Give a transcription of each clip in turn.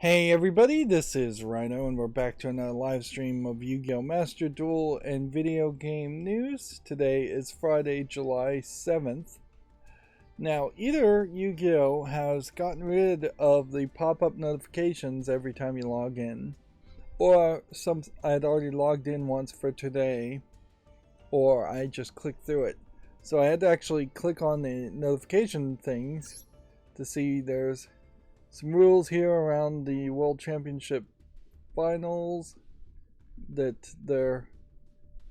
Hey everybody, this is Rydo and we're back to another live stream of Yu-Gi-Oh! Master Duel and video game news. Today is Friday, July 7th. Now, either Yu-Gi-Oh! Has gotten rid of the pop-up notifications every time you log in, or I had already logged in once for today, or I just clicked through it. So I had to actually click on the notification things to see there's some rules here around the World Championship Finals that they're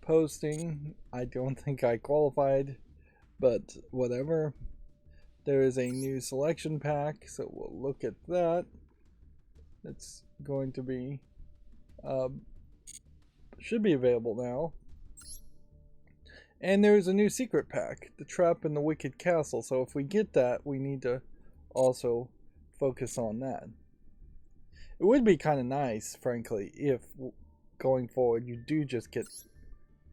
posting. I don't think I qualified, but whatever. There is a new selection pack, so we'll look at that. It's going to be, should be available now. And there's a new secret pack, the Trap in the Wicked Castle. So if we get that, we need to also focus on that. It would be kind of nice, frankly, if going forward you do just get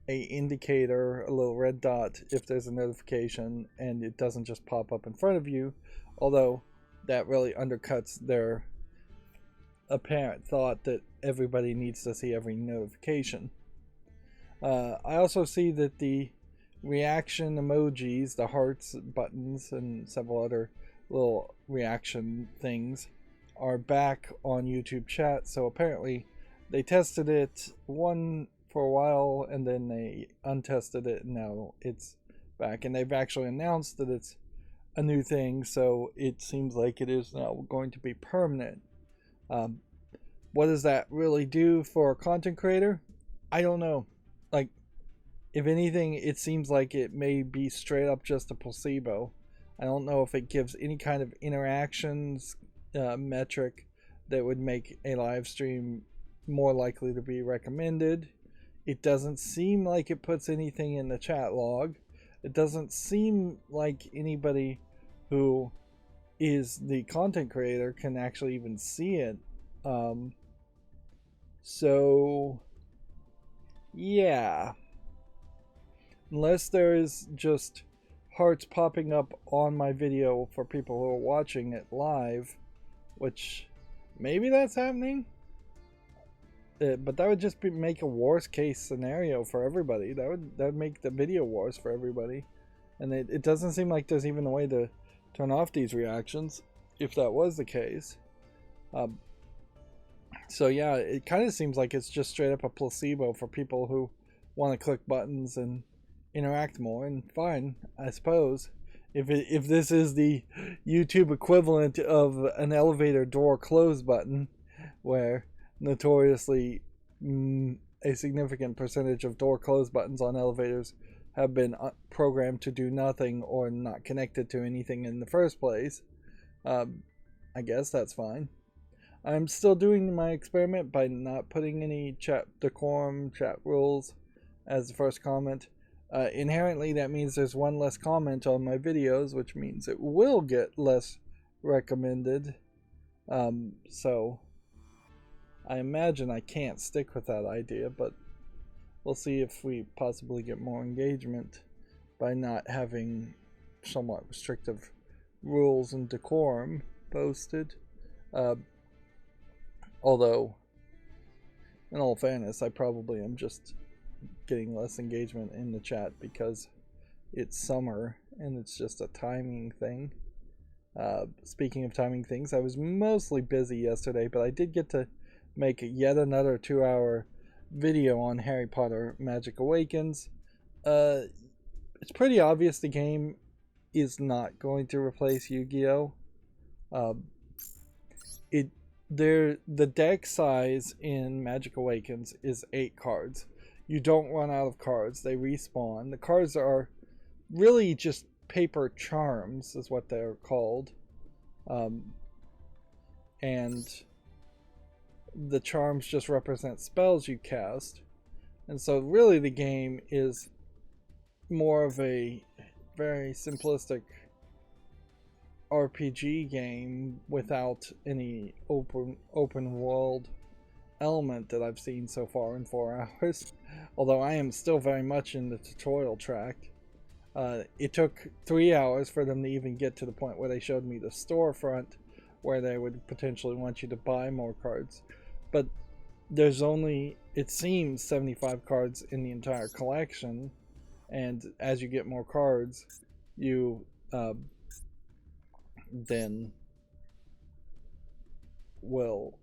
a indicator, a little red dot if there's a notification, and it doesn't just pop up in front of you, although that really undercuts their apparent thought that everybody needs to see every notification. I also see that the reaction emojis, the hearts, buttons, and several other little reaction things are back on YouTube chat. So apparently they tested it for a while and then they untested it, and now it's back, and they've actually announced that it's a new thing, so it seems like it is now going to be permanent. What does that really do for a content creator? I don't know. Like, if anything, it seems like it may be straight up just a placebo. I don't know if it gives any kind of interactions metric that would make a live stream more likely to be recommended. It doesn't seem like it puts anything in the chat log. It doesn't seem like anybody who is the content creator can actually even see it. So yeah, unless there is just hearts popping up on my video for people who are watching it live, which maybe that's happening, but that would just make a worst case scenario for everybody. That would make the video worse for everybody, and it doesn't seem like there's even a way to turn off these reactions if that was the case. So yeah, it kind of seems like it's just straight up a placebo for people who want to click buttons and interact more. And fine, I suppose, if this is the YouTube equivalent of an elevator door close button, where notoriously a significant percentage of door close buttons on elevators have been programmed to do nothing or not connected to anything in the first place, I guess that's fine. I'm still doing my experiment by not putting any chat decorum, chat rules as the first comment. Inherently, that means there's one less comment on my videos, which means it will get less recommended. So I imagine I can't stick with that idea, but we'll see if we possibly get more engagement by not having somewhat restrictive rules and decorum posted. Although, in all fairness, I probably am just getting less engagement in the chat because it's summer and it's just a timing thing. Speaking of timing things, I was mostly busy yesterday, but I did get to make yet another 2-hour video on Harry Potter Magic Awakens. It's pretty obvious the game is not going to replace Yu-Gi-Oh! The deck size in Magic Awakens is 8 cards. You don't run out of cards. They respawn. The cards are really just paper charms, is what they're called. And the charms just represent spells you cast. And so really the game is more of a very simplistic RPG game without any open world element that I've seen so far in 4 hours. Although I am still very much in the tutorial track. It took 3 hours for them to even get to the point where they showed me the storefront, where they would potentially want you to buy more cards. But there's only, it seems, 75 cards in the entire collection, and as you get more cards, you then will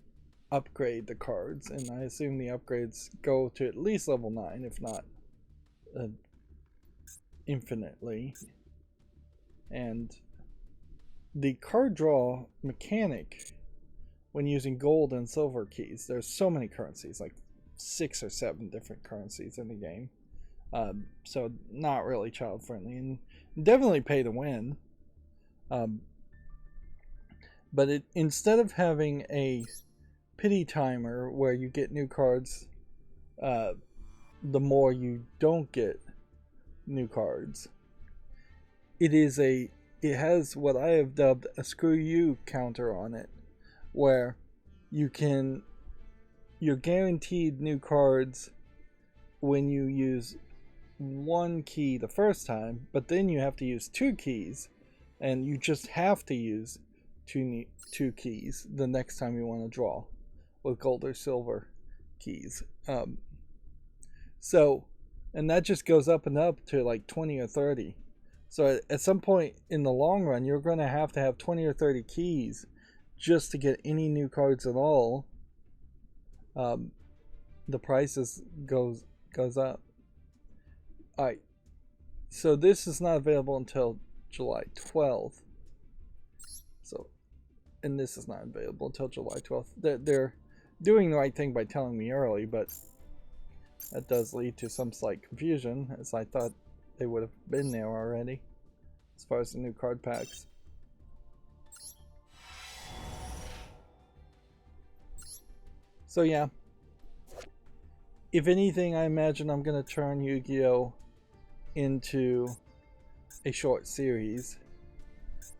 upgrade the cards, and I assume the upgrades go to at least level 9, if not infinitely. And the card draw mechanic, when using gold and silver keys, there's so many currencies, like 6 or 7 different currencies in the game, so not really child friendly, and definitely pay to win. But instead of having a pity timer where you get new cards the more you don't get new cards, it has what I have dubbed a screw you counter on it, where you're guaranteed new cards when you use 1 key the first time, but then you have to use 2 keys, and you just have to use two keys the next time you want to draw with gold or silver keys. And that just goes up and up to like 20 or 30. So at some point in the long run, you're going to have 20 or 30 keys just to get any new cards at all. The prices goes up. Alright, so this is not available until July 12th. And this is not available until July 12th. They're doing the right thing by telling me early, but that does lead to some slight confusion, as I thought they would have been there already as far as the new card packs. So yeah, if anything, I imagine I'm going to turn Yu-Gi-Oh! Into a short series,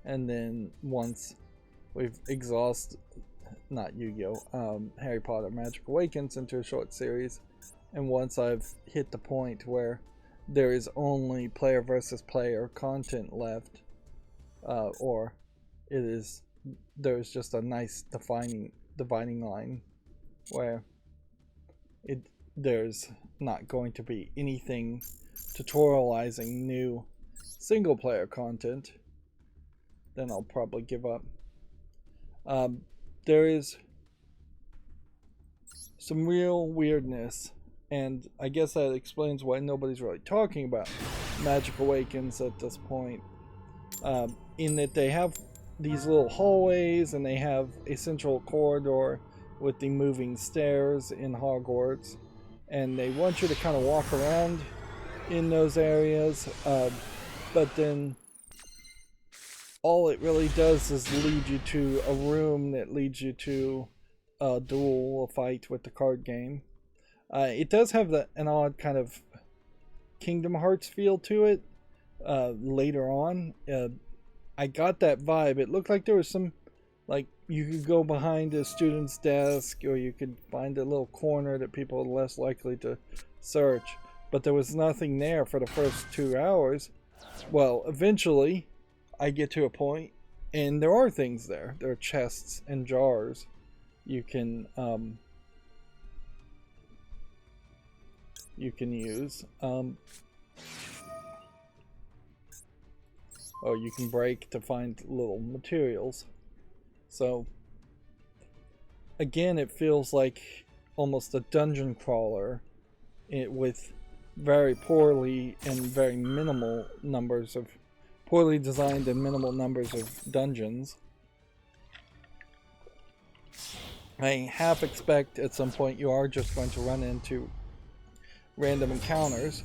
and then once we've exhausted, not Yu-Gi-Oh! Harry Potter Magic Awakens into a short series, and once I've hit the point where there is only player versus player content left, or there's just a nice dividing line where there's not going to be anything tutorializing new single player content, then I'll probably give up. There is some real weirdness, and I guess that explains why nobody's really talking about Magic Awakens at this point, in that they have these little hallways and they have a central corridor with the moving stairs in Hogwarts, and they want you to kind of walk around in those areas, but then all it really does is lead you to a room that leads you to a duel, a fight with the card game. It does have an odd kind of Kingdom Hearts feel to it later on. I got that vibe. It looked like there was some, like, you could go behind a student's desk, or you could find a little corner that people are less likely to search. But there was nothing there for the first 2 hours. Well, eventually I get to a point, and there are things there. There are chests and jars you can use. Or you can break to find little materials. So again, it feels like almost a dungeon crawler with very poorly and very minimal numbers of poorly designed and minimal numbers of dungeons. I half expect at some point you are just going to run into random encounters.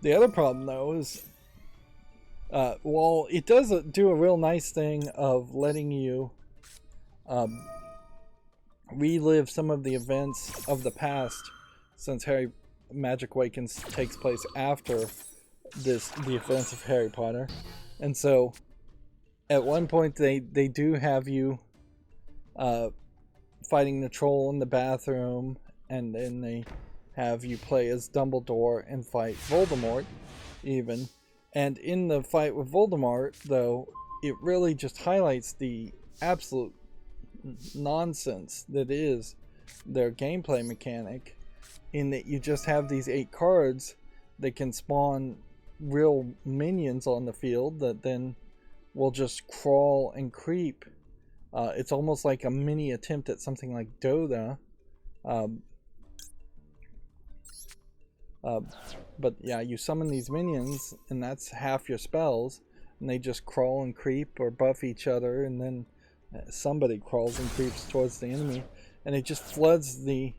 The other problem, though, is while it does do a real nice thing of letting you relive some of the events of the past, since Magic Awakens takes place after the events of Harry Potter, and so at one point they do have you fighting the troll in the bathroom, and then they have you play as Dumbledore and fight Voldemort even. And in the fight with Voldemort, though, it really just highlights the absolute nonsense that is their gameplay mechanic, in that you just have these 8 cards that can spawn real minions on the field that then will just crawl and creep. It's almost like a mini attempt at something like Dota. But yeah, you summon these minions, and that's half your spells, and they just crawl and creep or buff each other, and then somebody crawls and creeps towards the enemy, and it just floods the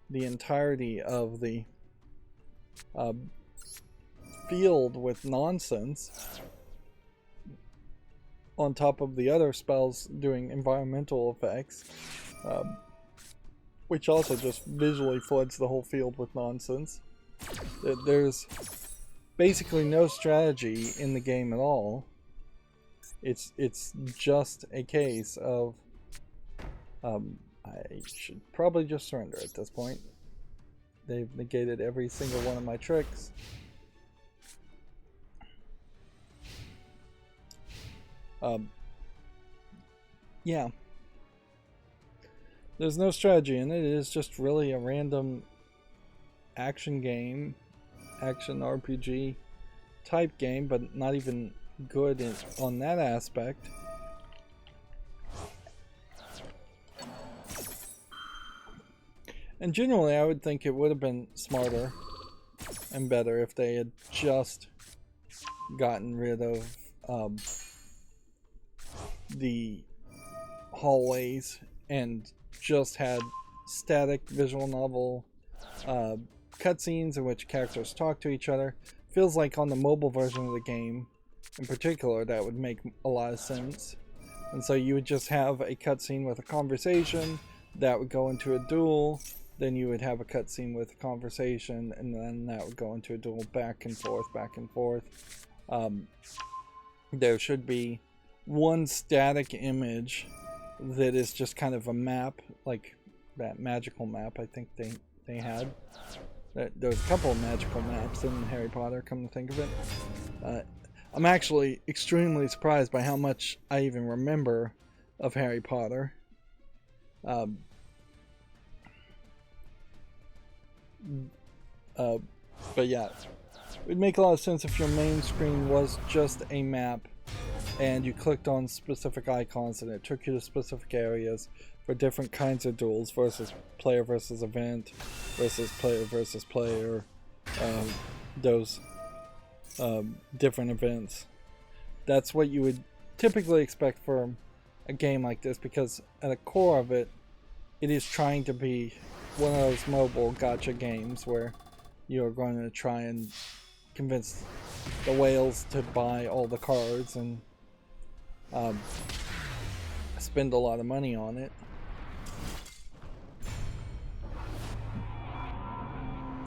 entirety of the field with nonsense, on top of the other spells doing environmental effects, which also just visually floods the whole field with nonsense. There's basically no strategy in the game at all. It's just a case of I should probably just surrender at this point. They've negated every single one of my tricks. Yeah. There's no strategy in it. It is just really a random action game, action RPG type game, but not even good on that aspect. And generally, I would think it would have been smarter and better if they had just gotten rid of the hallways and just had static visual novel cutscenes in which characters talk to each other. Feels like on the mobile version of the game in particular that would make a lot of sense. And so you would just have a cutscene with a conversation that would go into a duel, then you would have a cutscene with a conversation, and then that would go into a duel, back and forth, back and forth. There should be one static image that is just kind of a map, like that magical map I think they had. There's a couple of magical maps in Harry Potter, come to think of it. I'm actually extremely surprised by how much I even remember of Harry Potter. But yeah, it would make a lot of sense if your main screen was just a map and you clicked on specific icons and it took you to specific areas for different kinds of duels, versus player versus event, versus player, those different events. That's what you would typically expect for a game like this, because at the core of it, it is trying to be one of those mobile gacha games where you're going to try and convince the whales to buy all the cards and spend a lot of money on it.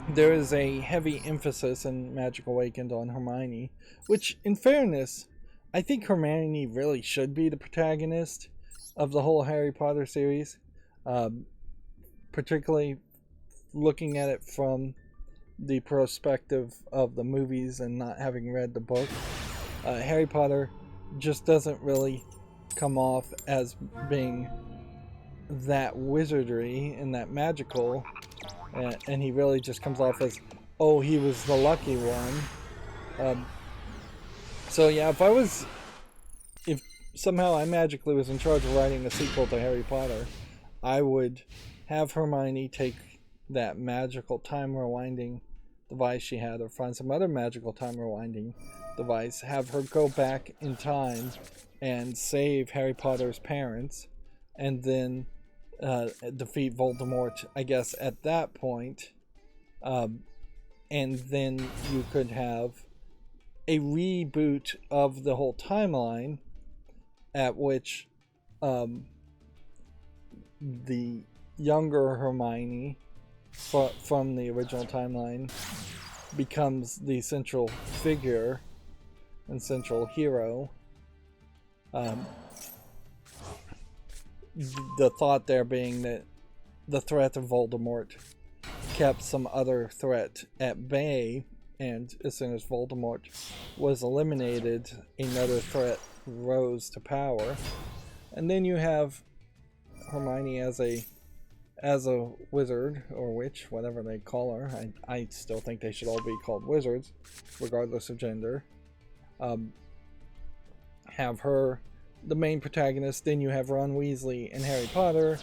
There is a heavy emphasis in Magic Awakened on Hermione, which, in fairness, I think Hermione really should be the protagonist of the whole Harry Potter series, particularly looking at it from the perspective of the movies and not having read the book. Harry Potter just doesn't really come off as being that wizardry and that magical, and he really just comes off as, oh, he was the lucky one. So yeah, if somehow I magically was in charge of writing a sequel to Harry Potter, I would have Hermione take that magical time rewinding device she had, or find some other magical time rewinding device, have her go back in time and save Harry Potter's parents, and then defeat Voldemort, I guess, at that point. And then you could have a reboot of the whole timeline, at which the younger Hermione from the original timeline becomes the central figure and central hero. The thought there being that the threat of Voldemort kept some other threat at bay, and as soon as Voldemort was eliminated, another threat rose to power. And then you have Hermione as a wizard or witch, whatever they call her. I still think they should all be called wizards, regardless of gender. Have her the main protagonist. Then you have Ron Weasley and Harry Potter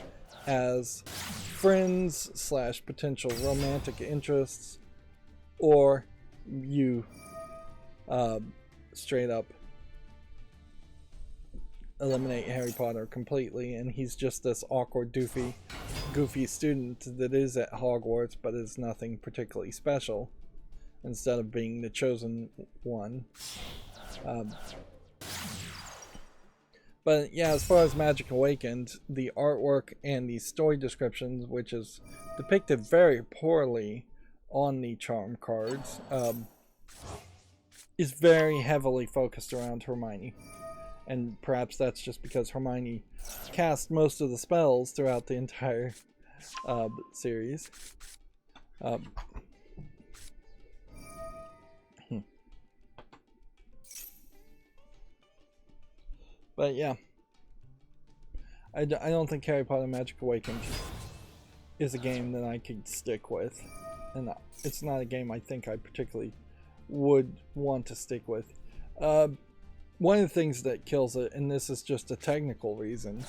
as friends / potential romantic interests, or you straight up eliminate Harry Potter completely and he's just this awkward, goofy student that is at Hogwarts but is nothing particularly special, instead of being the chosen one. But yeah, as far as Magic Awakened, the artwork and the story descriptions, which is depicted very poorly on the charm cards, is very heavily focused around Hermione. And perhaps that's just because Hermione cast most of the spells throughout the entire series. But yeah, I don't think Harry Potter Magic Awakened is a game that I could stick with. And it's not a game I think I particularly would want to stick with. One of the things that kills it, and this is just a technical reason,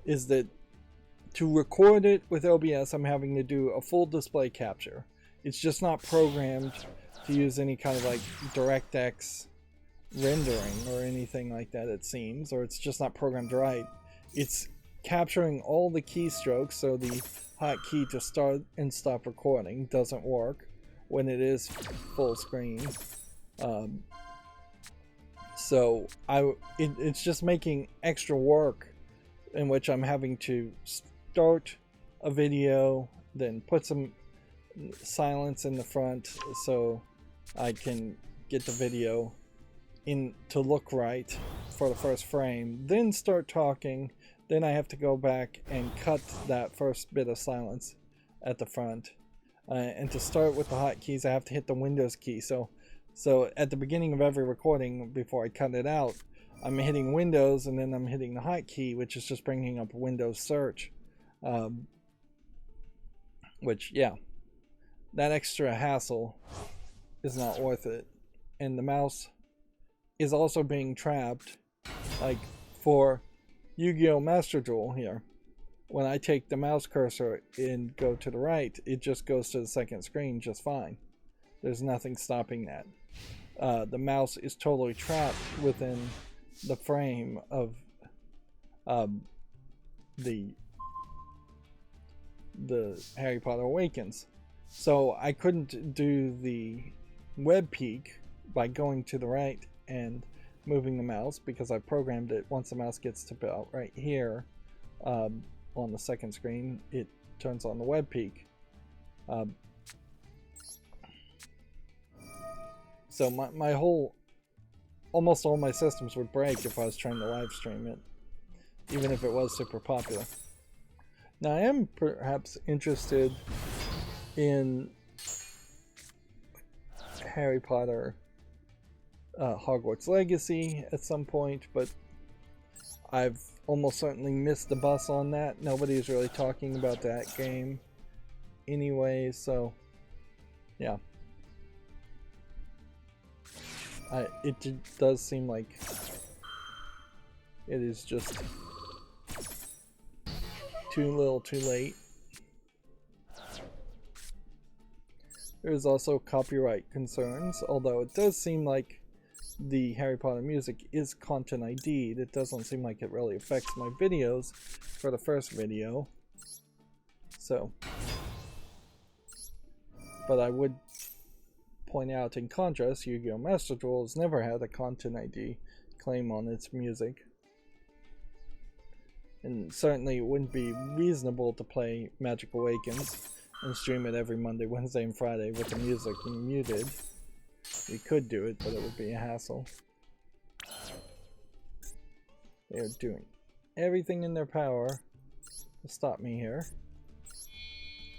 is that to record it with OBS, I'm having to do a full display capture. It's just not programmed to use any kind of like DirectX rendering or anything like that, it seems, or it's just not programmed right. It's capturing all the keystrokes, so the hotkey to start and stop recording doesn't work when it is full screen. So it's just making extra work in which I'm having to start a video, then put some silence in the front so I can get the video in to look right for the first frame, then start talking, then I have to go back and cut that first bit of silence at the front. And to start with the hotkeys, I have to hit the Windows key. So at the beginning of every recording, before I cut it out, I'm hitting Windows and then I'm hitting the hotkey, which is just bringing up Windows search. Which, yeah, that extra hassle is not worth it. And the mouse is also being trapped. Like for Yu-Gi-Oh! Master Duel here, when I take the mouse cursor and go to the right, it just goes to the second screen just fine. There's nothing stopping that. The mouse is totally trapped within the frame of the Harry Potter Awakens. So I couldn't do the web peek by going to the right and moving the mouse, because I programmed it once the mouse gets to about right here on the second screen, it turns on the web peek. So my whole, almost all my systems would break if I was trying to live stream it, even if it was super popular. Now I am perhaps interested in Harry Potter Hogwarts Legacy at some point, but I've almost certainly missed the bus on that. Nobody's really talking about that game anyway, so yeah. It does seem like it is just too little too late. There's also copyright concerns, although it does seem like the Harry Potter music is content ID'd. It doesn't seem like it really affects my videos for the first video. So, but I would point out in contrast, Yu-Gi-Oh! Master Duel has never had a content ID claim on its music. And certainly it wouldn't be reasonable to play Magic Awakens and stream it every Monday, Wednesday, and Friday with the music muted. We could do it, but it would be a hassle. They're doing everything in their power to stop me here.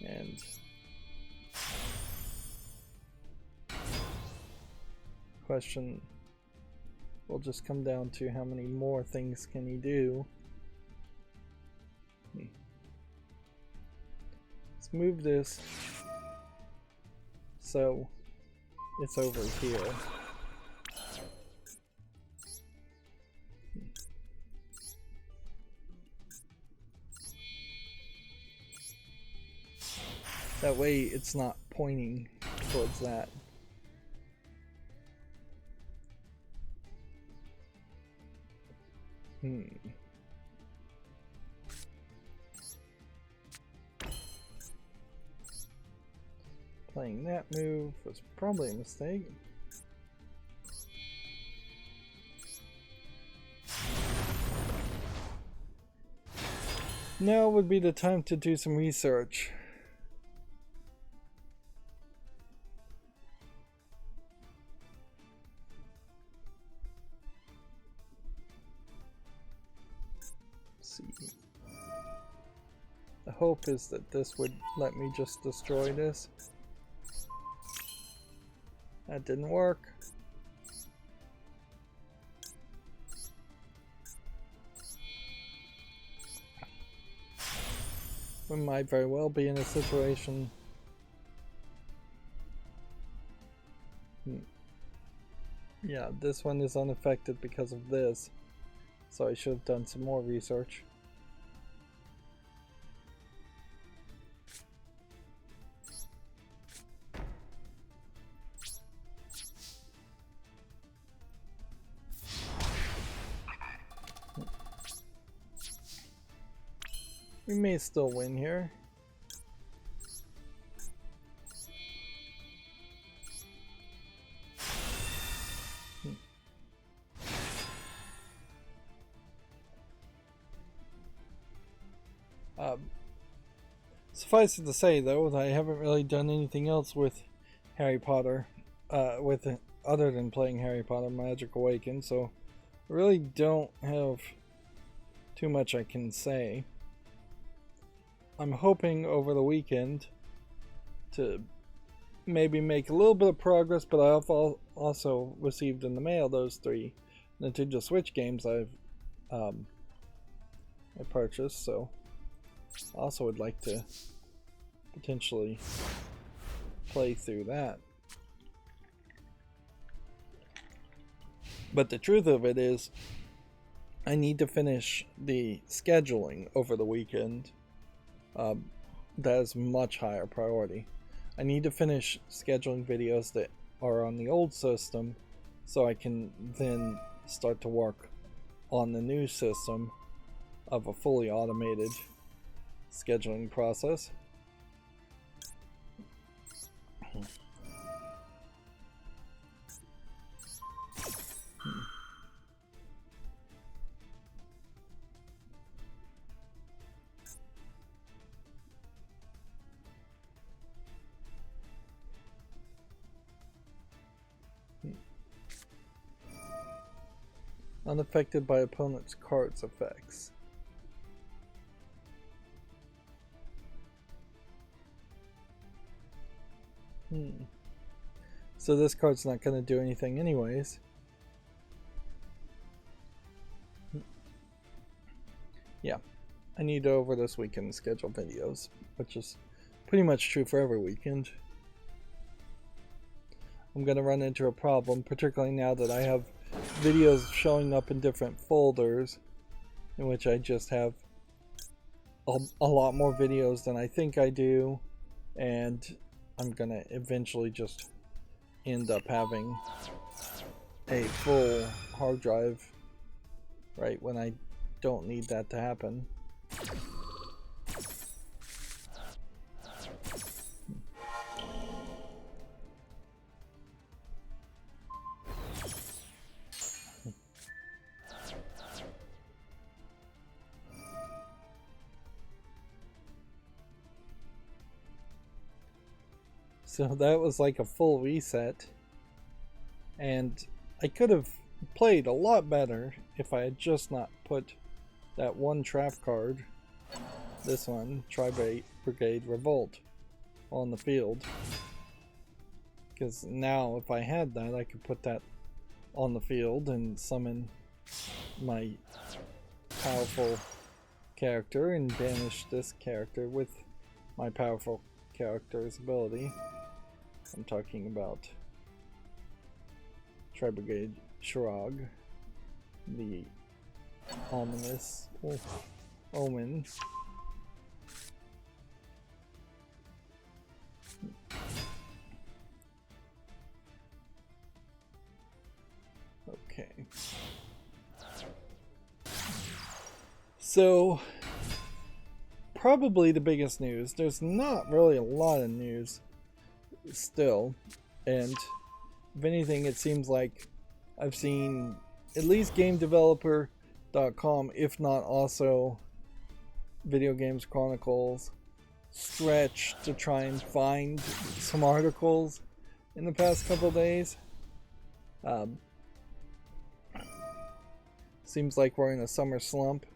And question will just come down to how many more things can he do. Let's move this so it's over here. That way it's not pointing towards that. Playing that move was probably a mistake. Now would be the time to do some research. See. The hope is that this would let me just destroy this. That didn't work. We might very well be in a situation. Yeah, this one is unaffected because of this. So I should have done some more research. We may still win here. Suffice it to say, though, that I haven't really done anything else with Harry Potter, other than playing Harry Potter Magic Awakened, so I really don't have too much I can say. I'm hoping over the weekend to maybe make a little bit of progress, but I've also received in the mail those 3 Nintendo Switch games I purchased, so I also would like to potentially play through that. But the truth of it is, I need to finish the scheduling over the weekend. That is much higher priority. I need to finish scheduling videos that are on the old system so I can then start to work on the new system of a fully automated scheduling process. Unaffected by opponent's cards effects. So this card's not going to do anything anyways. Yeah, I need to over this weekend schedule videos, which is pretty much true for every weekend. I'm going to run into a problem, particularly now that I have videos showing up in different folders, in which I just have a lot more videos than I think I do, and I'm gonna eventually just end up having a full hard drive right when I don't need that to happen. So that was like a full reset, and I could have played a lot better if I had just not put that one trap card, this one, Tri-Brigade Revolt, on the field. Because now if I had that, I could put that on the field and summon my powerful character and banish this character with my powerful character's ability. I'm talking about Tri-Brigade Shrog, the ominous omen. Okay. So, probably the biggest news. There's not really a lot of news still, and if anything, it seems like I've seen at least GameDeveloper.com, if not also Video Games Chronicles, stretch to try and find some articles in the past couple days. Seems like we're in a summer slump,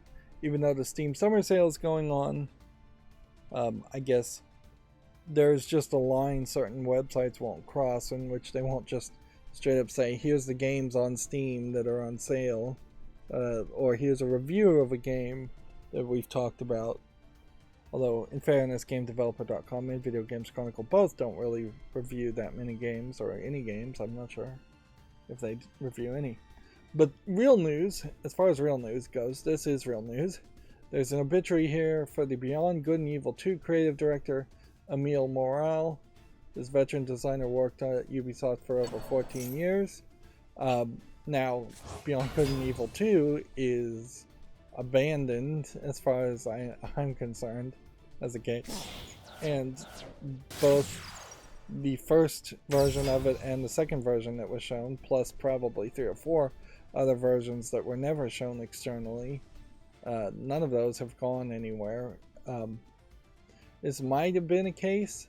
even though the Steam Summer Sale is going on. I guess there's just a line certain websites won't cross, in which they won't just straight up say, here's the games on Steam that are on sale, or here's a review of a game that we've talked about. Although, in fairness, GameDeveloper.com and Video Games Chronicle both don't really review that many games, or any games. I'm not sure if they review any. But real news, as far as real news goes, this is real news. There's an obituary here for the Beyond Good and Evil 2 creative director, Emile Morel. This veteran designer worked at Ubisoft for over 14 years. Now, Beyond Good and Evil 2 is abandoned, as far as I'm concerned, as a game. And both the first version of it and the second version that was shown, plus probably 3 or 4 other versions that were never shown externally, none of those have gone anywhere. This might have been a case,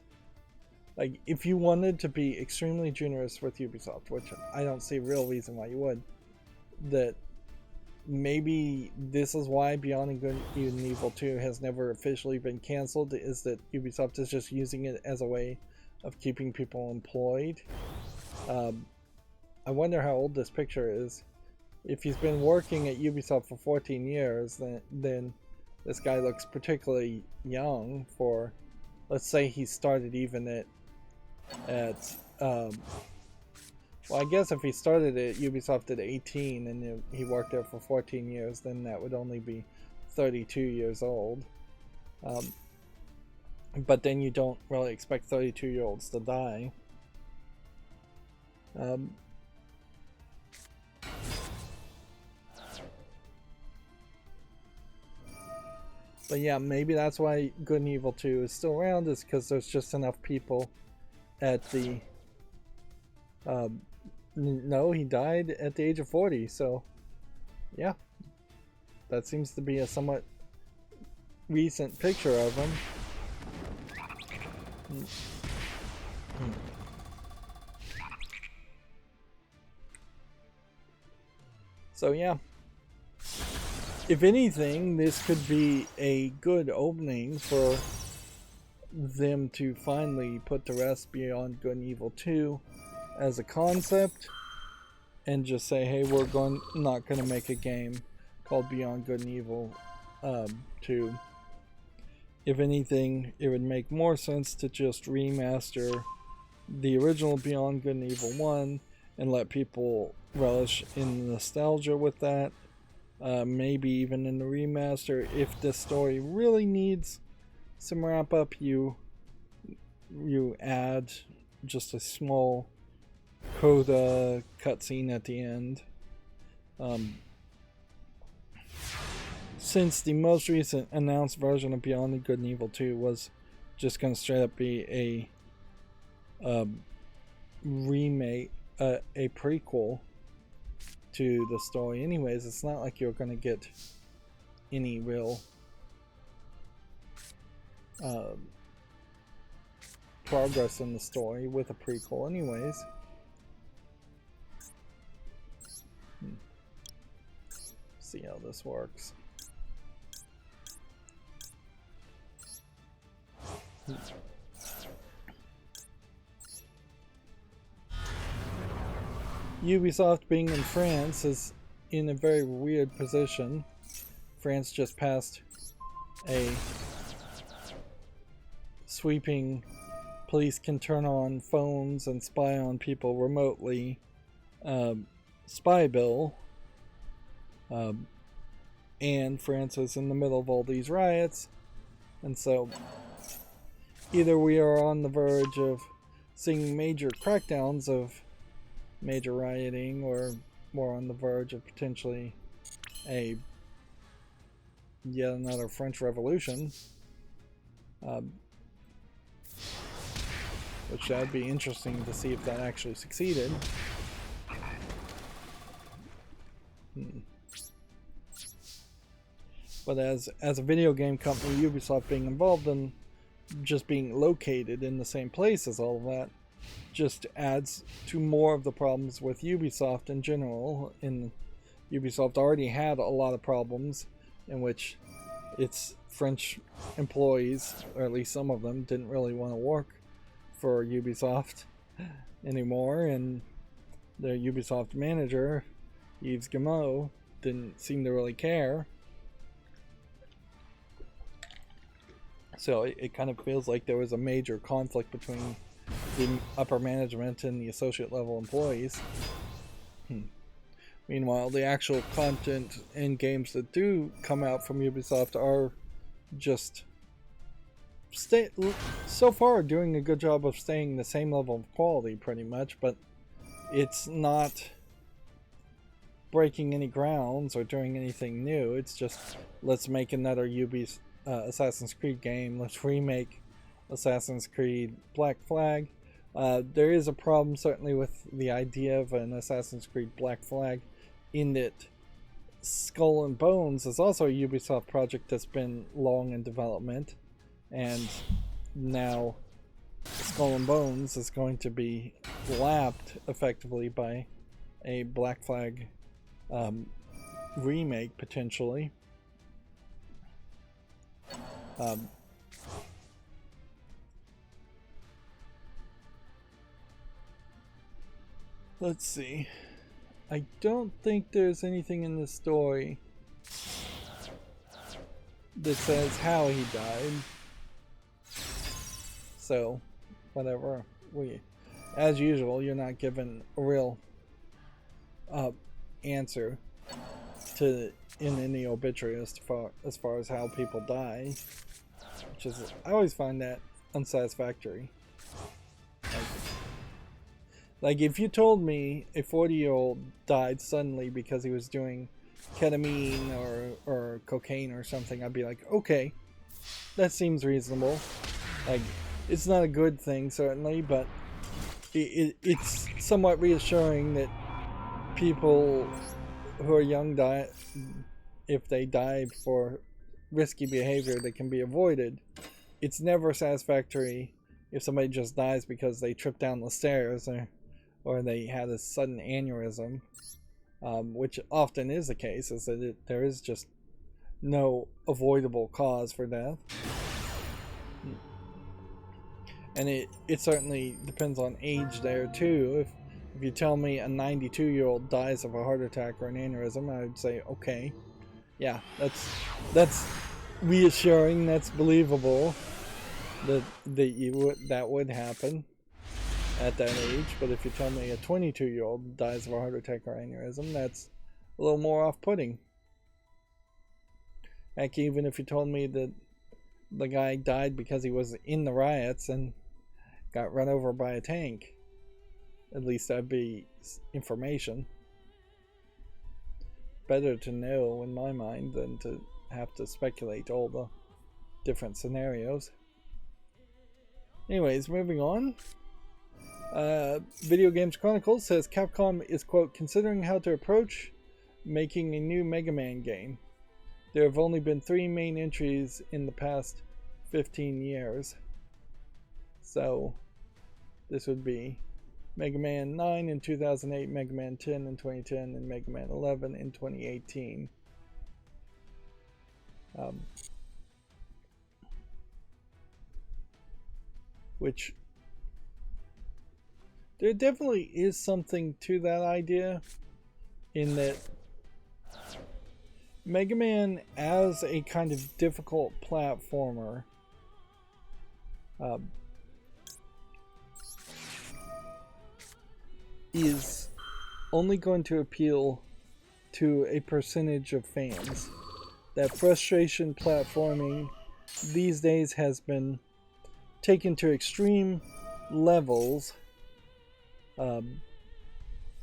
like, if you wanted to be extremely generous with Ubisoft, which I don't see a real reason why you would, that maybe this is why Beyond Good and Evil 2 has never officially been canceled, is that Ubisoft is just using it as a way of keeping people employed. I wonder how old this picture is. If he's been working at Ubisoft for 14 years, then this guy looks particularly young for, let's say he started even well, I guess if he started at Ubisoft at 18 and he worked there for 14 years, then that would only be 32 years old. But then you don't really expect 32-year-olds to die. But yeah, maybe that's why Good and Evil 2 is still around, is because there's just enough people at the... no, he died at the age of 40, so yeah. That seems to be a somewhat recent picture of him. So yeah. If anything, this could be a good opening for them to finally put to rest Beyond Good and Evil 2 as a concept, and just say, hey, we're not going to make a game called Beyond Good and Evil 2. If anything, it would make more sense to just remaster the original Beyond Good and Evil 1 and let people relish in the nostalgia with that. Maybe even in the remaster, if the story really needs some wrap up, you add just a small coda cutscene at the end. Since the most recent announced version of Beyond Good and Evil 2 was just going to straight up be a remake, a prequel to the story anyways, it's not like you're going to get any real progress in the story with a prequel anyways. See how this works. Ubisoft being in France is in a very weird position. France just passed a sweeping police can turn on phones and spy on people remotely spy bill. And France is in the middle of all these riots. And so either we are on the verge of seeing major crackdowns of major rioting, or more on the verge of potentially yet another French Revolution. Which that'd be interesting to see if that actually succeeded. But as a video game company, Ubisoft being involved in just being located in the same place as all of that just adds to more of the problems with Ubisoft in general. And Ubisoft already had a lot of problems in which its French employees, or at least some of them, didn't really want to work for Ubisoft anymore, and the Ubisoft manager, Yves Guillemot, didn't seem to really care. So it kind of feels like there was a major conflict between the upper management and the associate level employees. Meanwhile, the actual content and games that do come out from Ubisoft are just so far doing a good job of staying the same level of quality pretty much, but it's not breaking any grounds or doing anything new. It's just, let's make another Assassin's Creed game, let's remake Assassin's Creed Black Flag. There is a problem certainly with the idea of an Assassin's Creed Black Flag, in that Skull and Bones is also a Ubisoft project that's been long in development, and now Skull and Bones is going to be lapped effectively by a Black Flag remake potentially. Let's see. I don't think there's anything in the story that says how he died. So, whatever. As usual, you're not given a real answer in any obituary as far as how people die, which is, I always find that unsatisfactory. Like if you told me a 40-year-old died suddenly because he was doing ketamine or cocaine or something, I'd be like, okay, that seems reasonable. Like, it's not a good thing certainly, but it's somewhat reassuring that people who are young die, if they die for risky behavior that can be avoided. It's never satisfactory if somebody just dies because they tripped down the stairs or they had a sudden aneurysm, which often is the case, is that there is just no avoidable cause for death. And it certainly depends on age there too. If you tell me a 92-year-old dies of a heart attack or an aneurysm, I would say, okay, yeah, that's reassuring, that's believable that would happen at that age. But if you tell me a 22-year-old dies of a heart attack or aneurysm, that's a little more off-putting. Heck, even if you told me that the guy died because he was in the riots and got run over by a tank, at least that'd be information. Better to know in my mind than to have to speculate all the different scenarios. Anyways, moving on. Video Games Chronicles says Capcom is, quote, considering how to approach making a new Mega Man game. There have only been 3 main entries in the past 15 years. So this would be Mega Man 9 in 2008, Mega Man 10 in 2010, and Mega Man 11 in 2018. Which there definitely is something to that idea, in that Mega Man, as a kind of difficult platformer, is only going to appeal to a percentage of fans. That frustration platforming these days has been taken to extreme levels. I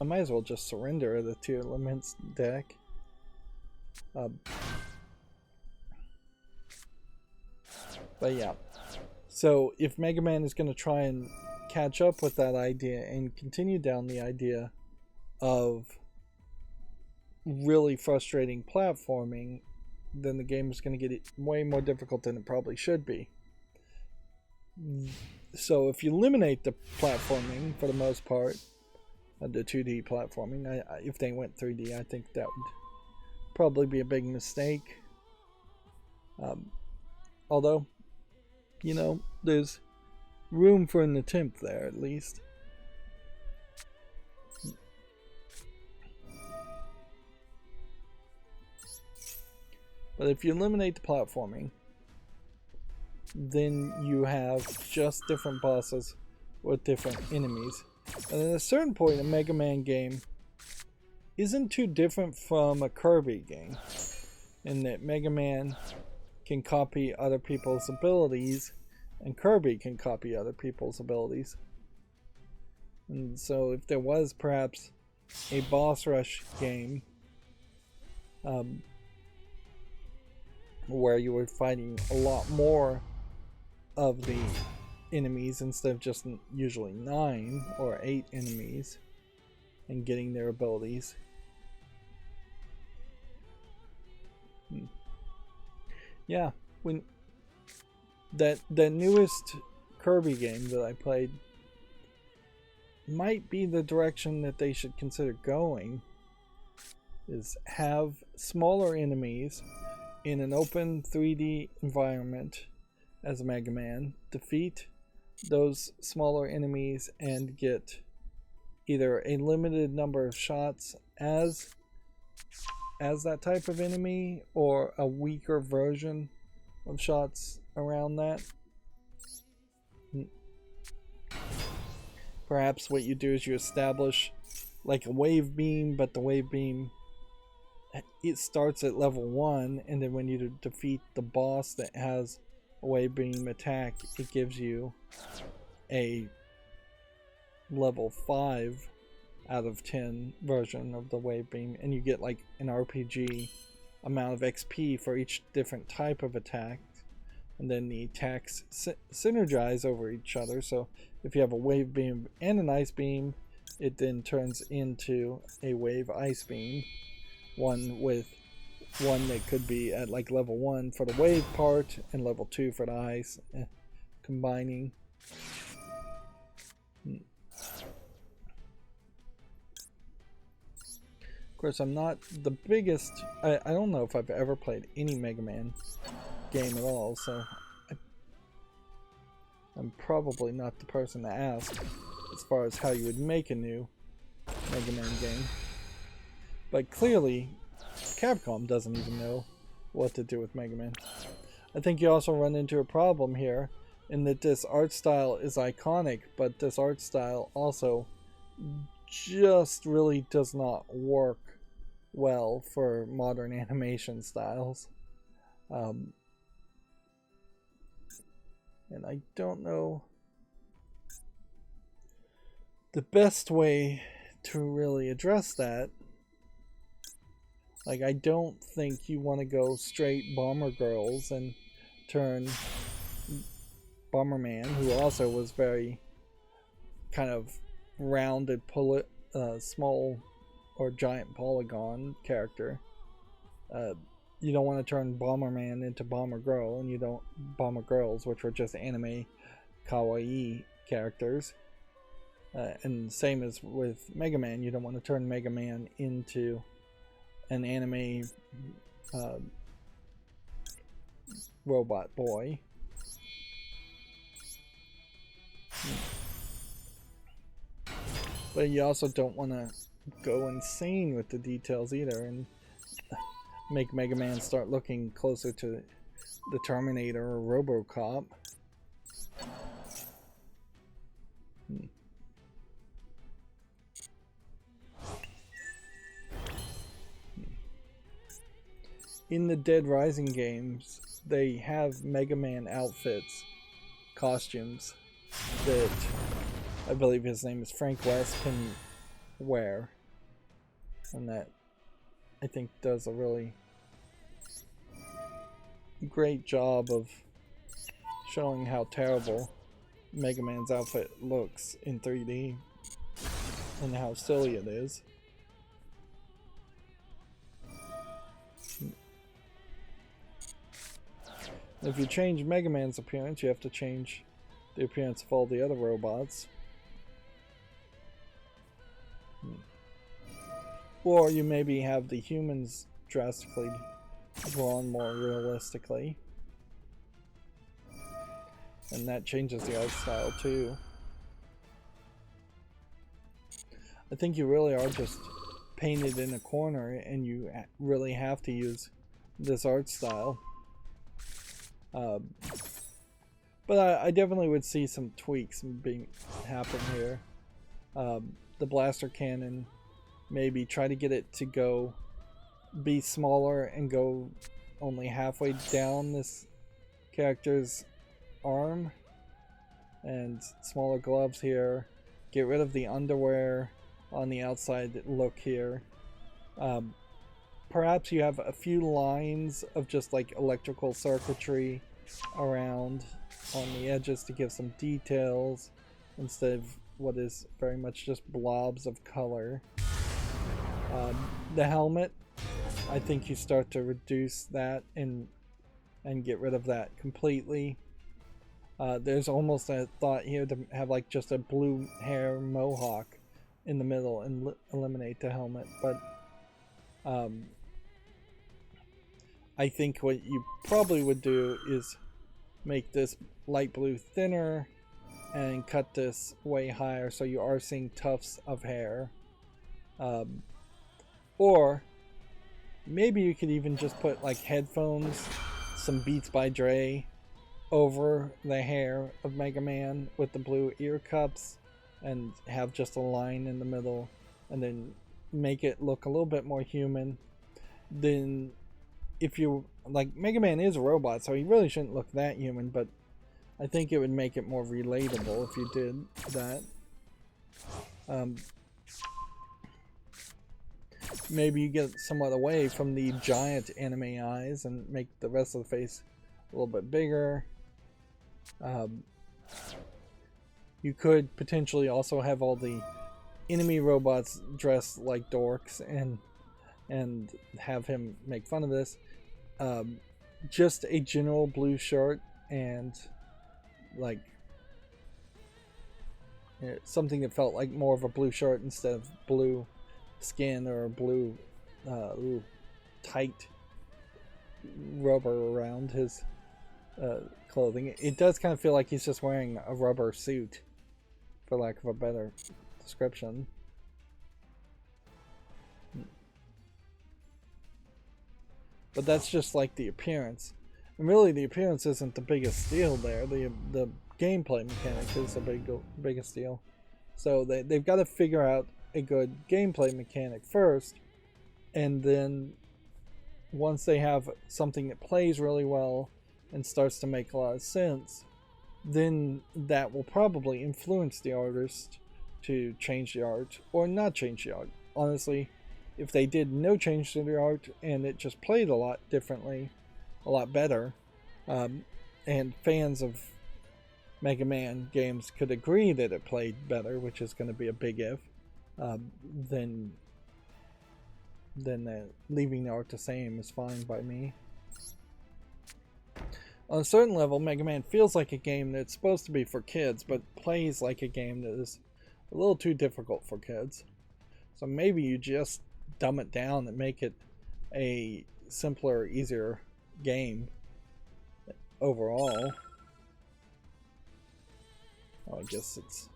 might as well just surrender the 2 elements deck. But yeah, so if Mega Man is going to try and catch up with that idea and continue down the idea of really frustrating platforming, then the game is going to get way more difficult than it probably should be. So if you eliminate the platforming for the most part, the 2D platforming, if they went 3D, I think that would probably be a big mistake. Although, you know, there's room for an attempt there at least. But if you eliminate the platforming, then you have just different bosses with different enemies. And at a certain point, a Mega Man game isn't too different from a Kirby game, in that Mega Man can copy other people's abilities and Kirby can copy other people's abilities. And so if there was perhaps a boss rush game where you were fighting a lot more of the enemies instead of just usually 9 or 8 enemies and getting their abilities. Yeah, when that newest Kirby game that I played might be the direction that they should consider going, is have smaller enemies in an open 3D environment as a Mega Man, defeat those smaller enemies and get either a limited number of shots as that type of enemy, or a weaker version of shots around that. Perhaps what you do is you establish like a wave beam, but the wave beam, it starts at level 1, and then when you defeat the boss that has a wave beam attack, it gives you a level 5 out of 10 version of the wave beam, and you get like an RPG amount of XP for each different type of attack, and then the attacks synergize over each other. So if you have a wave beam and an ice beam, it then turns into a wave ice beam, one that could be at like level 1 for the wave part and level 2 for the ice, combining. Of course, I'm not the biggest. I don't know if I've ever played any Mega Man game at all, so I'm probably not the person to ask as far as how you would make a new Mega Man game. But clearly, Capcom doesn't even know what to do with Mega Man. I think you also run into a problem here in that this art style is iconic, but this art style also just really does not work well for modern animation styles. And I don't know the best way to really address that. Like, I don't think you want to go straight Bomber Girls and turn Bomberman, who also was very kind of rounded, small or giant polygon character. You don't want to turn Bomberman into Bomber Girl, and you don't Bomber Girls, which were just anime kawaii characters. And same as with Mega Man, you don't want to turn Mega Man into an anime robot boy. But you also don't want to go insane with the details either and make Mega Man start looking closer to the Terminator or RoboCop. In the Dead Rising games, they have Mega Man outfits, costumes, that I believe his name is Frank West can wear. And that, I think, does a really great job of showing how terrible Mega Man's outfit looks in 3D and how silly it is. If you change Mega Man's appearance, you have to change the appearance of all the other robots. Or you maybe have the humans drastically drawn more realistically. And that changes the art style too. I think you really are just painted in a corner and you really have to use this art style. But I definitely would see some tweaks happen here. The blaster cannon, maybe try to get it to be smaller and go only halfway down this character's arm, and smaller gloves here. Get rid of the underwear on the outside look here. Perhaps you have a few lines of just like electrical circuitry around on the edges to give some details instead of what is very much just blobs of color. The helmet, I think you start to reduce that and get rid of that completely. There's almost a thought here to have like just a blue hair mohawk in the middle and eliminate the helmet, but I think what you probably would do is make this light blue thinner and cut this way higher so you are seeing tufts of hair. Or maybe you could even just put like headphones, some Beats by Dre over the hair of Mega Man with the blue ear cups and have just a line in the middle and then make it look a little bit more human. Then if you like, Mega Man is a robot, so he really shouldn't look that human, but I think it would make it more relatable if you did that. Maybe you get somewhat away from the giant anime eyes and make the rest of the face a little bit bigger. You could potentially also have all the enemy robots dressed like dorks and have him make fun of this. Just a general blue shirt and like something that felt like more of a blue shirt instead of blue skin or blue tight rubber around his clothing. It does kind of feel like he's just wearing a rubber suit, for lack of a better description. But that's just like the appearance. And really the appearance isn't the biggest deal there. The gameplay mechanic is the biggest deal. So they've got to figure out a good gameplay mechanic first, and then once they have something that plays really well and starts to make a lot of sense, then that will probably influence the artist to change the art or not change the art. Honestly, if they did no change to the art and it just played a lot differently, a lot better, and fans of Mega Man games could agree that it played better, which is going to be a big if, then leaving the art the same is fine by me. On a certain level, Mega Man feels like a game that's supposed to be for kids, but plays like a game that is a little too difficult for kids. So maybe you just dumb it down and make it a simpler, easier game overall. Oh, I guess it's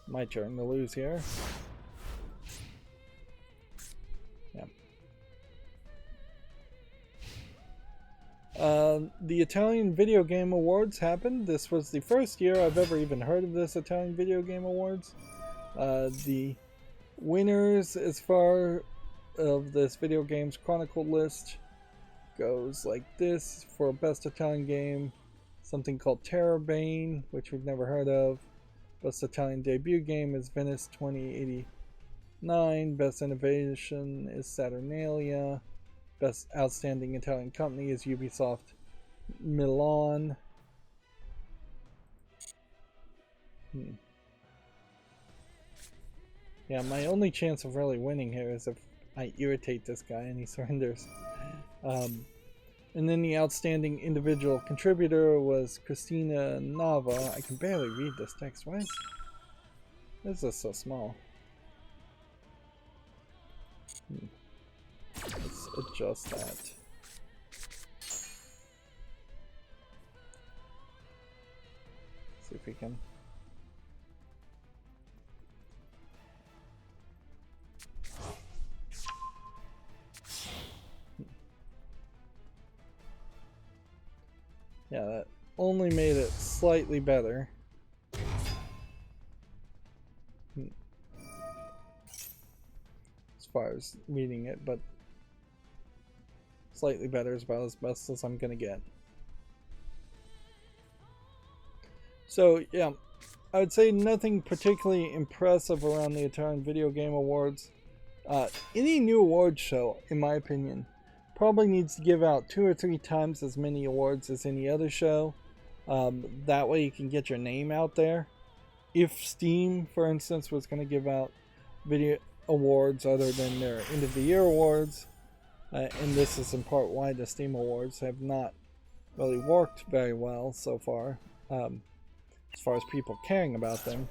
My turn to lose here. Yeah. The Italian Video Game Awards happened. This was the first year I've ever even heard of this Italian Video Game Awards. The winners as far of this Video Games Chronicle list goes like this. For Best Italian Game, something called Terrorbane, which we've never heard of. Best Italian Debut Game is Venice 2089. Best Innovation is Saturnalia. Best Outstanding Italian Company is Ubisoft Milan. Yeah, my only chance of really winning here is if I irritate this guy and he surrenders. And then the Outstanding Individual Contributor was Christina Nava. I can barely read this text. Why is this so small? Let's adjust that. See if we can. Yeah, that only made it slightly better. As far as reading it, but slightly better is about as best as I'm gonna get. So yeah, I would say nothing particularly impressive around the Italian Video Game Awards. Any new award show, in my opinion, probably needs to give out 2 or 3 times as many awards as any other show. That way you can get your name out there. If Steam, for instance, was going to give out video awards other than their end of the year awards, and this is in part why the Steam awards have not really worked very well so far, as far as people caring about them,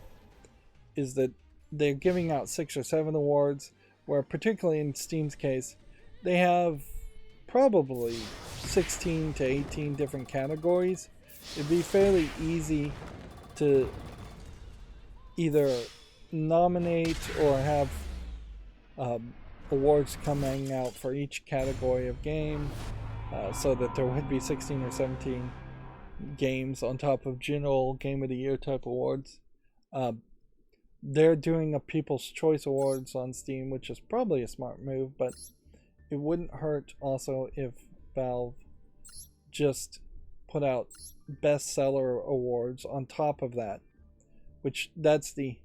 is that they're giving out 6 or 7 awards, where particularly in Steam's case, they have probably 16 to 18 different categories. It'd be fairly easy to either nominate or have awards coming out for each category of game, so that there would be 16 or 17 games on top of general Game of the Year type awards. They're doing a People's Choice Awards on Steam, which is probably a smart move, but it wouldn't hurt also if Valve just put out bestseller awards on top of that, which that's the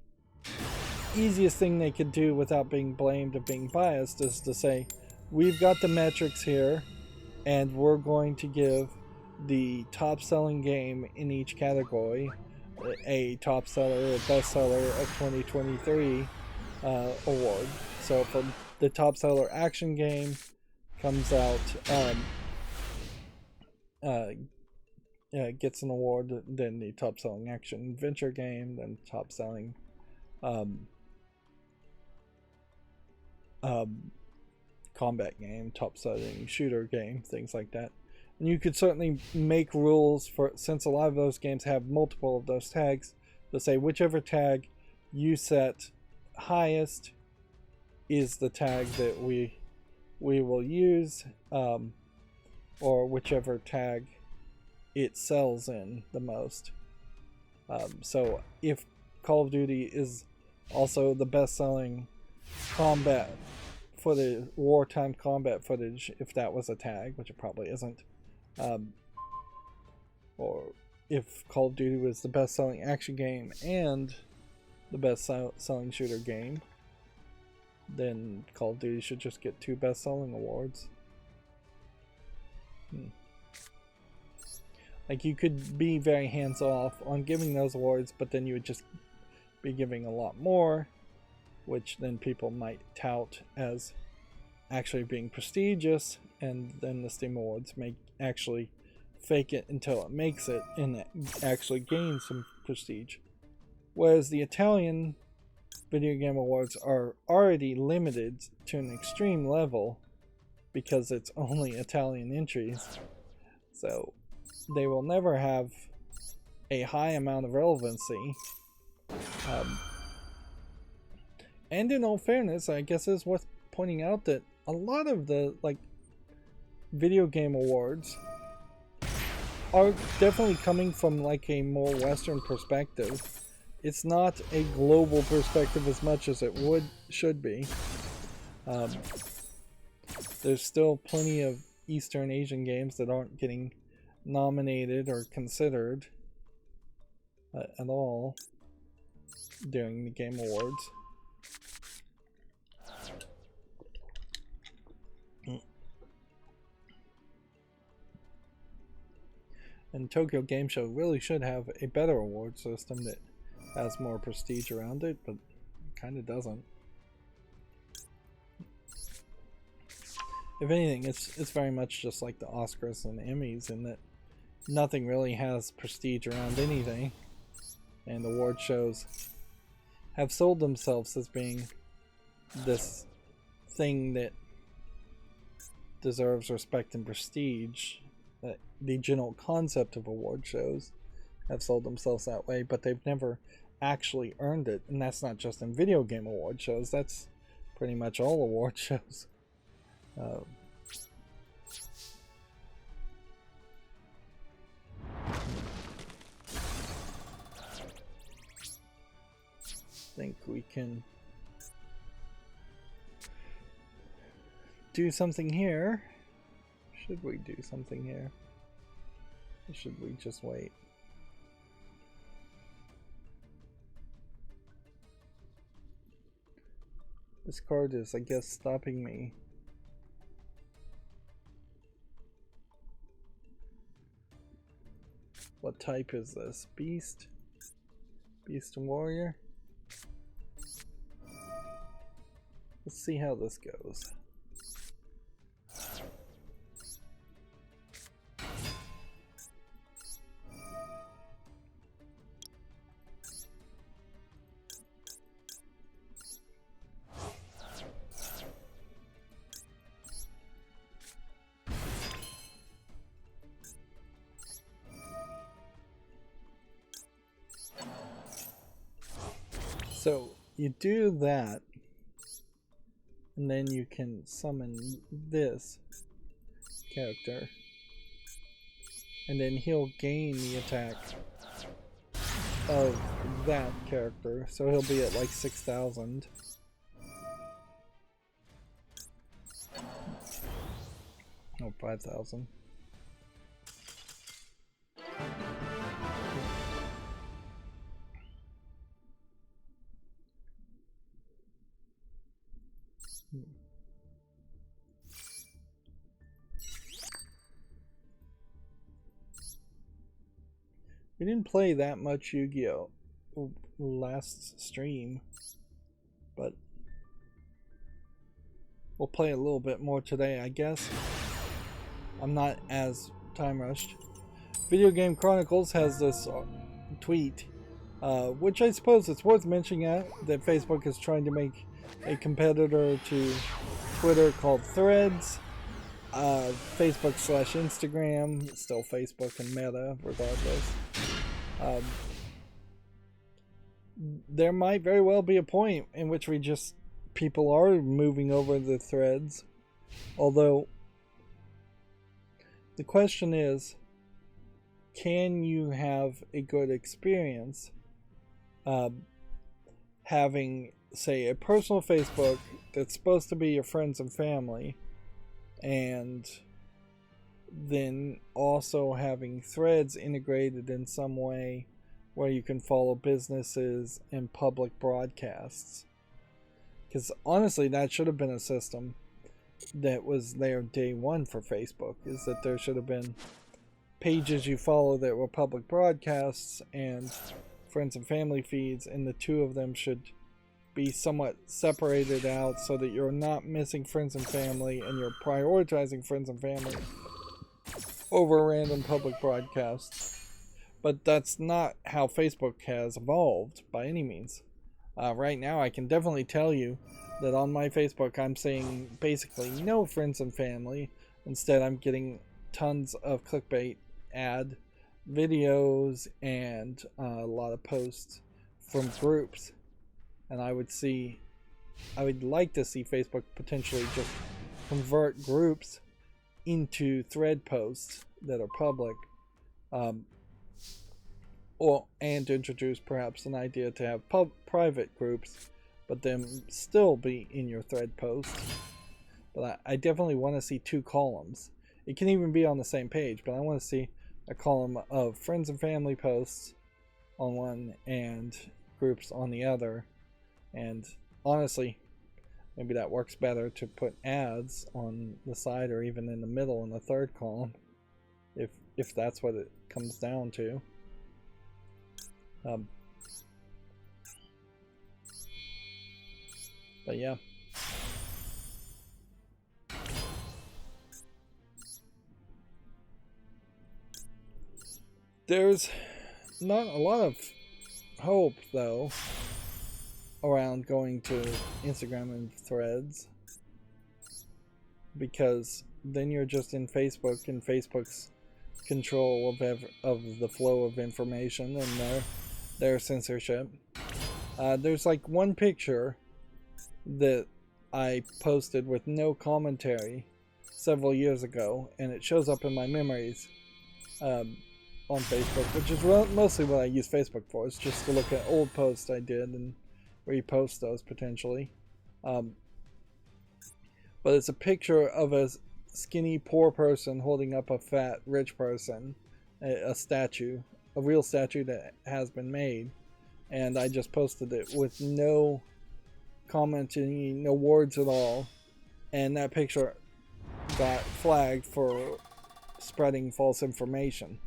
easiest thing they could do without being blamed of being biased, is to say, we've got the metrics here and we're going to give the top selling game in each category a top seller or best seller of 2023 award. So for the top seller action game comes out, gets an award, then the top selling action adventure game, then top selling combat game, top selling shooter game, things like that. And you could certainly make rules for, since a lot of those games have multiple of those tags, to say whichever tag you set highest is the tag that we will use, or whichever tag it sells in the most. So if Call of Duty is also the best-selling combat footage, wartime combat footage, if that was a tag, which it probably isn't, or if Call of Duty was the best-selling action game and the best-selling shooter game, then Call of Duty should just get 2 best-selling awards. Like, you could be very hands-off on giving those awards, but then you would just be giving a lot more, which then people might tout as actually being prestigious, and then the Steam Awards may actually fake it until it makes it and actually gain some prestige. Whereas the Italian Video Game Awards are already limited to an extreme level because it's only Italian entries. So they will never have a high amount of relevancy. And in all fairness, I guess it's worth pointing out that a lot of the video game awards are definitely coming from a more Western perspective. It's not a global perspective as much as it should be. There's still plenty of Eastern Asian games that aren't getting nominated or considered at all during the Game Awards. And Tokyo Game Show really should have a better award system that has more prestige around it, but it kind of doesn't. If anything, it's very much just like the Oscars and Emmys in that nothing really has prestige around anything, and award shows have sold themselves as being this thing that deserves respect and prestige. The general concept of award shows have sold themselves that way, but they've never actually earned it. And that's not just in video game award shows, that's pretty much all award shows. I think we can do something here. Should we do something here? Or should we just wait? This card is, I guess, stopping me. What type is this? Beast? Beast and Warrior? Let's see how this goes. So you do that, and then you can summon this character, and then he'll gain the attack of that character, so he'll be at like 6,000. Oh, 5,000. We didn't play that much Yu-Gi-Oh! Last stream, but we'll play a little bit more today, I guess. I'm not as time rushed. Video Game Chronicles has this tweet, which I suppose it's worth mentioning that Facebook is trying to make a competitor to Twitter called Threads. Facebook/Instagram, still Facebook and Meta, regardless. There might very well be a point in which people are moving over the Threads, although the question is, can you have a good experience having, say, a personal Facebook that's supposed to be your friends and family, and then also having Threads integrated in some way where you can follow businesses and public broadcasts? Because honestly, that should have been a system that was there day one for Facebook, is that there should have been pages you follow that were public broadcasts and friends and family feeds, and the two of them should be somewhat separated out so that you're not missing friends and family and you're prioritizing friends and family over random public broadcasts. But that's not how Facebook has evolved by any means. Right now, I can definitely tell you that on my Facebook, I'm seeing basically no friends and family. Instead, I'm getting tons of clickbait ad videos and a lot of posts from groups. And I would see I would like to see Facebook potentially just convert groups into thread posts that are public, and introduce perhaps an idea to have private groups, but them still be in your thread posts. But I definitely want to see 2 columns. It can even be on the same page, but I want to see a column of friends and family posts on one and groups on the other. And honestly, maybe that works better to put ads on the side or even in the middle in the 3rd column, if that's what it comes down to. But yeah. There's not a lot of hope, though, around going to Instagram and Threads, because then you're just in Facebook and Facebook's control of the flow of information and their censorship. There's like one picture that I posted with no commentary several years ago, and it shows up in my memories on Facebook, which is mostly what I use Facebook for, is just to look at old posts I did and repost those potentially. But it's a picture of a skinny poor person holding up a fat rich person, a statue, a real statue that has been made, and I just posted it with no commenting, no words at all, and that picture got flagged for spreading false information.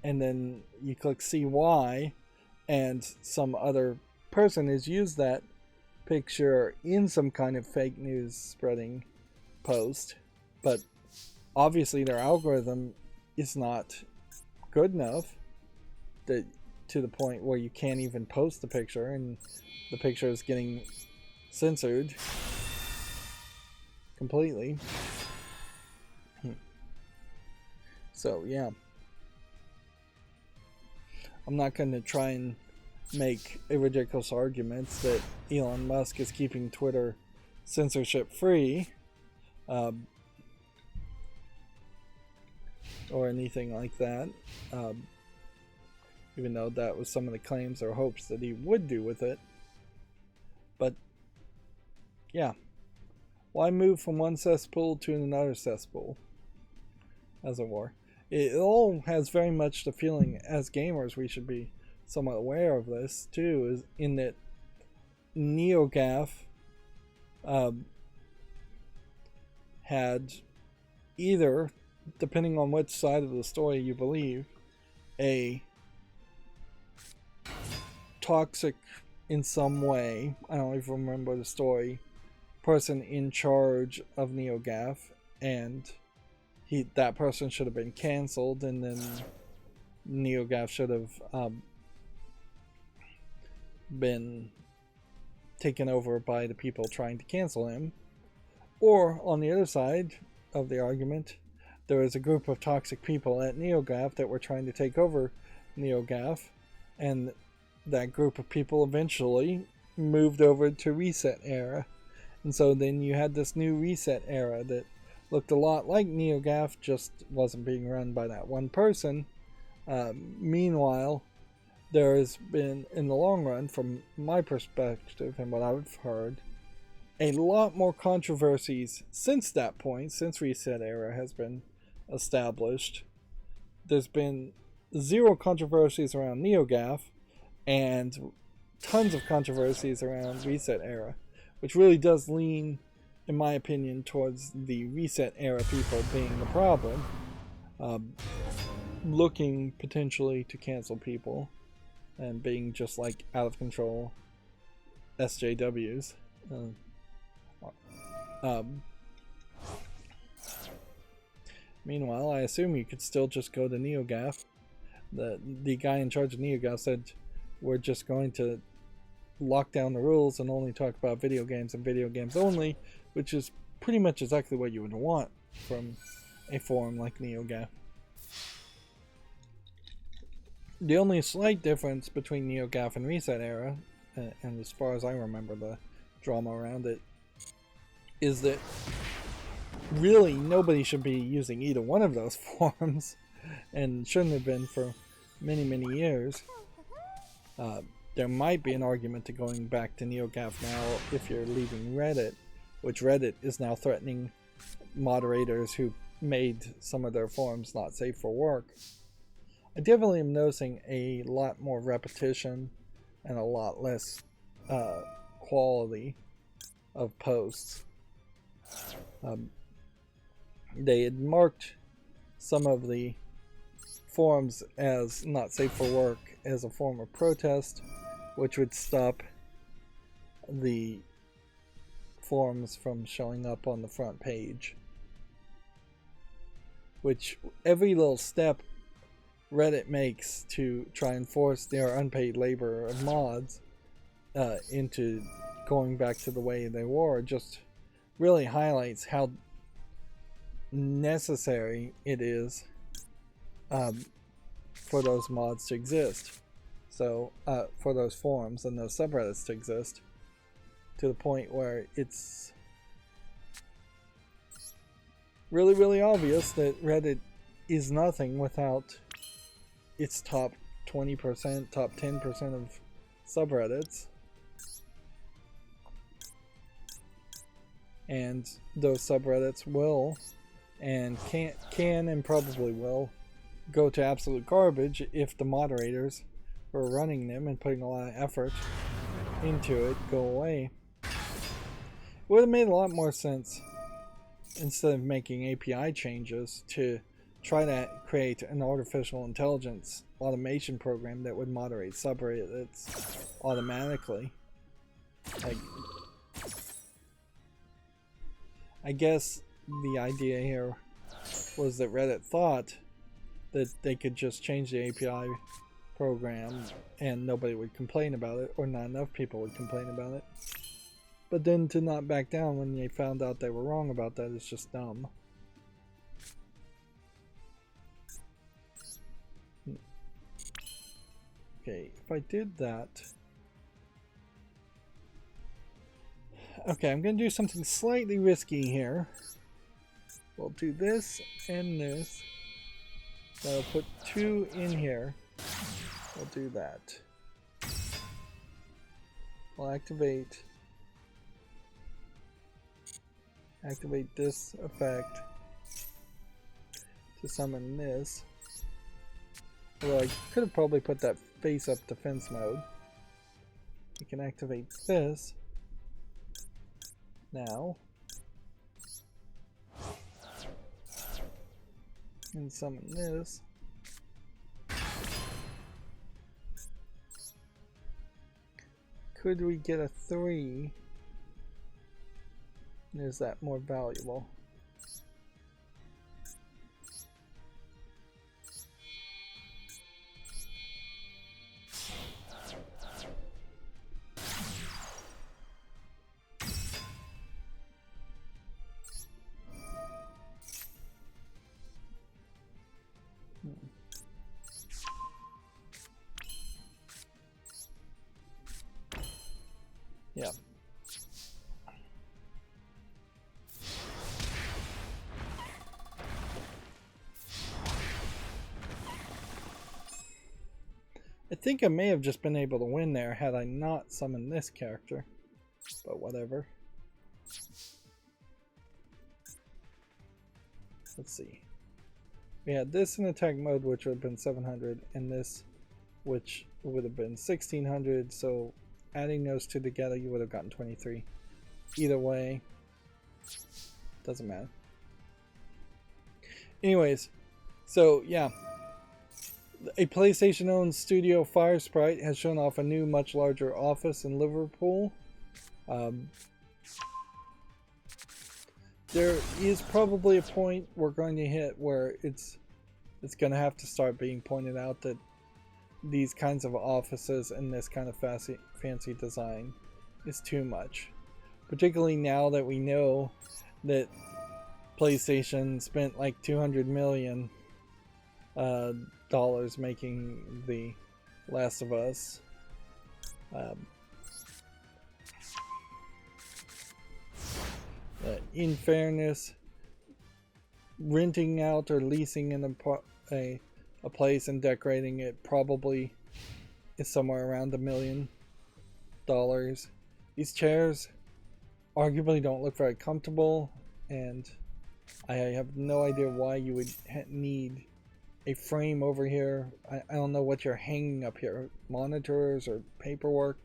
And then you click see why, and some other person has used that picture in some kind of fake news spreading post, but obviously their algorithm is not good enough that to the point where you can't even post the picture, and the picture is getting censored completely. So yeah, I'm not going to try and make a ridiculous argument that Elon Musk is keeping Twitter censorship free, or anything like that, even though that was some of the claims or hopes that he would do with it. But yeah, why move from one cesspool to another cesspool, as it were? It all has very much the feeling, as gamers we should be somewhat aware of this too, is in that NeoGAF had either, depending on which side of the story you believe, a toxic in some way, I don't even remember the story, person in charge of NeoGAF, and that person should have been cancelled, and then NeoGAF should have been taken over by the people trying to cancel him. Or on the other side of the argument, there was a group of toxic people at NeoGAF that were trying to take over NeoGAF, and that group of people eventually moved over to Reset Era. And so then you had this new Reset Era that looked a lot like NeoGAF, just wasn't being run by that one person. Meanwhile, there has been, in the long run, from my perspective and what I've heard, a lot more controversies since that point, since Reset Era has been established. There's been 0 controversies around NeoGAF and tons of controversies around Reset Era, which really does lean, in my opinion, towards the Reset Era people being the problem, looking potentially to cancel people and being just like out of control SJWs. Meanwhile, I assume you could still just go to NeoGAF. The guy in charge of NeoGAF said, we're just going to lock down the rules and only talk about video games and video games only, which is pretty much exactly what you would want from a forum like NeoGAF. The only slight difference between NeoGAF and Reset Era, and as far as I remember the drama around it, is that really nobody should be using either one of those forms, and shouldn't have been for many, many years. There might be an argument to going back to NeoGAF now if you're leaving Reddit, which Reddit is now threatening moderators who made some of their forums not safe for work. I definitely am noticing a lot more repetition and a lot less quality of posts. They had marked some of the forums as not safe for work as a form of protest, which would stop the forums from showing up on the front page. Which every little step Reddit makes to try and force their unpaid labor of mods into going back to the way they were just really highlights how necessary it is for those mods to exist. So for those forums and those subreddits to exist, to the point where it's really, really obvious that Reddit is nothing without its top 20%, top 10% of subreddits. And those subreddits will and can and probably will go to absolute garbage if the moderators who are running them and putting a lot of effort into it go away. It would have made a lot more sense, instead of making API changes, to try to create an artificial intelligence automation program that would moderate subreddits automatically. Like, I guess the idea here was that Reddit thought that they could just change the API program and nobody would complain about it, or not enough people would complain about it. But then to not back down when they found out they were wrong about that is just dumb. Okay, if I did that... Okay, I'm going to do something slightly risky here. We'll do this and this. I'll put 2 in here. We'll do that. We'll activate this effect to summon this. Although I could have probably put that face up defense mode. We can activate this now. And summon this. Could we get a 3? Is that more valuable? Yeah. I think I may have just been able to win there had I not summoned this character, but whatever. Let's see. We had this in attack mode, which would have been 700, and this, which would have been 1600, so adding those two together, you would have gotten 23. Either way, doesn't matter. Anyways, so yeah. A PlayStation-owned studio, Fire Sprite, has shown off a new, much larger office in Liverpool. There is probably a point we're going to hit where it's going to have to start being pointed out that these kinds of offices and this kind of fancy design is too much. Particularly now that we know that PlayStation spent like $200 million making The Last of Us. In fairness, renting out or leasing in a place and decorating it probably is somewhere around $1 million. These chairs arguably don't look very comfortable, and I have no idea why you would need a frame over here. I don't know what you're hanging up here. Monitors or paperwork.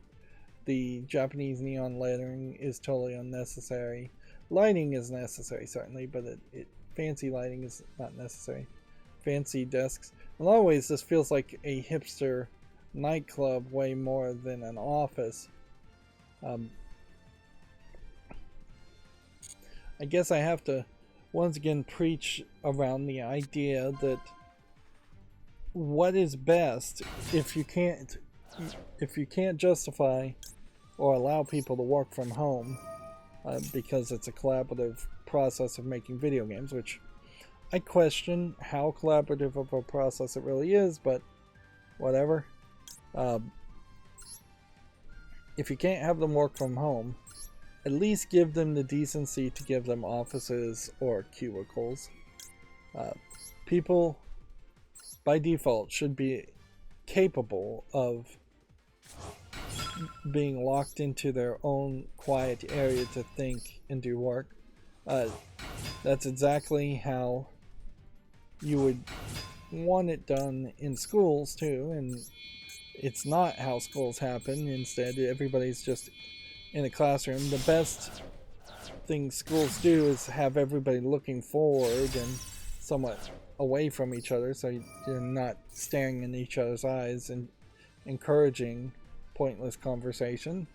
The Japanese neon lettering is totally unnecessary. Lighting is necessary, certainly, but fancy lighting is not necessary. Fancy desks. In a lot of ways, this feels like a hipster nightclub way more than an office. I guess I have to once again preach around the idea that what is best if you can't justify or allow people to work from home because it's a collaborative process of making video games, which I question how collaborative of a process it really is, but whatever. If you can't have them work from home, at least give them the decency to give them offices or cubicles. People, by default, should be capable of being locked into their own quiet area to think and do work. That's exactly how you would want it done in schools too, and it's not how schools happen. Instead, everybody's just in a classroom. The best thing schools do is have everybody looking forward and somewhat away from each other, so you're not staring in each other's eyes and encouraging pointless conversation,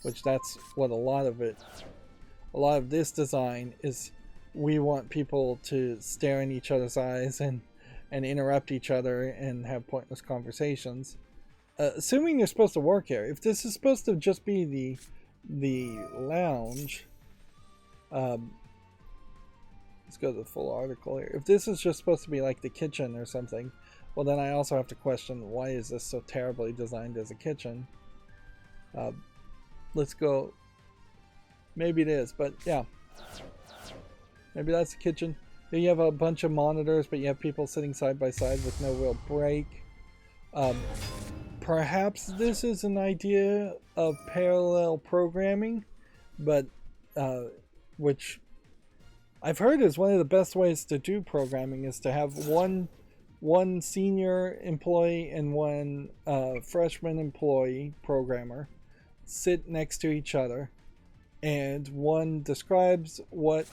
which that's what a lot of this design is. We want people to stare in each other's eyes and interrupt each other and have pointless conversations. Assuming you're supposed to work here, if this is supposed to just be the lounge, let's go to the full article here. If this is just supposed to be like the kitchen or something, well then I also have to question, why is this so terribly designed as a kitchen? Let's go, maybe it is, but yeah, maybe that's the kitchen. Here you have a bunch of monitors, but you have people sitting side by side with no real break. Perhaps this is an idea of parallel programming, but which I've heard is one of the best ways to do programming is to have one senior employee and one freshman employee programmer sit next to each other, and one describes what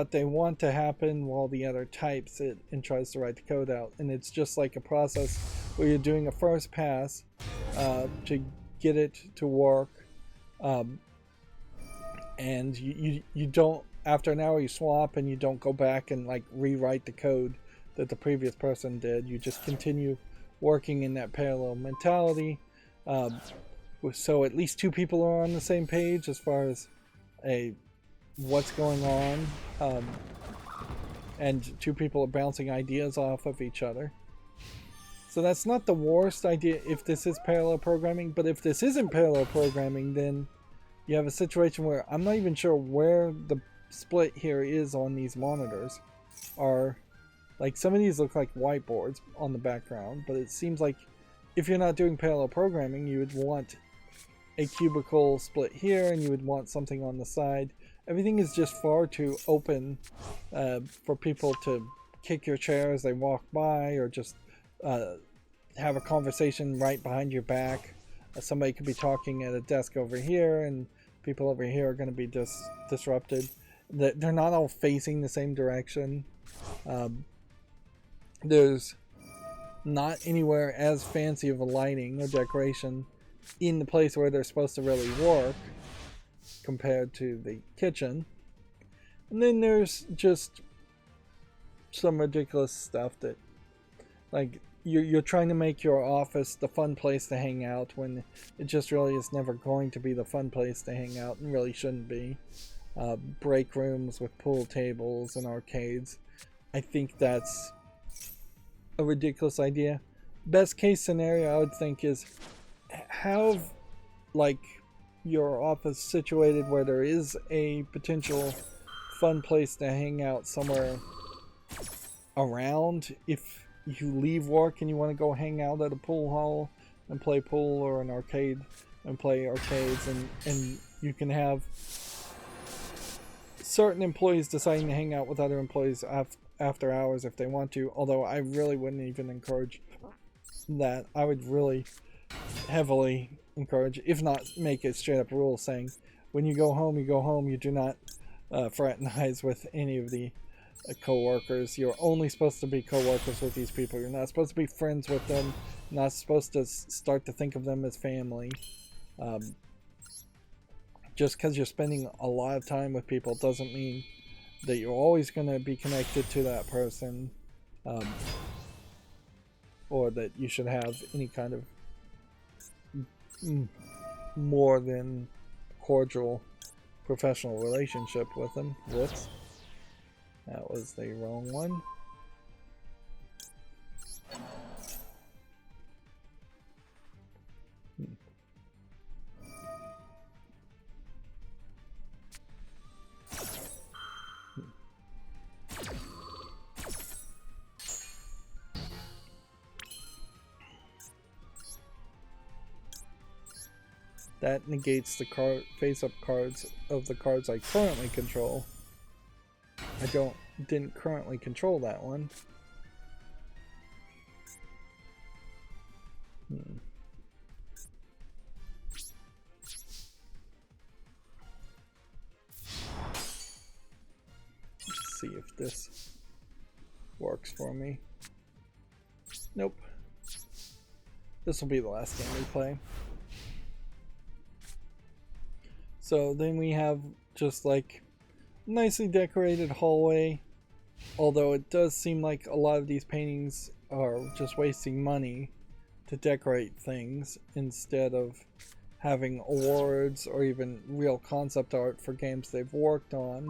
they want to happen while the other types it and tries to write the code out. And it's just like a process where you're doing a first pass to get it to work, and you don't, after an hour you swap and you don't go back and like rewrite the code that the previous person did. You just continue working in that parallel mentality, so at least two people are on the same page as far as what's going on, and two people are bouncing ideas off of each other. So that's not the worst idea if this is parallel programming, but if this isn't parallel programming, then you have a situation where I'm not even sure where the split here is on these monitors. Like, some of these look like whiteboards on the background, but it seems like if you're not doing parallel programming, you would want a cubicle split here, and you would want something on the side. Everything is just far too open for people to kick your chair as they walk by, or just have a conversation right behind your back. Somebody could be talking at a desk over here, and people over here are going to be disrupted. They're not all facing the same direction. There's not anywhere as fancy of a lighting or decoration in the place where they're supposed to really work compared to the kitchen. And then there's just some ridiculous stuff that, like, you're trying to make your office the fun place to hang out when it just really is never going to be the fun place to hang out, and really shouldn't be. Break rooms with pool tables and arcades. I think that's a ridiculous idea. Best case scenario I would think is have like your office situated where there is a potential fun place to hang out somewhere around. If you leave work and you want to go hang out at a pool hall and play pool, or an arcade and play arcades, and you can have certain employees deciding to hang out with other employees after hours if they want to, although I really wouldn't even encourage that. I would really heavily encourage, if not make it straight up rule, saying when you go home, you go home. You do not fraternize with any of the co-workers. You're only supposed to be co-workers with these people. You're not supposed to be friends with them. You're not supposed to start to think of them as family. Just because you're spending a lot of time with people doesn't mean that you're always going to be connected to that person, or that you should have any kind of more than cordial professional relationship with them. Whoops. That was the wrong one. That negates the face-up cards of the cards I currently control. I didn't currently control that one. Let's see if this works for me. Nope. This will be the last game we play. So then we have just like nicely decorated hallway, although it does seem like a lot of these paintings are just wasting money to decorate things instead of having awards or even real concept art for games they've worked on.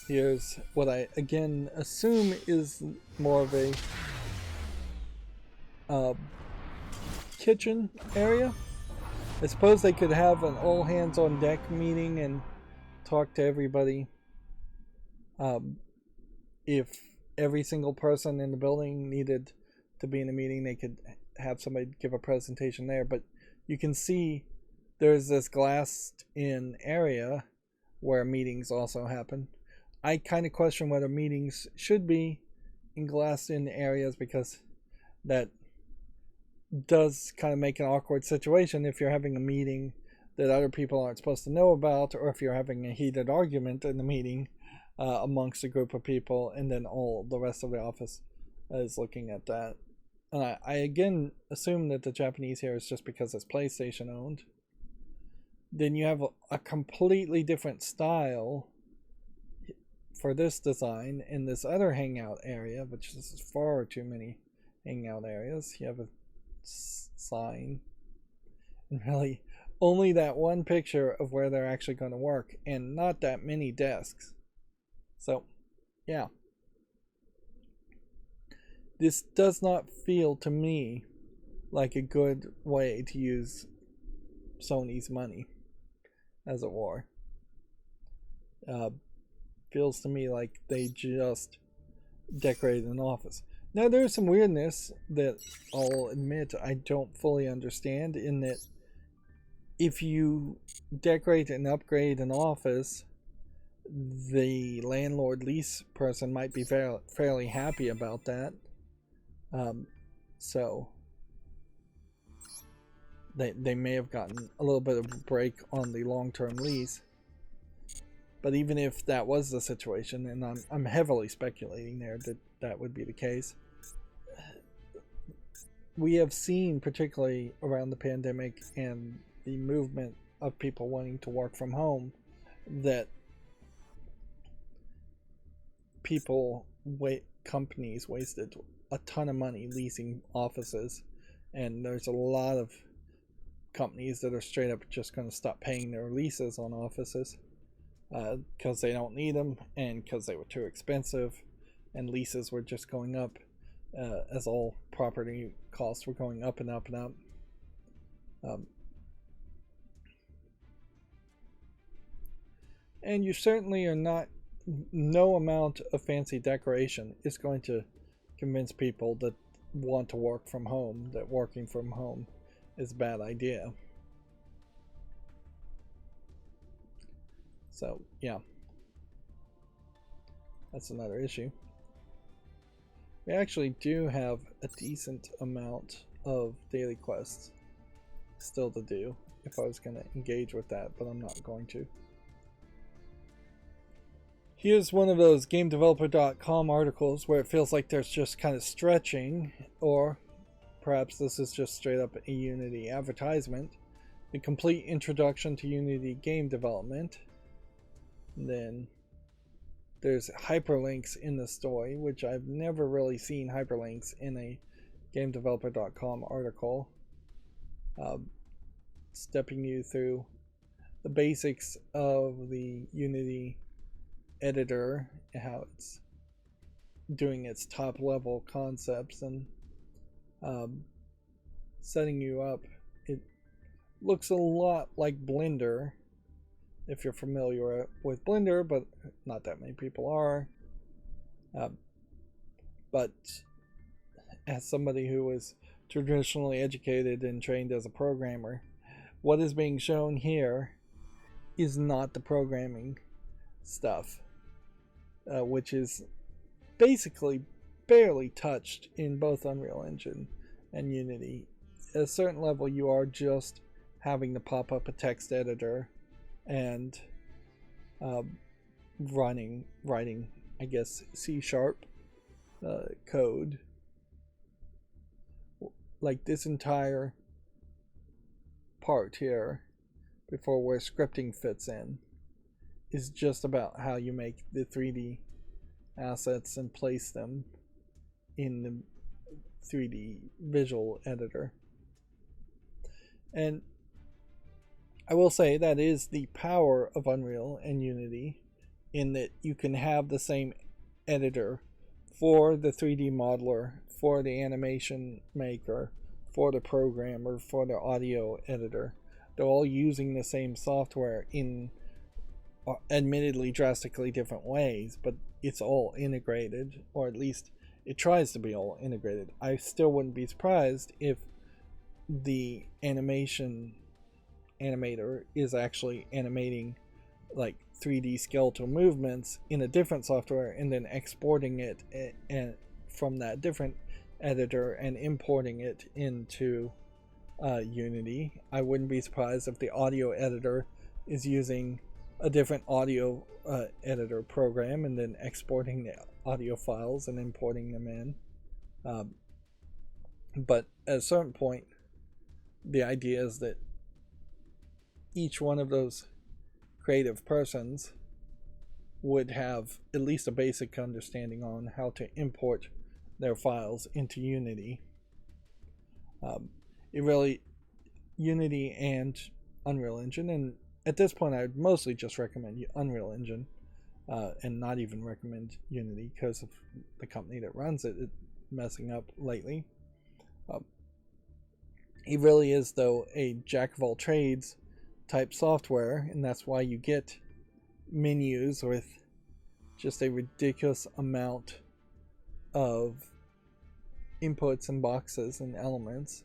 Here's what I again assume is more of a kitchen area. I suppose they could have an all hands on deck meeting and talk to everybody. If every single person in the building needed to be in a meeting, they could have somebody give a presentation there. But you can see there's this glassed in area where meetings also happen. I kind of question whether meetings should be in glassed in areas, because that does kind of make an awkward situation if you're having a meeting that other people aren't supposed to know about, or if you're having a heated argument in the meeting amongst a group of people, and then all the rest of the office is looking at that. And I again assume that the Japanese here is just because it's PlayStation owned. Then you have a completely different style for this design in this other hangout area, which is far too many hangout areas. You have a sign, and really only that one picture of where they're actually going to work, and not that many desks. So yeah, this does not feel to me like a good way to use Sony's money, as it were. Feels to me like they just decorated an office. Now, there's some weirdness that I'll admit I don't fully understand, in that if you decorate and upgrade an office, the landlord lease person might be fairly happy about that. So they may have gotten a little bit of a break on the long-term lease. But even if that was the situation, and I'm heavily speculating there that that would be the case, we have seen, particularly around the pandemic and the movement of people wanting to work from home, that companies wasted a ton of money leasing offices, and there's a lot of companies that are straight up just going to stop paying their leases on offices because they don't need them, and because they were too expensive, and leases were just going up as all property costs were going up and up and up. Um, and you certainly are not, no amount of fancy decoration is going to convince people that want to work from home that working from home is a bad idea. So, yeah. That's another issue. We actually do have a decent amount of daily quests still to do if I was going to engage with that, but I'm not going to. Here's one of those GameDeveloper.com articles where it feels like there's just kind of stretching, or perhaps this is just straight up a Unity advertisement. The complete introduction to Unity game development. And then there's hyperlinks in the story, which I've never really seen hyperlinks in a GameDeveloper.com article. Stepping you through the basics of the Unity editor, how it's doing its top level concepts, and setting you up. It looks a lot like Blender, if you're familiar with Blender, but not that many people are. But as somebody who was traditionally educated and trained as a programmer, what is being shown here is not the programming stuff, which is basically barely touched in both Unreal Engine and Unity. At a certain level, you are just having to pop up a text editor and writing, I guess, C# code. Like this entire part here, before where scripting fits in, is just about how you make the 3D assets and place them in the 3D visual editor. And I will say that is the power of Unreal and Unity, in that you can have the same editor for the 3D modeler, for the animation maker, for the programmer, for the audio editor. They're all using the same software in admittedly drastically different ways, but it's all integrated, or at least it tries to be all integrated. I still wouldn't be surprised if the animator is actually animating like 3D skeletal movements in a different software and then exporting it and from that different editor and importing it into Unity. I wouldn't be surprised if the audio editor is using a different audio editor program and then exporting the audio files and importing them in. But at a certain point, the idea is that each one of those creative persons would have at least a basic understanding on how to import their files into Unity. It really, Unity and Unreal Engine, and at this point I would mostly just recommend Unreal Engine and not even recommend Unity because of the company that runs it messing up lately. It really is, though, a jack of all trades type software, and that's why you get menus with just a ridiculous amount of inputs and boxes and elements.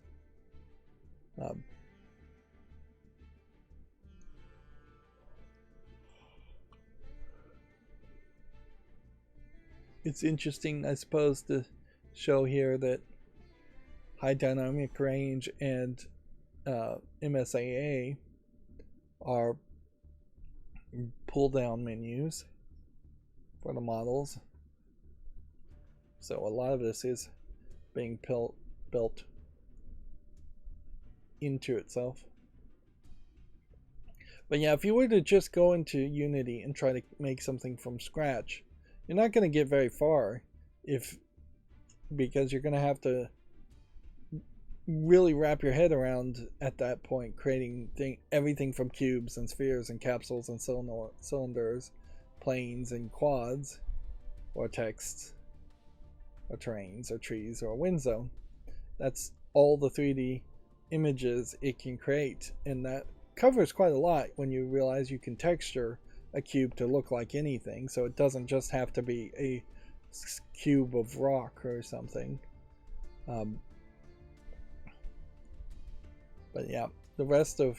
It's interesting, I suppose, to show here that high dynamic range and MSAA are pull down menus for the models. So a lot of this is being built into itself. But yeah, if you were to just go into Unity and try to make something from scratch, you're not going to get very far because you're going to have to really wrap your head around at that point creating everything from cubes and spheres and capsules and cylinders, planes and quads, or texts, or terrains, or trees, or a wind zone. That's all the 3D images it can create, and that covers quite a lot when you realize you can texture a cube to look like anything, so it doesn't just have to be a cube of rock or something. But yeah, the rest of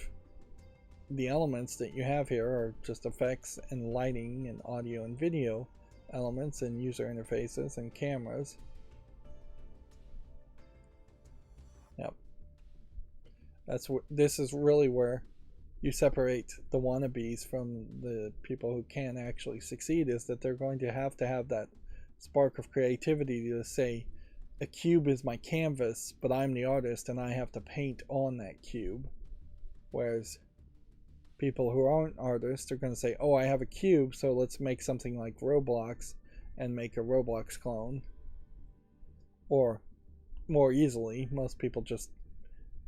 the elements that you have here are just effects and lighting and audio and video elements and user interfaces and cameras. Yep. This is really where you separate the wannabes from the people who can actually succeed, is that they're going to have that spark of creativity to say, a cube is my canvas, but I'm the artist and I have to paint on that cube. Whereas people who aren't artists are going to say, oh, I have a cube, so let's make something like Roblox and make a Roblox clone. Or more easily, most people just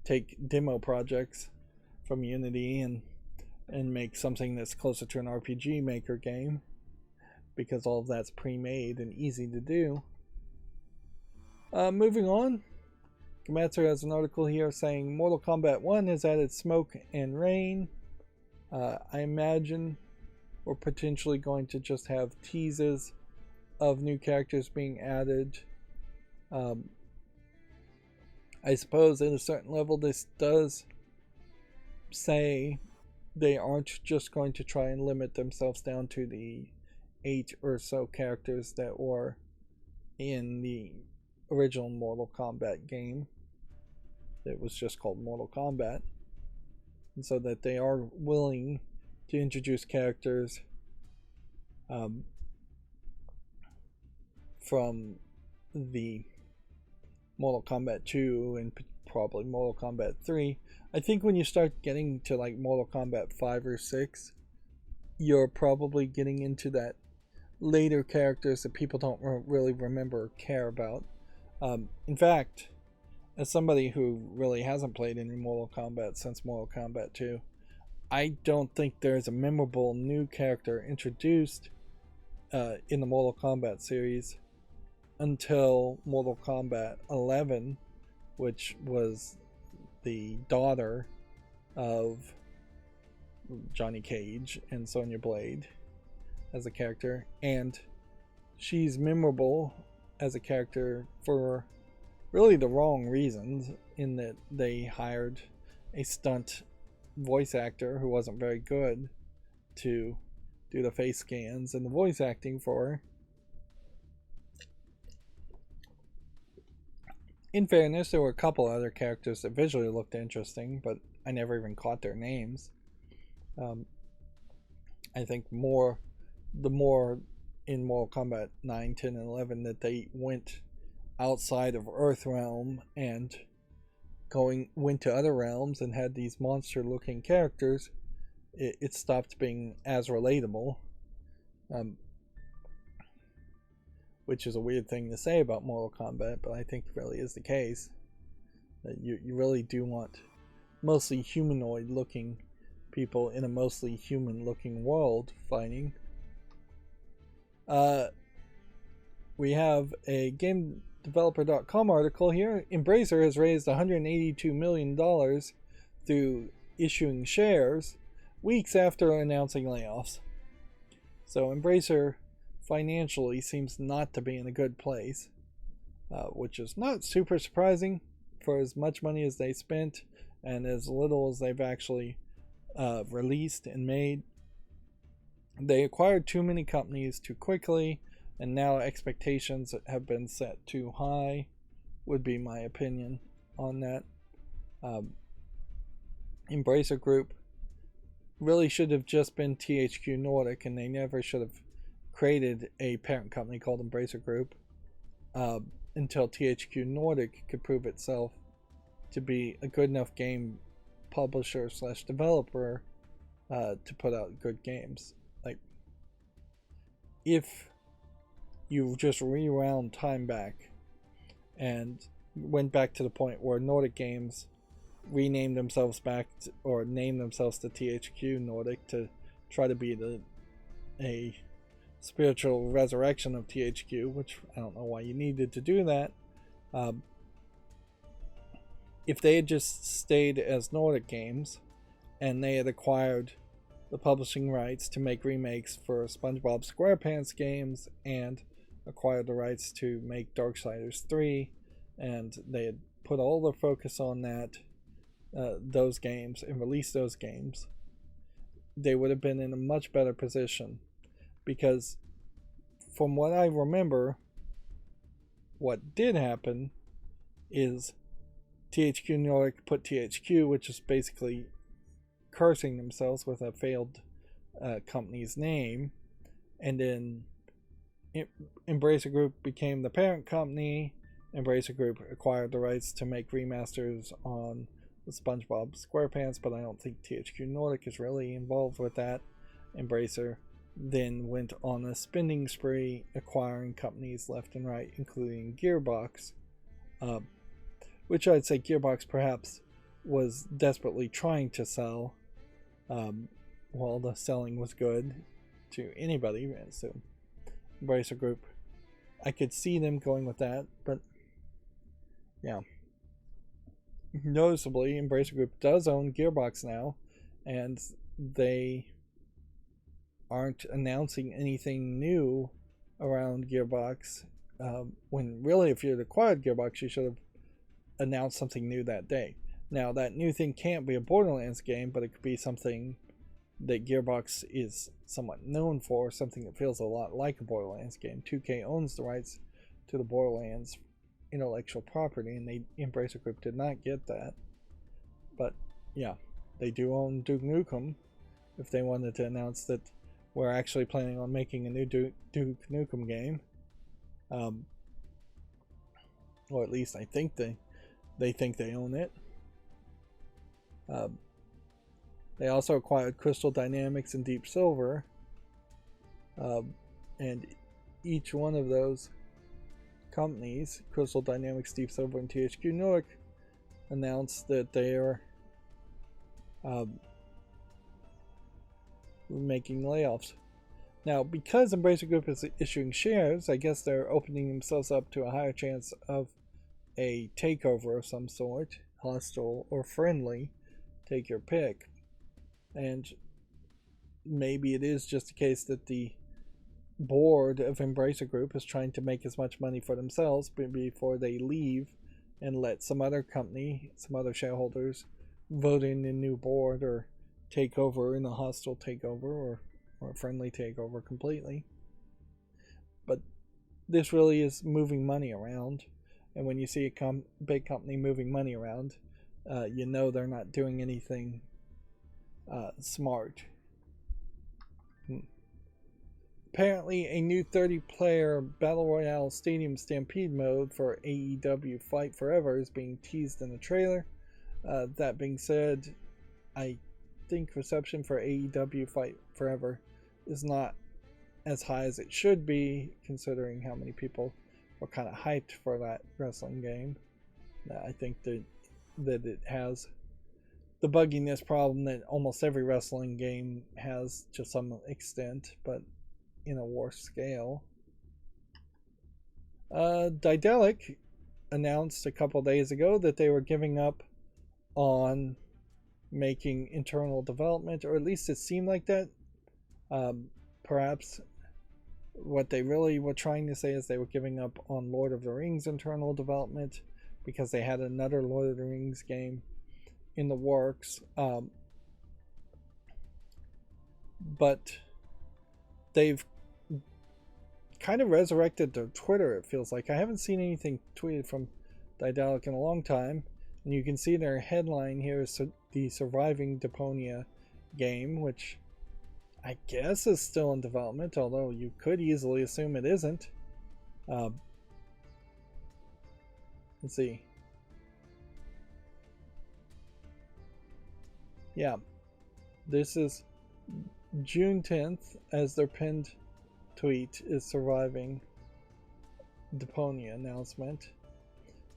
take demo projects from Unity and make something that's closer to an RPG Maker game, because all of that's pre-made and easy to do. Moving on, Gamatsu has an article here saying Mortal Kombat 1 has added smoke and rain. I imagine we're potentially going to just have teases of new characters being added. I suppose at a certain level this does say they aren't just going to try and limit themselves down to the 8 or so characters that were in the original Mortal Kombat game. It was just called Mortal Kombat. And so that they are willing to introduce characters from the Mortal Kombat 2 and probably Mortal Kombat 3. I think when you start getting to like Mortal Kombat 5 or 6, you're probably getting into that later characters that people don't really remember or care about. In fact, as somebody who really hasn't played any Mortal Kombat since Mortal Kombat 2, I don't think there's a memorable new character introduced in the Mortal Kombat series until Mortal Kombat 11, which was the daughter of Johnny Cage and Sonya Blade as a character, and she's memorable as a character for really the wrong reasons, in that they hired a stunt voice actor who wasn't very good to do the face scans and the voice acting for her. In fairness, there were a couple other characters that visually looked interesting, but I never even caught their names. I think the more in Mortal Kombat 9, 10, and 11 that they went outside of Earthrealm and went to other realms and had these monster looking characters, it stopped being as relatable, which is a weird thing to say about Mortal Kombat, but I think it really is the case, that you really do want mostly humanoid looking people in a mostly human looking world fighting. We have a GameDeveloper.com article here. Embracer has raised $182 million through issuing shares weeks after announcing layoffs. So Embracer financially seems not to be in a good place, which is not super surprising for as much money as they spent and as little as they've actually released and made. They acquired too many companies too quickly, and now expectations have been set too high, would be my opinion on that. Embracer Group really should have just been THQ Nordic, and they never should have created a parent company called Embracer Group until THQ Nordic could prove itself to be a good enough game publisher / developer to put out good games. Like, if you just rewound time back and went back to the point where Nordic Games renamed themselves back or named themselves to THQ Nordic to try to be a spiritual resurrection of THQ, which I don't know why you needed to do that. if they had just stayed as Nordic Games and they had acquired the publishing rights to make remakes for SpongeBob SquarePants games and acquired the rights to make Darksiders 3, and they had put all their focus on those games and released those games, they would have been in a much better position. Because from what I remember, what did happen is THQ Nordic put THQ, which is basically cursing themselves with a failed company's name, and then Embracer Group became the parent company. Embracer Group acquired the rights to make remasters on the SpongeBob SquarePants, but I don't think THQ Nordic is really involved with that. Embracer then went on a spending spree, acquiring companies left and right, including Gearbox, which I'd say Gearbox perhaps was desperately trying to sell, while the selling was good to anybody. So Embracer Group, I could see them going with that, but yeah. Noticeably, Embracer Group does own Gearbox now, and they aren't announcing anything new around Gearbox. When really, if you'd acquired Gearbox, you should have announced something new that day. Now, that new thing can't be a Borderlands game, but it could be something that Gearbox is somewhat known for, something that feels a lot like a Borderlands game. 2K owns the rights to the Borderlands intellectual property, and Embracer Group did not get that. But yeah, they do own Duke Nukem. If they wanted to announce that we're actually planning on making a new Duke Nukem game, or at least I think they think they own it. They also acquired Crystal Dynamics and Deep Silver, and each one of those companies, Crystal Dynamics, Deep Silver, and THQ Nordic, announced that they are making layoffs. Now, because Embracer Group is issuing shares, I guess they're opening themselves up to a higher chance of a takeover of some sort, hostile or friendly, take your pick. And maybe it is just a case that the board of Embracer Group is trying to make as much money for themselves before they leave and let some other company, some other shareholders, vote in a new board or take over in a hostile takeover or a friendly takeover completely. But this really is moving money around, and when you see a big company moving money around, you know they're not doing anything smart. Apparently, a new 30-player Battle Royale Stadium Stampede mode for AEW Fight Forever is being teased in the trailer. That being said, I think reception for AEW Fight Forever is not as high as it should be, considering how many people were kind of hyped for that wrestling game. I think that it has the bugginess problem that almost every wrestling game has to some extent, but in a worse scale. Daedalic announced a couple days ago that they were giving up on making internal development, or at least it seemed like that. Perhaps what they really were trying to say is they were giving up on Lord of the Rings internal development because they had another Lord of the Rings game in the works. But they've kind of resurrected their Twitter, it feels like. I haven't seen anything tweeted from Daedalic in a long time, and you can see their headline here is the Surviving Deponia game, which I guess is still in development, although you could easily assume it isn't. Let's see. Yeah, this is June 10th as their pinned tweet is Surviving Deponia announcement.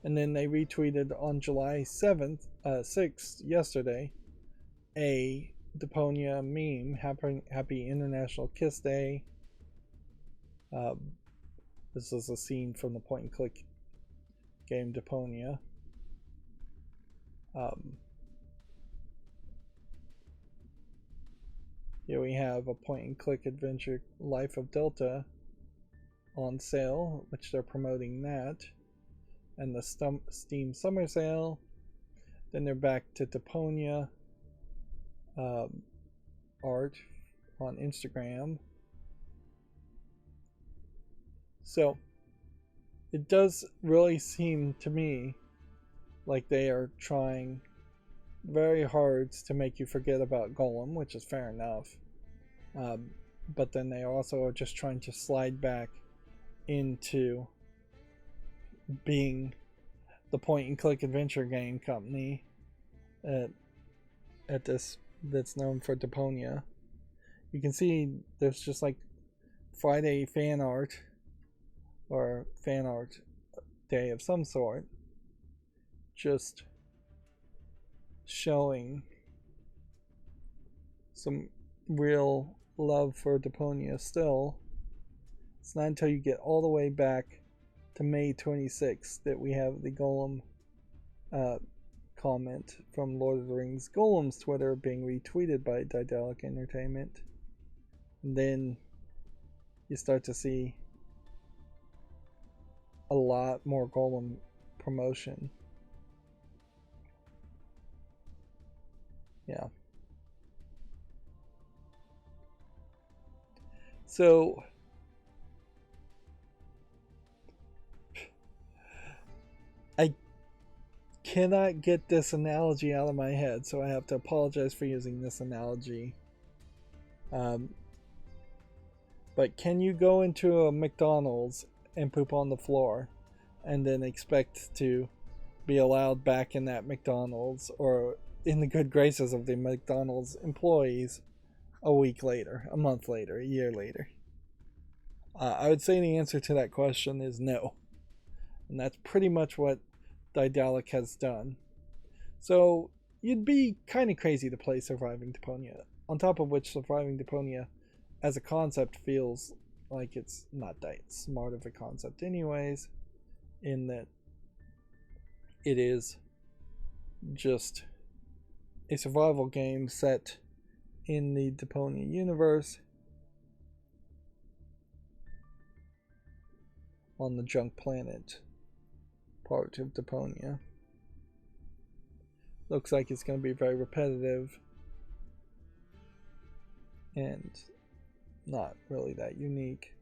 And then they retweeted on July 6th, yesterday, a Deponia meme, Happy International Kiss Day. This is a scene from the point and click game Deponia. Um, Here we have a point-and-click adventure, Life of Delta, on sale, which they're promoting that, and the Steam Summer Sale. Then they're back to Deponia art on Instagram. So it does really seem to me like they are trying very hard to make you forget about Golem, which is fair enough. But then they also are just trying to slide back into being the point and click adventure game company at this that's known for Deponia. You can see there's just like Friday fan art or fan art day of some sort, just showing some real love for Deponia still. It's not until you get all the way back to May 26th that we have the Golem comment from Lord of the Rings Golem's Twitter being retweeted by Daedalic Entertainment. And then you start to see a lot more Golem promotion. Yeah. So I cannot get this analogy out of my head, so I have to apologize for using this analogy. But can you go into a McDonald's and poop on the floor and then expect to be allowed back in that McDonald's or in the good graces of the McDonald's employees a week later, a month later, a year later? I would say the answer to that question is no. And that's pretty much what Daedalic has done. So you'd be kind of crazy to play Surviving Deponia. On top of which, Surviving Deponia as a concept feels like it's not that smart of a concept anyways, in that it is just a survival game set in the Deponia universe on the junk planet part of Deponia. Looks like it's going to be very repetitive and not really that unique.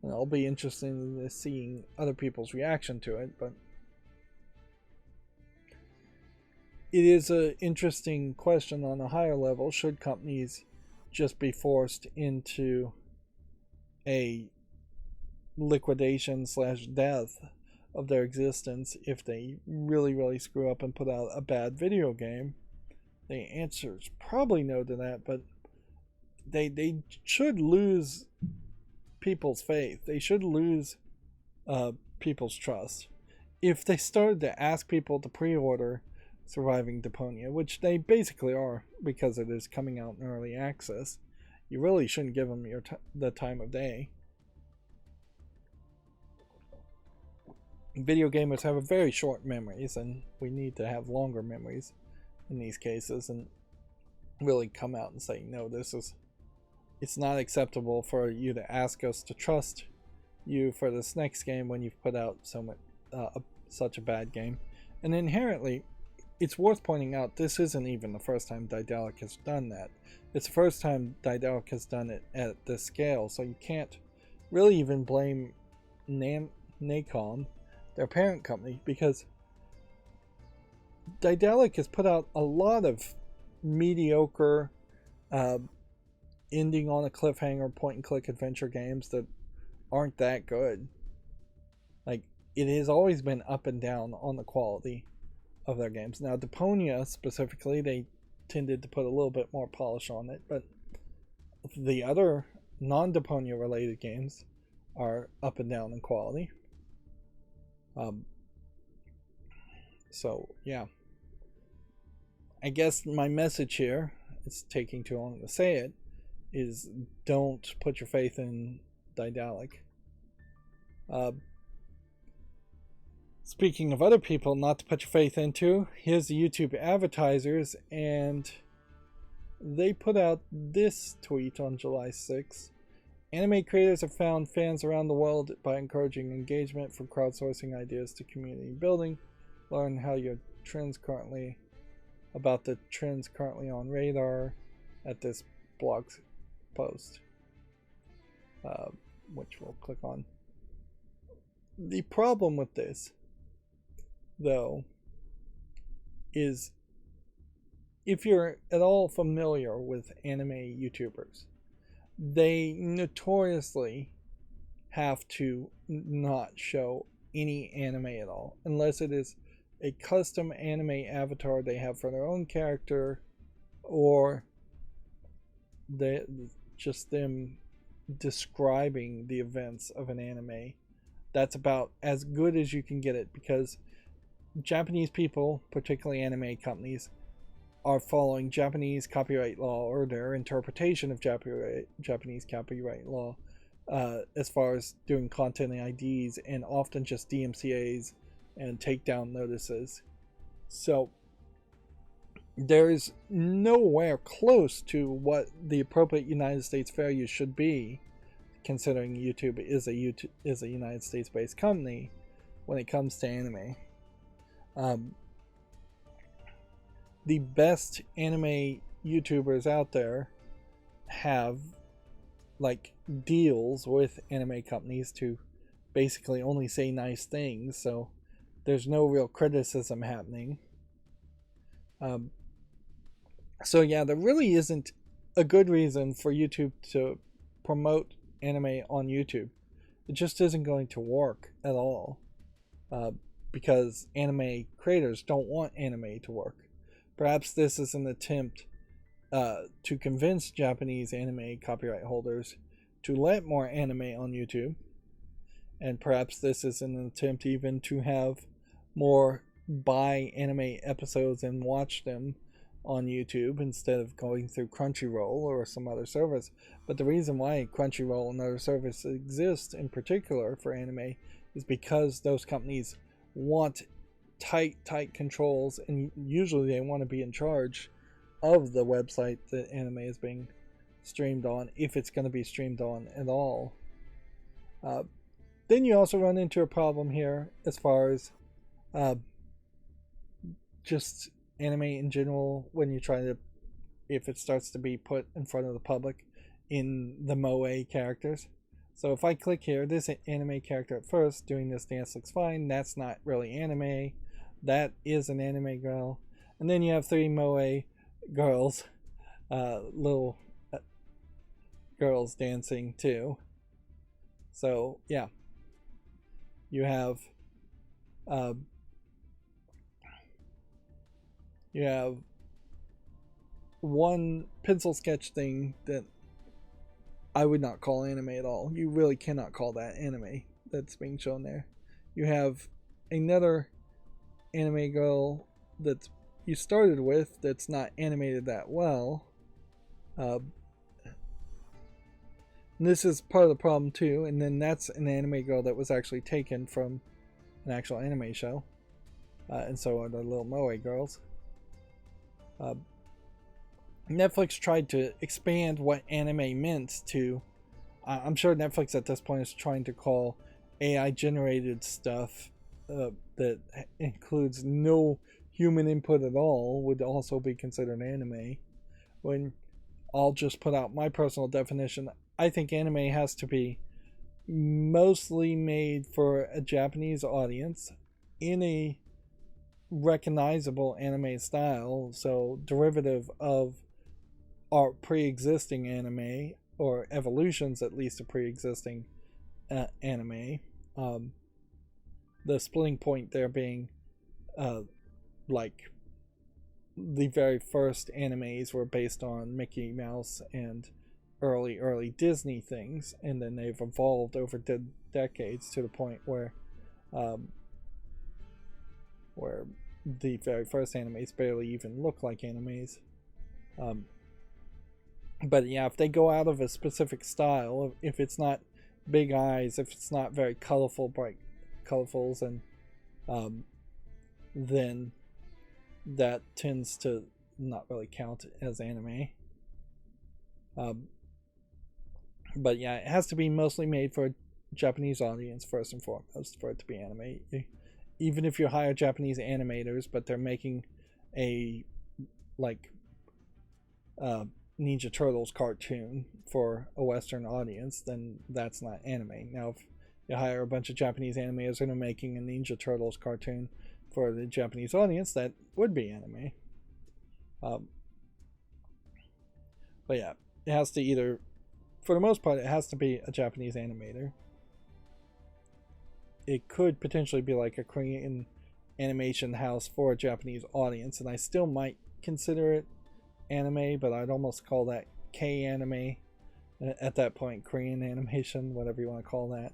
And I'll be interested in seeing other people's reaction to it, but it is an interesting question on a higher level. Should companies just be forced into a liquidation / death of their existence if they really screw up and put out a bad video game? The answer is probably no to that, but they should lose people's faith. They should lose people's trust. If they started to ask people to pre-order Surviving Deponia, which they basically are because it is coming out in early access, you really shouldn't give them the time of day. Video gamers have a very short memories, and we need to have longer memories in these cases and really come out and say, no, it's not acceptable for you to ask us to trust you for this next game when you've put out such a bad game. And inherently, it's worth pointing out this isn't even the first time Daedalic has done that. It's the first time Daedalic has done it at this scale, so you can't really even blame Nacom, their parent company, because Daedalic has put out a lot of mediocre ending on a cliffhanger point and click adventure games that aren't that good. Like, it has always been up and down on the quality of their games. Now Deponia specifically, they tended to put a little bit more polish on it, but the other non-Deponia related games are up and down in quality. So yeah, I guess my message here, it's taking too long to say it, is don't put your faith in Daedalic. Speaking of other people not to put your faith into, here's the YouTube advertisers, and they put out this tweet on July 6th. Anime creators have found fans around the world by encouraging engagement from crowdsourcing ideas to community building. Learn how your trends currently about the trends currently on radar at this blog post, which we'll click on. The problem with this, though, is if you're at all familiar with anime YouTubers, they notoriously have to not show any anime at all, unless it is a custom anime avatar they have for their own character, or just them describing the events of an anime. That's about as good as you can get it, because Japanese people, particularly anime companies, are following Japanese copyright law, or their interpretation of Japanese copyright law, as far as doing content IDs, and often just DMCAs and takedown notices. So there's nowhere close to what the appropriate United States fair use should be, considering YouTube is a United States based company when it comes to anime. The best anime YouTubers out there have like deals with anime companies to basically only say nice things, so there's no real criticism happening. So yeah, there really isn't a good reason for YouTube to promote anime on YouTube. It just isn't going to work at all, because anime creators don't want anime to work. Perhaps this is an attempt to convince Japanese anime copyright holders to let more anime on YouTube, and perhaps this is an attempt even to have more buy anime episodes and watch them on YouTube instead of going through Crunchyroll or some other service. But the reason why Crunchyroll and other services exist in particular for anime is because those companies want tight controls, and usually they want to be in charge of the website that anime is being streamed on, if it's going to be streamed on at all. Then you also run into a problem here as far as just anime in general, when you try to, if it starts to be put in front of the public in the moe characters. So if I click here, this anime character at first doing this dance looks fine. That's not really anime. That is an anime girl. And then you have three moe girls, little girls dancing too. So yeah, you have one pencil sketch thing that I would not call anime at all. You really cannot call that anime that's being shown there. You have another anime girl that you started with that's not animated that well. This is part of the problem too, and then that's an anime girl that was actually taken from an actual anime show, and so are the little moe girls. Netflix tried to expand what anime meant to, I'm sure Netflix at this point is trying to call AI generated stuff that includes no human input at all would also be considered anime, when I'll just put out my personal definition. I think anime has to be mostly made for a Japanese audience in a recognizable anime style, so derivative of our pre-existing anime, or evolutions at least of pre-existing anime. The splitting point there being like the very first animes were based on Mickey Mouse and early Disney things, and then they've evolved over decades to the point where the very first animes barely even look like animes. But yeah, if they go out of a specific style, if it's not big eyes, if it's not very colorful, bright colorfuls, and um, then that tends to not really count as anime. Um, but yeah, it has to be mostly made for a Japanese audience first and foremost for it to be anime. Even if you hire Japanese animators, but they're making a like uh, Ninja Turtles cartoon for a Western audience, then that's not anime. Now, if you hire a bunch of Japanese animators and are making a Ninja Turtles cartoon for the Japanese audience, that would be anime. Um, but yeah, it has to either, for the most part, it has to be a Japanese animator. It could potentially be like a Korean animation house for a Japanese audience, and I still might consider it anime, but I'd almost call that K anime at that point, Korean animation, whatever you want to call that.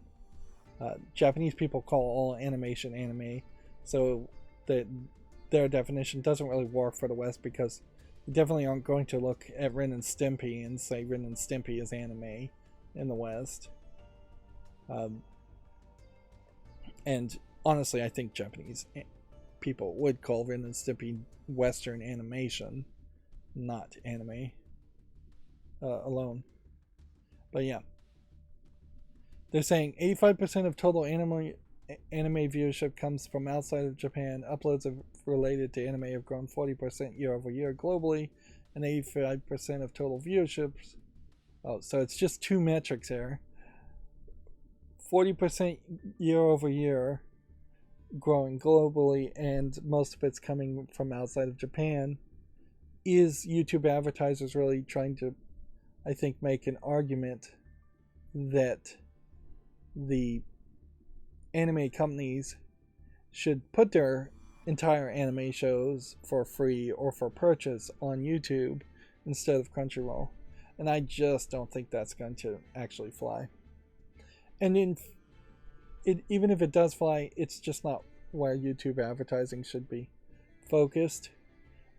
Japanese people call all animation anime, so that their definition doesn't really work for the West because you definitely aren't going to look at Ren and Stimpy and say Ren and Stimpy is anime in the West. And honestly, I think Japanese people would call Ren and Stimpy Western animation, not anime alone. But yeah, they're saying 85% of total anime viewership comes from outside of Japan. Uploads related to anime have grown 40% year over year globally, and 85% of total viewerships. Oh, so it's just two metrics here. 40% year over year growing globally, and most of it's coming from outside of Japan. Is YouTube advertisers really trying to, I think, make an argument that the anime companies should put their entire anime shows for free or for purchase on YouTube instead of Crunchyroll? And I just don't think that's going to actually fly. And even if it does fly, it's just not where YouTube advertising should be focused.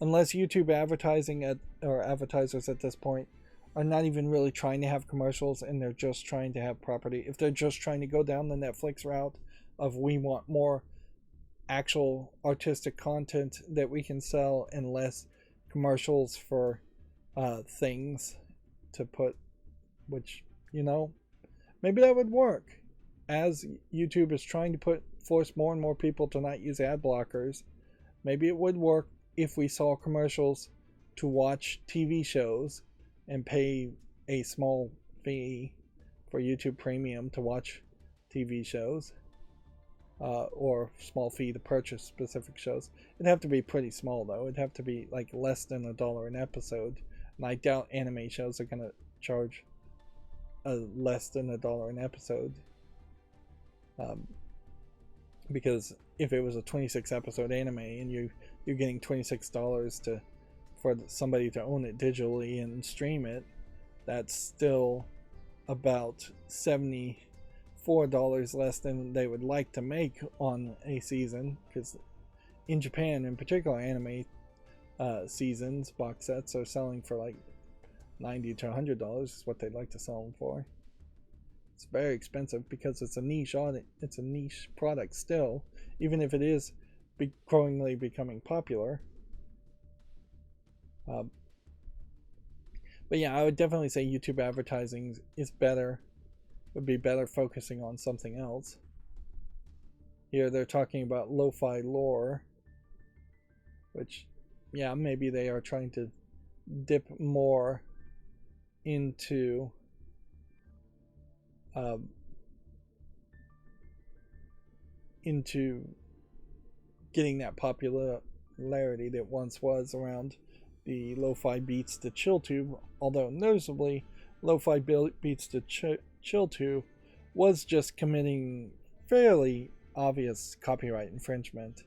Unless YouTube advertising or advertisers at this point are not even really trying to have commercials and they're just trying to have property. If they're just trying to go down the Netflix route of we want more actual artistic content that we can sell and less commercials for things to put, which, maybe that would work. As YouTube is trying to force more and more people to not use ad blockers, maybe it would work if we saw commercials to watch TV shows and pay a small fee for YouTube Premium to watch TV shows, or small fee to purchase specific shows. It'd have to be pretty small though. It'd have to be like less than $1 an episode, and I doubt anime shows are gonna charge less than $1 an episode. Because if it was a 26 episode anime and you're getting $26 for somebody to own it digitally and stream it, that's still about $74 less than they would like to make on a season, because in Japan in particular, anime seasons box sets are selling for like $90 to $100 is what they'd like to sell them for. It's very expensive because it's a niche it's a niche product still, even if it is growingly becoming popular. But yeah, I would definitely say YouTube advertising is better. Would be better focusing on something else. Here they're talking about lo-fi lore, which, yeah, maybe they are trying to dip more into getting that popularity that once was around the lo-fi beats to chill to, although noticeably lo-fi beats to chill to was just committing fairly obvious copyright infringement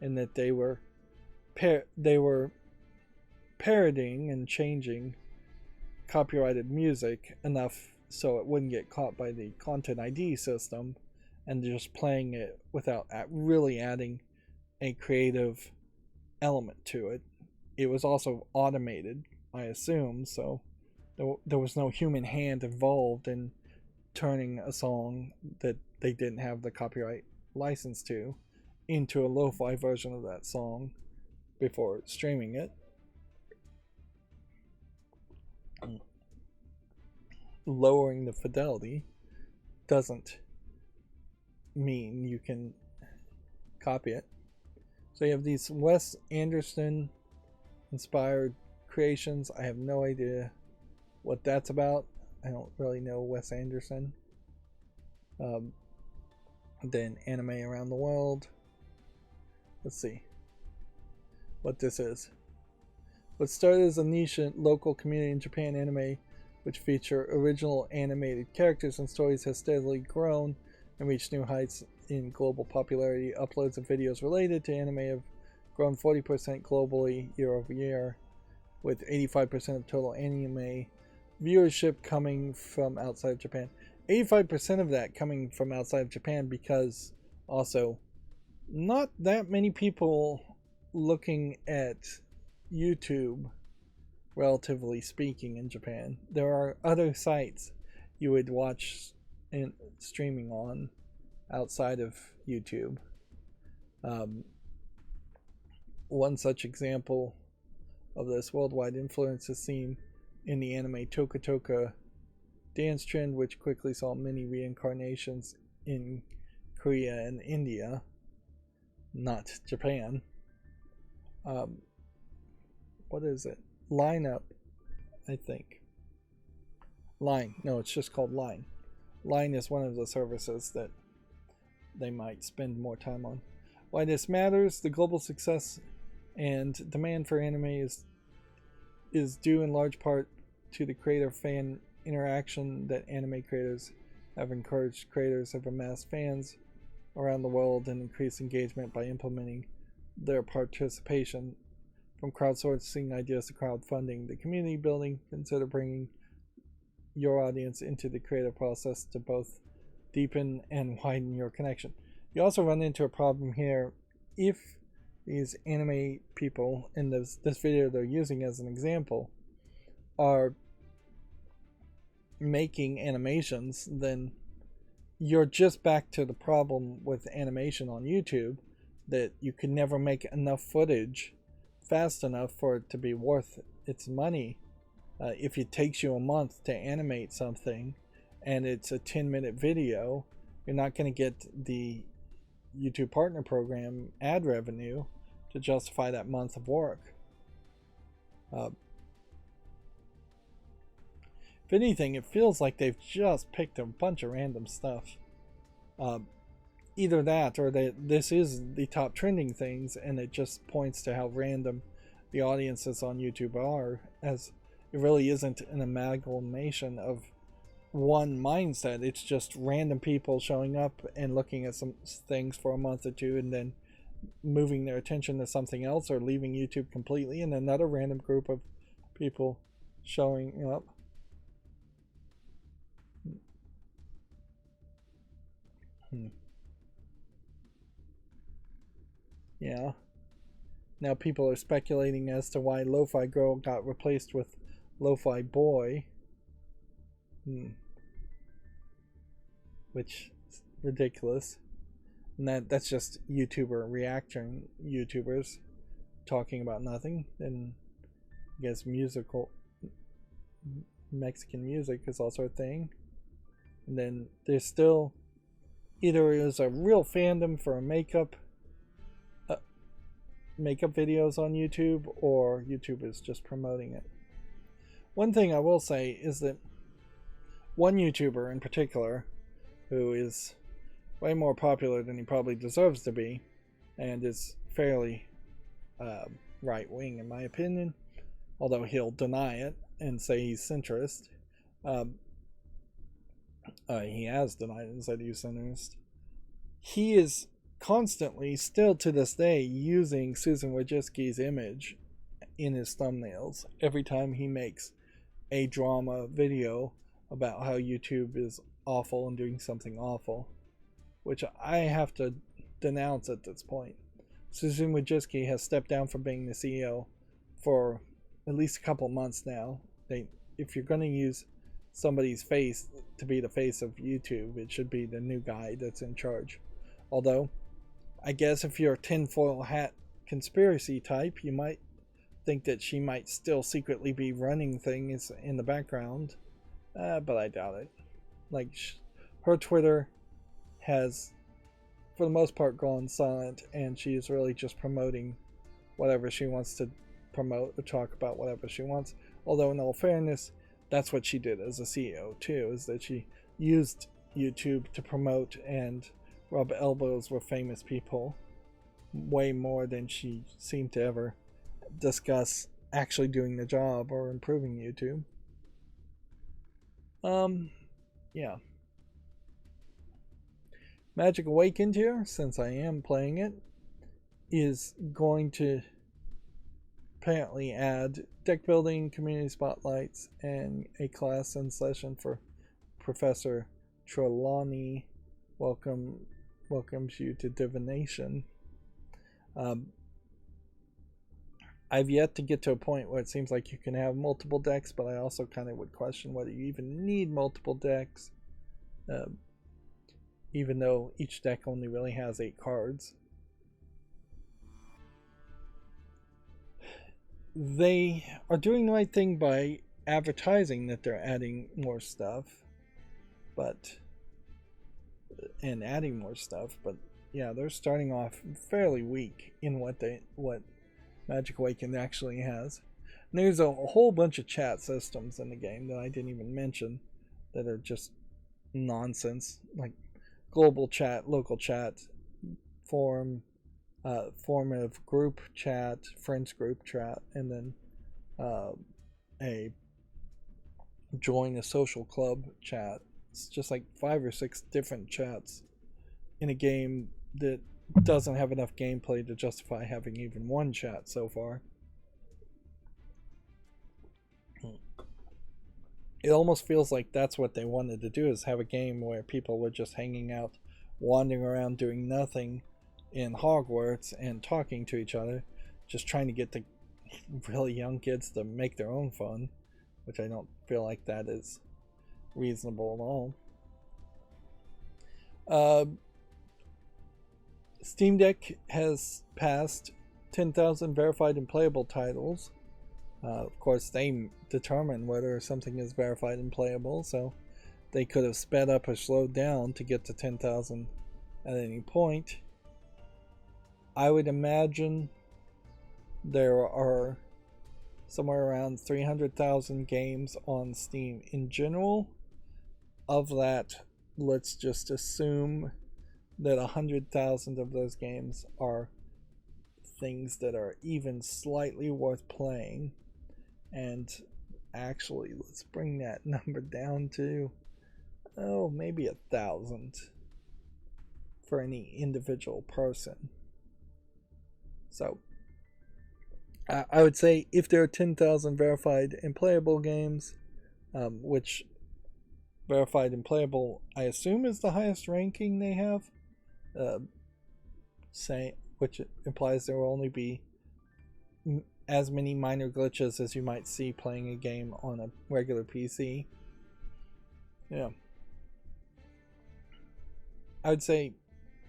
in that they were parodying and changing copyrighted music enough so it wouldn't get caught by the content ID system, and just playing it without really adding a creative element to it. It was also automated, I assume, so there was no human hand involved in turning a song that they didn't have the copyright license to into a lo-fi version of that song before streaming it. Lowering the fidelity doesn't mean you can copy it. So you have these Wes Anderson inspired creations. I have no idea what that's about. I don't really know Wes Anderson. Then anime around the world. Let's see what this is. What started as a niche local community in Japan, anime, which feature original animated characters and stories, has steadily grown and reached new heights in global popularity. Uploads of videos related to anime have grown 40% globally year over year, with 85% of total anime viewership coming from outside of Japan. 85% of that coming from outside of Japan, because also not that many people looking at YouTube, relatively speaking, in Japan. There are other sites you would watch in streaming on outside of YouTube. One such example of this worldwide influence is seen in the anime Toka Toka dance trend, which quickly saw many reincarnations in Korea and India, not Japan. What is it? Lineup, I think. Line. No, it's just called Line. Line is one of the services that they might spend more time on. Why this matters: the global success and demand for anime is due in large part to the creator-fan interaction that anime creators have encouraged. Creators have amassed fans around the world and increased engagement by implementing their participation, from crowdsourcing ideas to crowdfunding the community building. Consider bringing your audience into the creative process to both deepen and widen your connection. You also run into a problem here if these anime people in this video they're using as an example are making animations, then you're just back to the problem with animation on YouTube, that you can never make enough footage fast enough for it to be worth its money. If it takes you a month to animate something and it's a 10-minute video, you're not going to get the YouTube Partner Program ad revenue to justify that month of work. If anything, it feels like they've just picked a bunch of random stuff. Either that, or that this is the top trending things, and it just points to how random the audiences on YouTube are, as it really isn't an amalgamation of one mindset. It's just random people showing up and looking at some things for a month or two and then moving their attention to something else, or leaving YouTube completely, and another random group of people showing up. Yeah. Now people are speculating as to why Lo-Fi Girl got replaced with Lo-Fi Boy. Which is ridiculous. And that's just YouTuber reacting YouTubers talking about nothing. And I guess Mexican music is also a thing. And then there's still either is a real fandom for makeup videos on YouTube, or YouTube is just promoting it. One thing I will say is that one YouTuber in particular, who is way more popular than he probably deserves to be, and is fairly right-wing in my opinion, although he'll deny it and say he's centrist. He has denied it and said he's centrist. He is constantly, still to this day, using Susan Wojcicki's image in his thumbnails every time he makes a drama video about how YouTube is awful and doing something awful, which I have to denounce at this point. Susan Wojcicki has stepped down from being the CEO for at least a couple months now. If you're going to use somebody's face to be the face of YouTube, it should be the new guy that's in charge. Although I guess if you're a tinfoil hat conspiracy type, you might think that she might still secretly be running things in the background, but I doubt it. Like, her Twitter has, for the most part, gone silent, and she is really just promoting whatever she wants to promote or talk about whatever she wants. Although, in all fairness, that's what she did as a CEO too, is that she used YouTube to promote and rub elbows with famous people way more than she seemed to ever discuss actually doing the job or improving YouTube. Yeah. Magic Awakened here, since I am playing it, is going to apparently add deck building, community spotlights, and a class in session for Professor Trelawney. Welcomes you to divination. I've yet to get to a point where it seems like you can have multiple decks, but I also kind of would question whether you even need multiple decks, even though each deck only really has 8 cards. They are doing the right thing by advertising that they're adding more stuff, but yeah, they're starting off fairly weak in what Magic Awakened actually has. And there's a whole bunch of chat systems in the game that I didn't even mention that are just nonsense, like global chat, local chat, form of group chat, friends group chat, and then a join a social club chat. It's just like 5 or 6 different chats in a game that doesn't have enough gameplay to justify having even one chat so far. It almost feels like that's what they wanted to do, is have a game where people were just hanging out, wandering around doing nothing in Hogwarts and talking to each other, just trying to get the really young kids to make their own fun, which I don't feel like that is reasonable at all. Steam Deck has passed 10,000 verified and playable titles. Of course, they determine whether something is verified and playable, so they could have sped up or slowed down to get to 10,000 at any point. I would imagine there are somewhere around 300,000 games on Steam in general. Of that, let's just assume that 100,000 of those games are things that are even slightly worth playing. And actually, let's bring that number down to, maybe 1,000 for any individual person. So, I would say if there are 10,000 verified and playable games, which verified and playable, I assume, is the highest ranking they have, which implies there will only be as many minor glitches as you might see playing a game on a regular PC. Yeah. I would say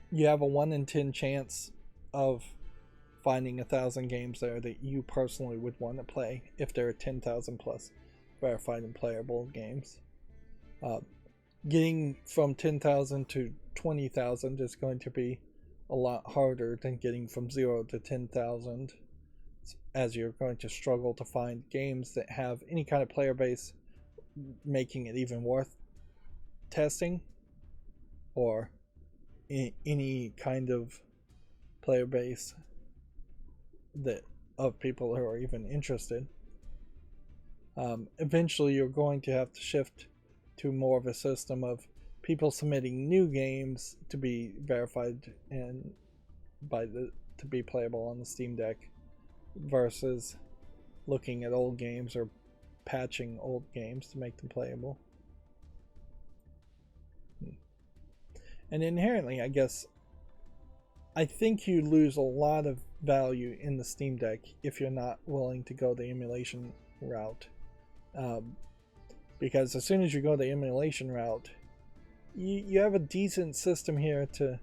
you have a 1 in 10 chance of finding 1,000 games there that you personally would want to play if there are 10,000 plus verified and playable games. Getting from 10,000 to 20,000 is going to be a lot harder than getting from 0 to 10,000, as you're going to struggle to find games that have any kind of player base, making it even worth testing, or any kind of player base that of people who are even interested. Eventually you're going to have to shift to more of a system of people submitting new games to be verified and to be playable on the Steam Deck, versus looking at old games or patching old games to make them playable. And inherently, I think you lose a lot of value in the Steam Deck if you're not willing to go the emulation route. Because as soon as you go the emulation route, you have a decent system here to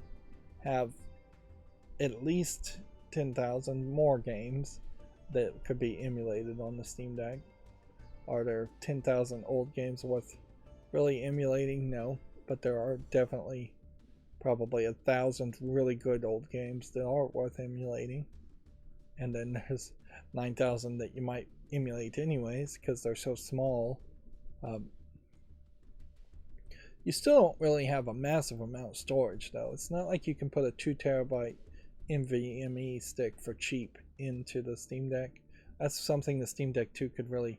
have at least 10,000 more games that could be emulated on the Steam Deck. Are there 10,000 old games worth really emulating? No, but there are definitely probably 1,000 really good old games that are worth emulating. And then there's 9,000 that you might emulate anyways because they're so small. You still don't really have a massive amount of storage though. It's not like you can put a 2 terabyte NVMe stick for cheap into the Steam Deck. That's something the Steam Deck 2 could really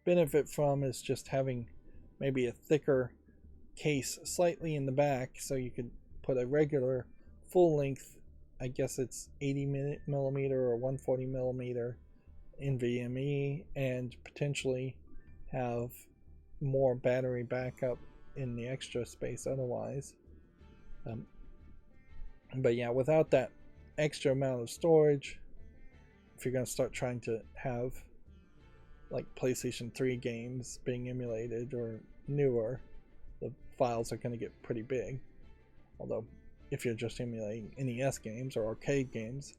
benefit from, is just having maybe a thicker case slightly in the back so you could put a regular full length, I guess it's 80 millimeter or 140 millimeter NVMe, and potentially have more battery backup in the extra space otherwise. But yeah, without that extra amount of storage, if you're going to start trying to have like PlayStation 3 games being emulated or newer, the files are going to get pretty big. Although if you're just emulating NES games or arcade games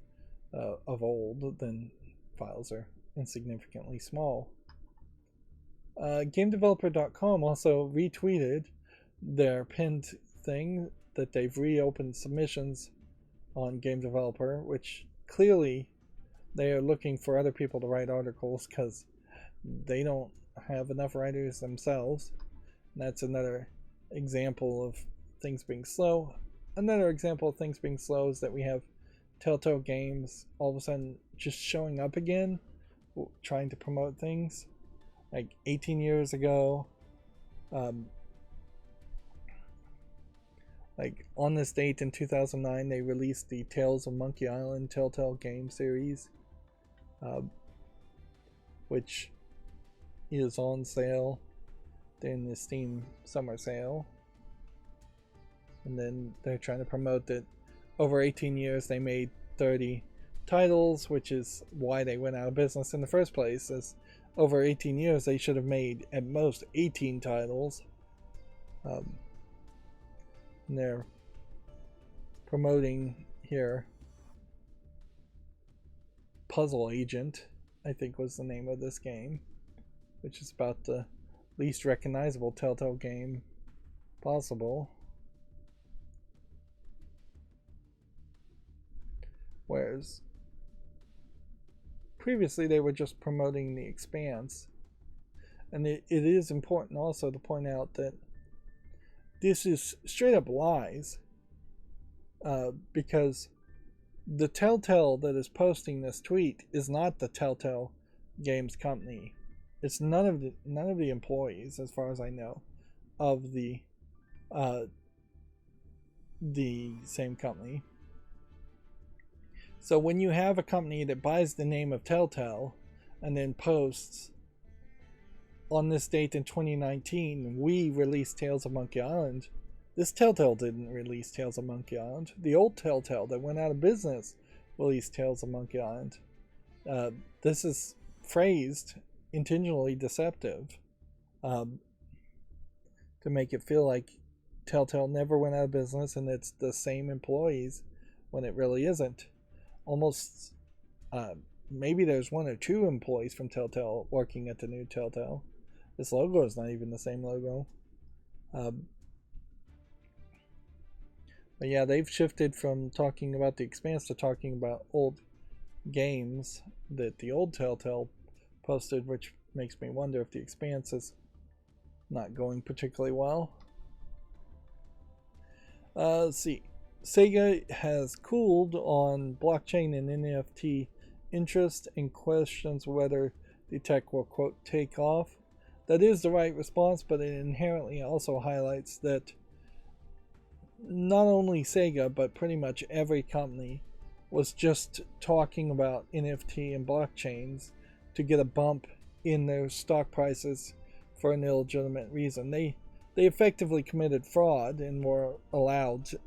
of old, then files are insignificantly small. GameDeveloper.com also retweeted their pinned thing that they've reopened submissions on Game Developer, which clearly they are looking for other people to write articles because they don't have enough writers themselves. And that's another example of things being slow. Another example of things being slow is that we have Telltale Games all of a sudden just showing up again, trying to promote things. Like 18 years ago, like on this date in 2009, they released the Tales of Monkey Island Telltale game series, which is on sale during the Steam summer sale. And then they're trying to promote that over 18 years they made 30 titles, which is why they went out of business in the first place. As over 18 years they should have made at most 18 titles. And they're promoting here Puzzle Agent, I think was the name of this game, which is about the least recognizable Telltale game possible. Whereas previously they were just promoting The Expanse. And it is important also to point out that this is straight up lies, because the Telltale that is posting this tweet is not the Telltale Games company. It's none of the employees, as far as I know, of the same company. So when you have a company that buys the name of Telltale and then posts, on this date in 2019, we released Tales of Monkey Island. This Telltale didn't release Tales of Monkey Island. The old Telltale that went out of business released Tales of Monkey Island. This is phrased intentionally deceptive, to make it feel like Telltale never went out of business and it's the same employees when it really isn't. Almost, maybe there's one or two employees from Telltale working at the new Telltale. This logo is not even the same logo. But yeah, they've shifted from talking about The Expanse to talking about old games that the old Telltale posted, which makes me wonder if The Expanse is not going particularly well. Let's see. Sega has cooled on blockchain and NFT interest and questions whether the tech will, quote, take off. That is the right response, but it inherently also highlights that not only Sega, but pretty much every company was just talking about NFT and blockchains to get a bump in their stock prices for an illegitimate reason. They effectively committed fraud and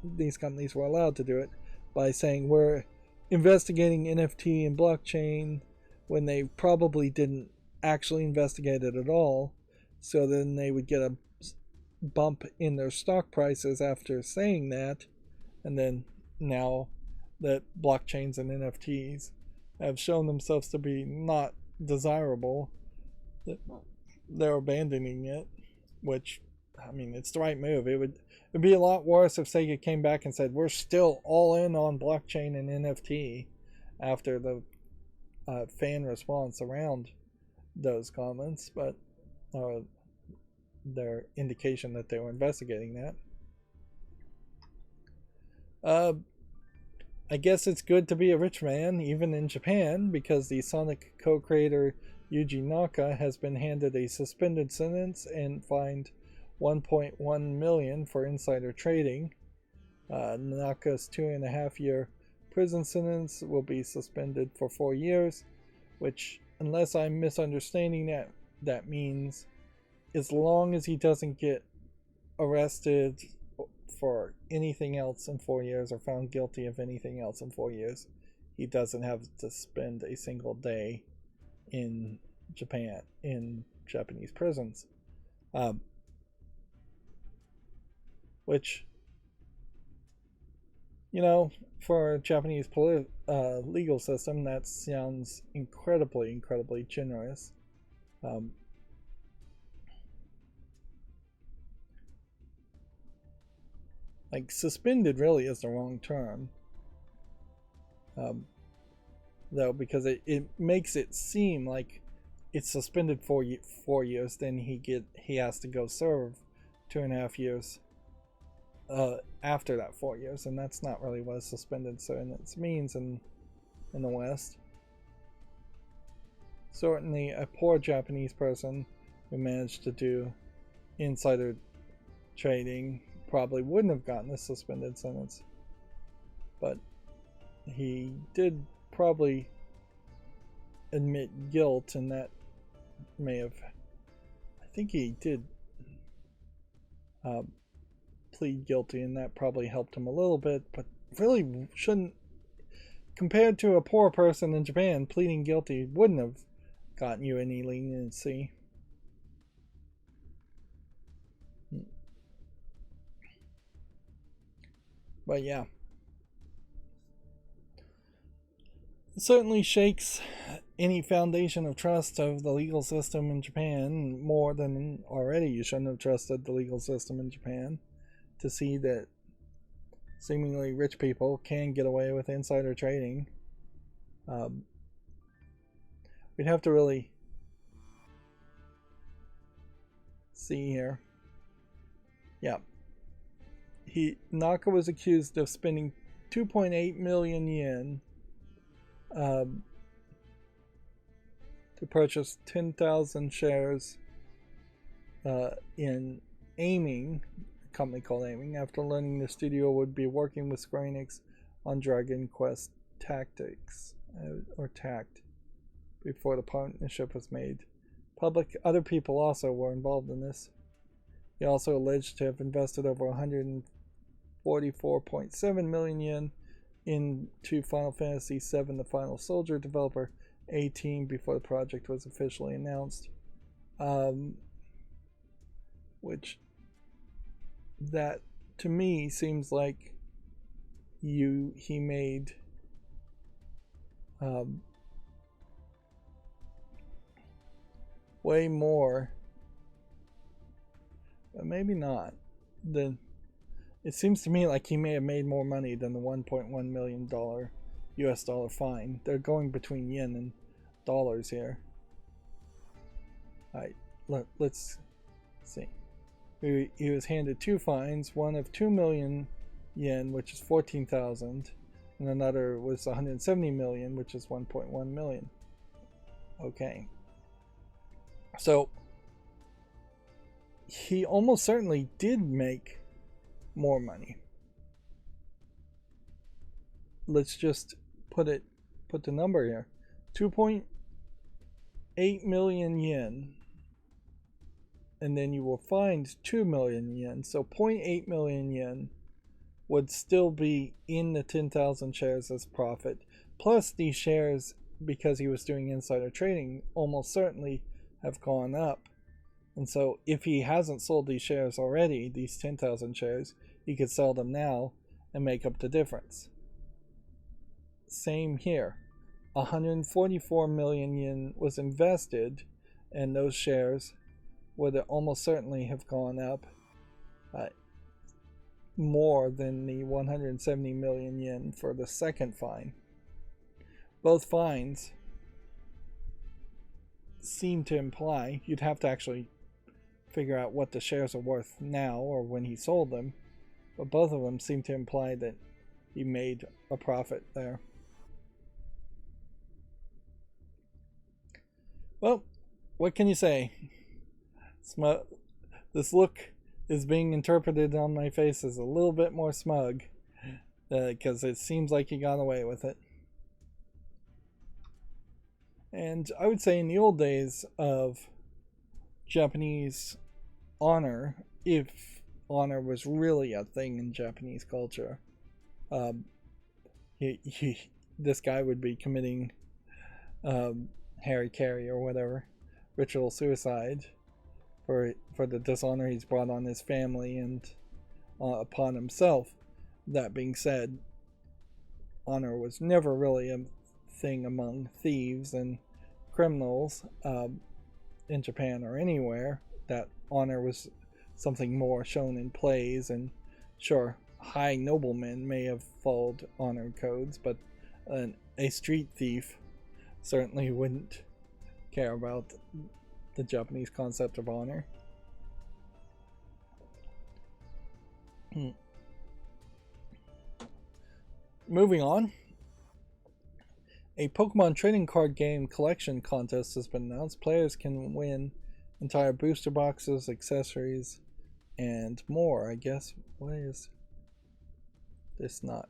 these companies were allowed to do it by saying we're investigating NFT and blockchain when they probably didn't actually investigate it at all. So then they would get a bump in their stock prices after saying that, and then now that blockchains and NFTs have shown themselves to be not desirable, they're abandoning it, which, I mean, it's the right move. It'd be a lot worse if Sega came back and said, we're still all in on blockchain and NFT after the fan response around those comments, but their indication that they were investigating that. I guess it's good to be a rich man, even in Japan, because the Sonic co-creator Yuji Naka has been handed a suspended sentence and fined 1.1 million for insider trading. Naka's 2.5-year prison sentence will be suspended for 4 years, which, unless I'm misunderstanding that means as long as he doesn't get arrested for anything else in 4 years or found guilty of anything else in 4 years, he doesn't have to spend a single day in Japanese prisons. Which, you know, for a Japanese legal system, that sounds incredibly generous. Like, suspended really is the wrong term, though, because it makes it seem like it's suspended for 4 years, then he has to go serve 2.5 years after that 4 years, and that's not really what a suspended sentence means in the West. Certainly, a poor Japanese person who managed to do insider trading probably wouldn't have gotten a suspended sentence, but he did probably admit guilt, and that may have, I think he did plead guilty, and that probably helped him a little bit, but really shouldn't. Compared to a poor person in Japan, pleading guilty wouldn't have gotten you any leniency. But yeah, it certainly shakes any foundation of trust of the legal system in Japan more than already. You shouldn't have trusted the legal system in Japan to see that seemingly rich people can get away with insider trading. We'd have to really see here. Yeah. Naka was accused of spending 2.8 million yen to purchase 10,000 shares in Aiming, a company called Aiming, after learning the studio would be working with Square Enix on Dragon Quest Tactics, or Tact, before the partnership was made public. Other people also were involved in this. He also alleged to have invested over 144.7 million yen into Final Fantasy VII The Final Soldier developer A-Team before the project was officially announced. Which, that to me seems like he made way more, but maybe not. It seems to me like he may have made more money than the $1.1 million US dollar fine. They're going between yen and dollars here. Alright, let's see. He was handed 2 fines, one of 2 million yen, which is 14,000, and another was 170 million, which is 1.1 million. Okay. So, he almost certainly did make more money. Let's just put the number here. 2.8 million yen, and then you will find 2 million yen. So 0.8 million yen would still be in the 10,000 shares as profit, plus these shares, because he was doing insider trading, almost certainly have gone up. And so if he hasn't sold these shares already, these 10,000 shares, he could sell them now and make up the difference. same here. 144 million yen was invested, and those shares would almost certainly have gone up more than the 170 million yen for the second fine. Both fines seem to imply, you'd have to actually figure out what the shares are worth now or when he sold them, but both of them seem to imply that he made a profit there. Well, what can you say? This look is being interpreted on my face as a little bit more smug, because it seems like he got away with it. And I would say in the old days of Japanese honor, if honor was really a thing in Japanese culture, this guy would be committing harikari or whatever, ritual suicide, for the dishonor he's brought on his family and upon himself. That being said, honor was never really a thing among thieves and criminals in Japan or anywhere. That honor was something more shown in plays, and sure, high noblemen may have followed honor codes, but a street thief certainly wouldn't care about the Japanese concept of honor. Moving on, a Pokemon trading card game collection contest has been announced. Players can win entire booster boxes, accessories, and more. I guess, why is this not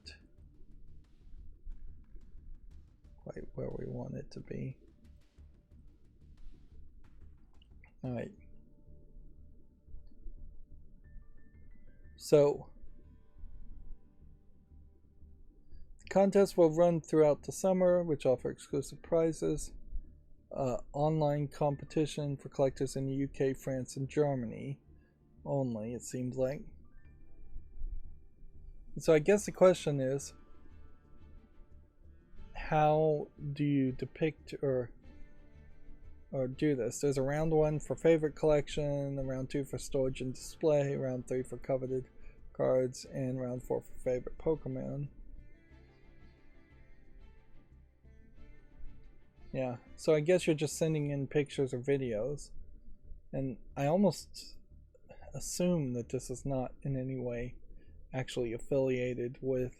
quite where we want it to be? Alright. So, the contest will run throughout the summer, which offer exclusive prizes. Online competition for collectors in the UK, France, and Germany only, it seems like. So I guess the question is, how do you depict or do this? There's a round 1 for favorite collection, a round 2 for storage and display, round 3 for coveted cards, and round 4 for favorite Pokemon. Yeah, so I guess you're just sending in pictures or videos, and I almost assume that this is not in any way actually affiliated with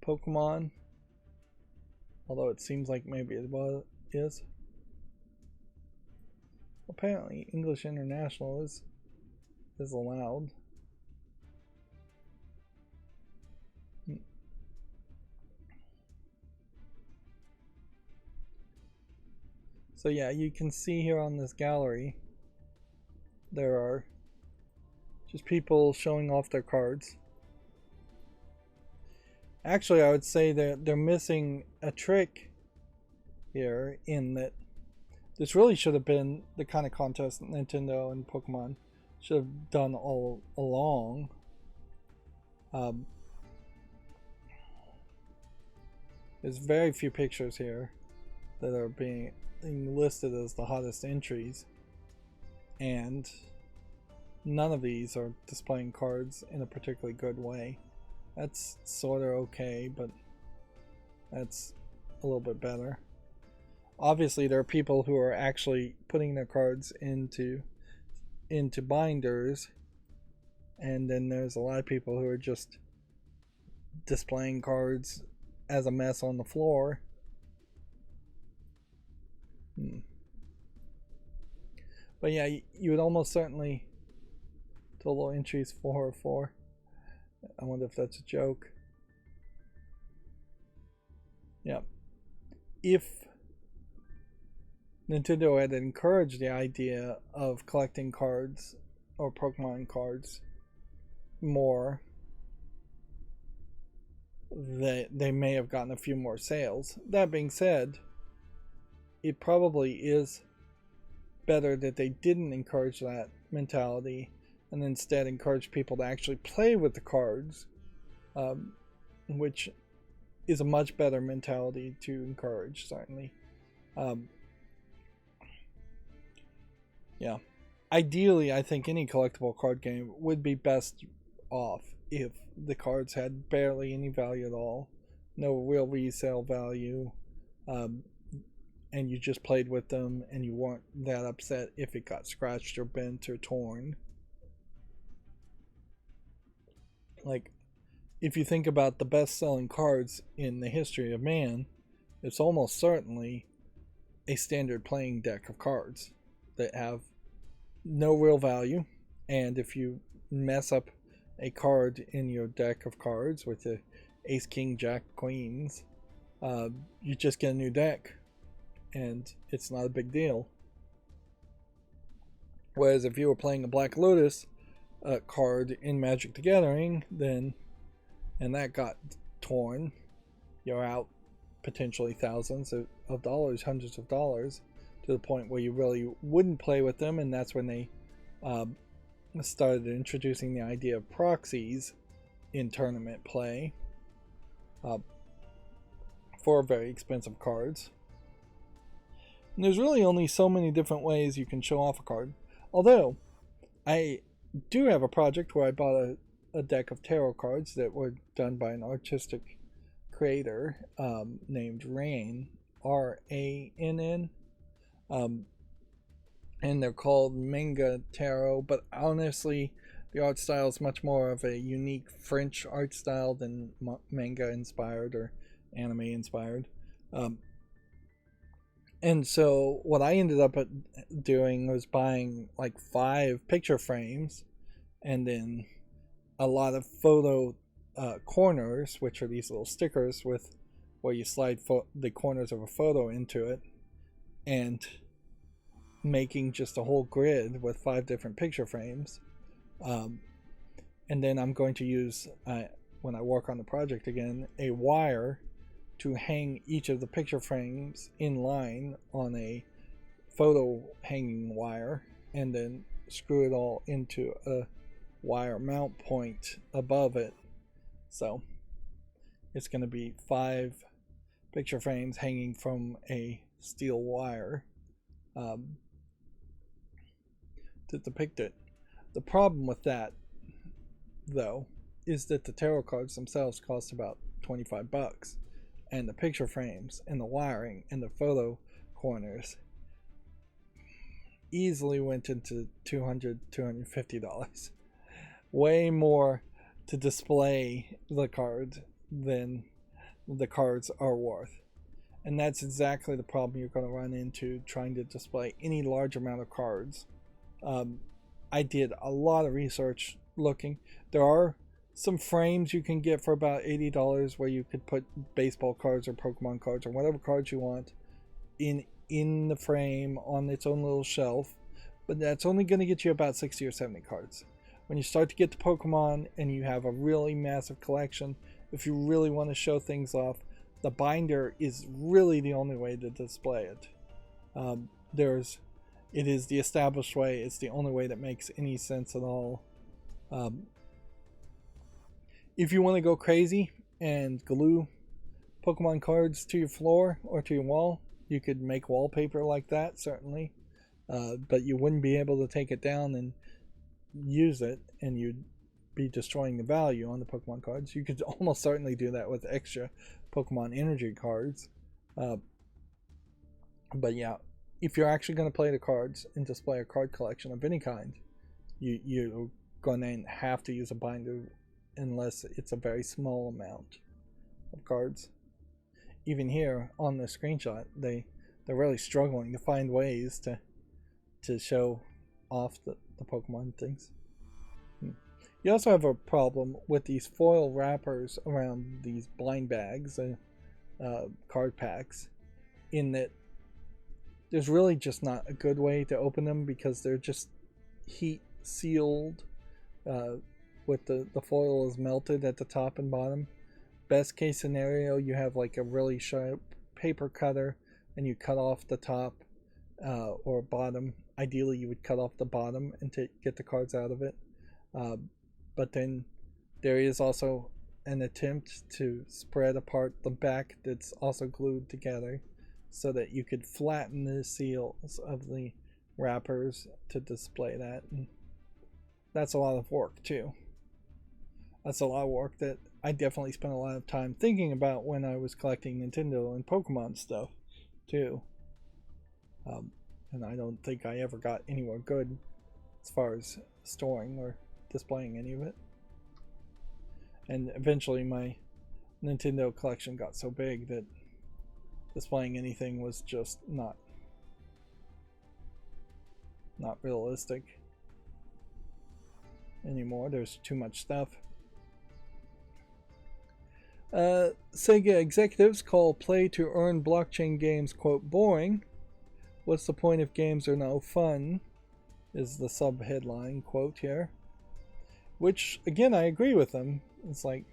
Pokemon, although it seems like maybe it is. Apparently English International is allowed. So yeah, you can see here on this gallery there are just people showing off their cards. Actually, I would say that they're missing a trick here, in that this really should have been the kind of contest that Nintendo and Pokemon should have done all along. There's very few pictures here that are being listed as the hottest entries, and none of these are displaying cards in a particularly good way. That's sort of okay, but that's a little bit better. Obviously, there are people who are actually putting their cards into binders, and then there's a lot of people who are just displaying cards as a mess on the floor. But yeah, you would almost certainly, total entries 404. I wonder if that's a joke. Yeah. If Nintendo had encouraged the idea of collecting cards or Pokemon cards more, they may have gotten a few more sales. That being said, it probably is better that they didn't encourage that mentality and instead encourage people to actually play with the cards, which is a much better mentality to encourage, certainly. Um, yeah. Ideally, I think any collectible card game would be best off if the cards had barely any value at all, no real resale value, um, and you just played with them and you weren't that upset if it got scratched or bent or torn. Like, if you think about the best selling cards in the history of man, it's almost certainly a standard playing deck of cards that have no real value. And if you mess up a card in your deck of cards with the ace, king, jack, queens, you just get a new deck, and it's not a big deal. Whereas if you were playing a Black Lotus card in Magic the Gathering, then and that got torn, you're out potentially thousands of dollars, hundreds of dollars, to the point where you really wouldn't play with them. And that's when they started introducing the idea of proxies in tournament play for very expensive cards. And there's really only so many different ways you can show off a card. Although, I do have a project where I bought a deck of tarot cards that were done by an artistic creator named Rain, Rann, and they're called manga tarot, but honestly the art style is much more of a unique French art style than manga inspired or anime inspired. And so what I ended up doing was buying like 5 picture frames and then a lot of photo corners, which are these little stickers with where you slide the corners of a photo into it, and making just a whole grid with 5 different picture frames. And then I'm going to use, when I work on the project again, a wire to hang each of the picture frames in line on a photo hanging wire, and then screw it all into a wire mount point above it. So it's going to be 5 picture frames hanging from a steel wire to depict it. The problem with that, though, is that the tarot cards themselves cost about $25, and the picture frames and the wiring and the photo corners easily went into $200, $250. Way more to display the card than the cards are worth. And that's exactly the problem you're going to run into trying to display any large amount of cards. I did a lot of research looking. There are some frames you can get for about $80 where you could put baseball cards or Pokemon cards or whatever cards you want in the frame on its own little shelf, but that's only going to get you about 60 or 70 cards. When you start to get to Pokemon and you have a really massive collection, if you really want to show things off, the binder is really the only way to display it. It is the established way. It's the only way that makes any sense at all. If you want to go crazy and glue Pokemon cards to your floor or to your wall, you could make wallpaper like that, certainly. But you wouldn't be able to take it down and use it, and you'd be destroying the value on the Pokemon cards. You could almost certainly do that with extra Pokemon energy cards. But yeah, if you're actually going to play the cards and display a card collection of any kind, you're going to have to use a binder unless it's a very small amount of cards. Even here on the screenshot, they're really struggling to find ways to show off the Pokemon things. You also have a problem with these foil wrappers around these blind bags, card packs, in that there's really just not a good way to open them because they're just heat sealed with the foil is melted at the top and bottom. Best case scenario, you have like a really sharp paper cutter and you cut off the top or bottom. Ideally you would cut off the bottom and get the cards out of it. But then there is also an attempt to spread apart the back that's also glued together so that you could flatten the seals of the wrappers to display that. And that's a lot of work too. That's a lot of work that I definitely spent a lot of time thinking about when I was collecting Nintendo and Pokemon stuff too. And I don't think I ever got anywhere good as far as storing or displaying any of it. And eventually my Nintendo collection got so big that displaying anything was just not realistic anymore. There's too much stuff. Sega executives call play to earn blockchain games, quote, boring. What's the point if games are no fun? Is the sub headline quote here. Which, again, I agree with them. It's like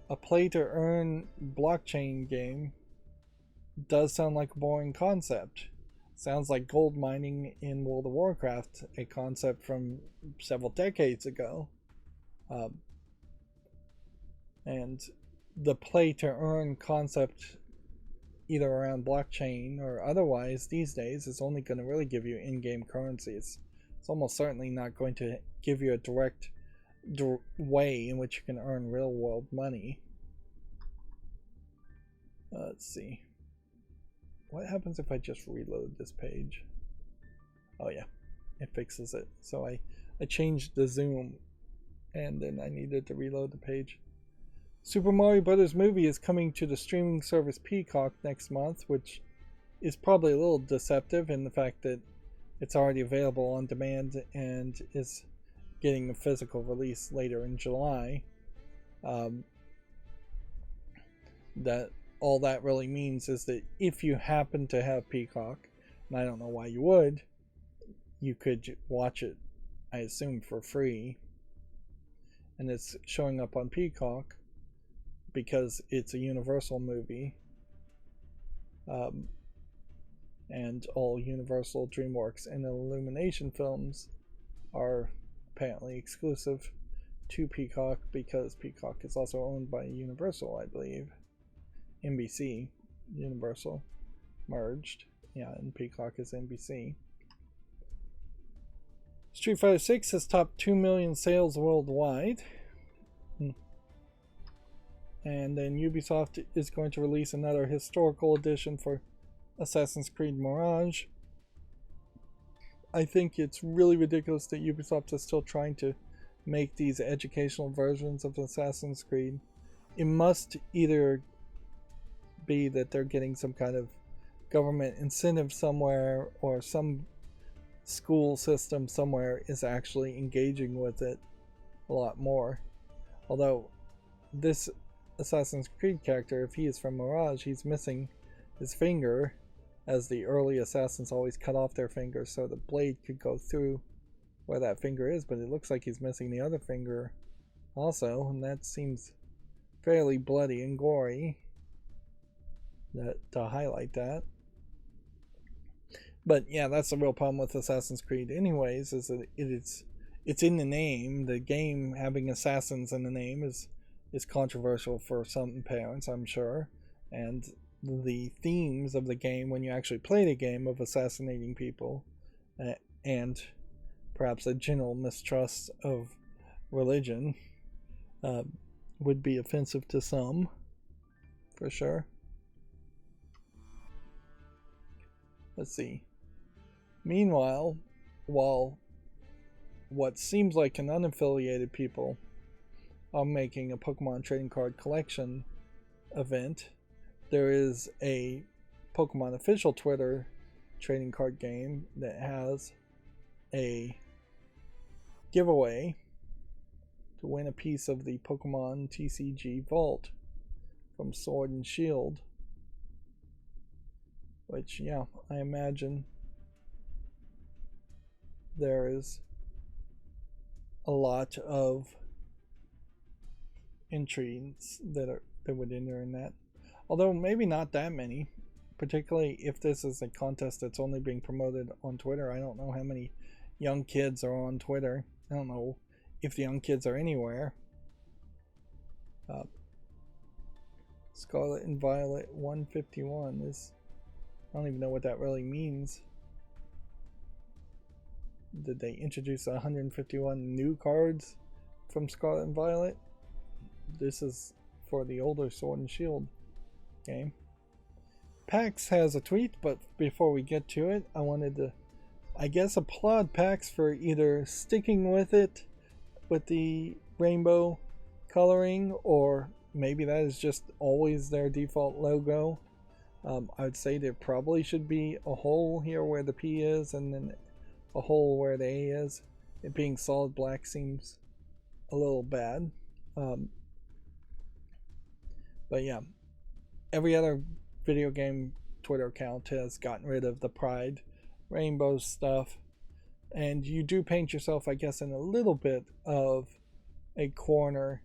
a play to earn blockchain game does sound like a boring concept. Sounds like gold mining in World of Warcraft, a concept from several decades ago. And the play to earn concept, either around blockchain or otherwise these days, is only going to really give you in-game currencies. It's almost certainly not going to give you a direct way in which you can earn real world money. Let's see. What happens if I just reload this page? Oh yeah, it fixes it. So I changed the zoom and then I needed to reload the page. Super Mario Brothers movie is coming to the streaming service Peacock next month, which is probably a little deceptive in the fact that it's already available on demand and is getting a physical release later in July. That all that really means is that if you happen to have Peacock, and I don't know why you would, you could watch it, I assume, for free. And it's showing up on Peacock because it's a Universal movie. And all Universal, DreamWorks, and Illumination films are apparently exclusive to Peacock because Peacock is also owned by Universal, I believe. NBC, Universal, merged. Yeah, and Peacock is NBC. Street Fighter 6 has topped 2 million sales worldwide. And then Ubisoft is going to release another historical edition for Assassin's Creed Mirage. I think it's really ridiculous that Ubisoft is still trying to make these educational versions of Assassin's Creed. It must either be that they're getting some kind of government incentive somewhere, or some school system somewhere is actually engaging with it a lot more. Although this Assassin's Creed character, if he is from Mirage, he's missing his finger, as the early assassins always cut off their fingers so the blade could go through where that finger is, but it looks like he's missing the other finger also, and that seems fairly bloody and gory to highlight that. But yeah, that's the real problem with Assassin's Creed anyways, is that it's in the name. The game having assassins in the name is controversial for some parents, I'm sure, and the themes of the game, when you actually play the game, of assassinating people and perhaps a general mistrust of religion, would be offensive to some, for sure. Let's see. Meanwhile, while what seems like an unaffiliated people are making a Pokemon trading card collection event, there is a Pokemon official Twitter trading card game that has a giveaway to win a piece of the Pokemon TCG Vault from Sword and Shield, which, yeah, I imagine there is a lot of entries that would enter in that. Although maybe not that many, particularly if this is a contest that's only being promoted on Twitter. I don't know how many young kids are on Twitter. I don't know if the young kids are anywhere. Scarlet and Violet 151 is... I don't even know what that really means. Did they introduce 151 new cards from Scarlet and Violet? This is for the older Sword and Shield game. PAX has a tweet, but before we get to it, I wanted to, I guess, applaud PAX for either sticking with it with the rainbow coloring, or maybe that is just always their default logo. I would say there probably should be a hole here where the P is and then a hole where the A is. It being solid black seems a little bad. But yeah, every other video game Twitter account has gotten rid of the Pride rainbow stuff, and you do paint yourself, I guess, in a little bit of a corner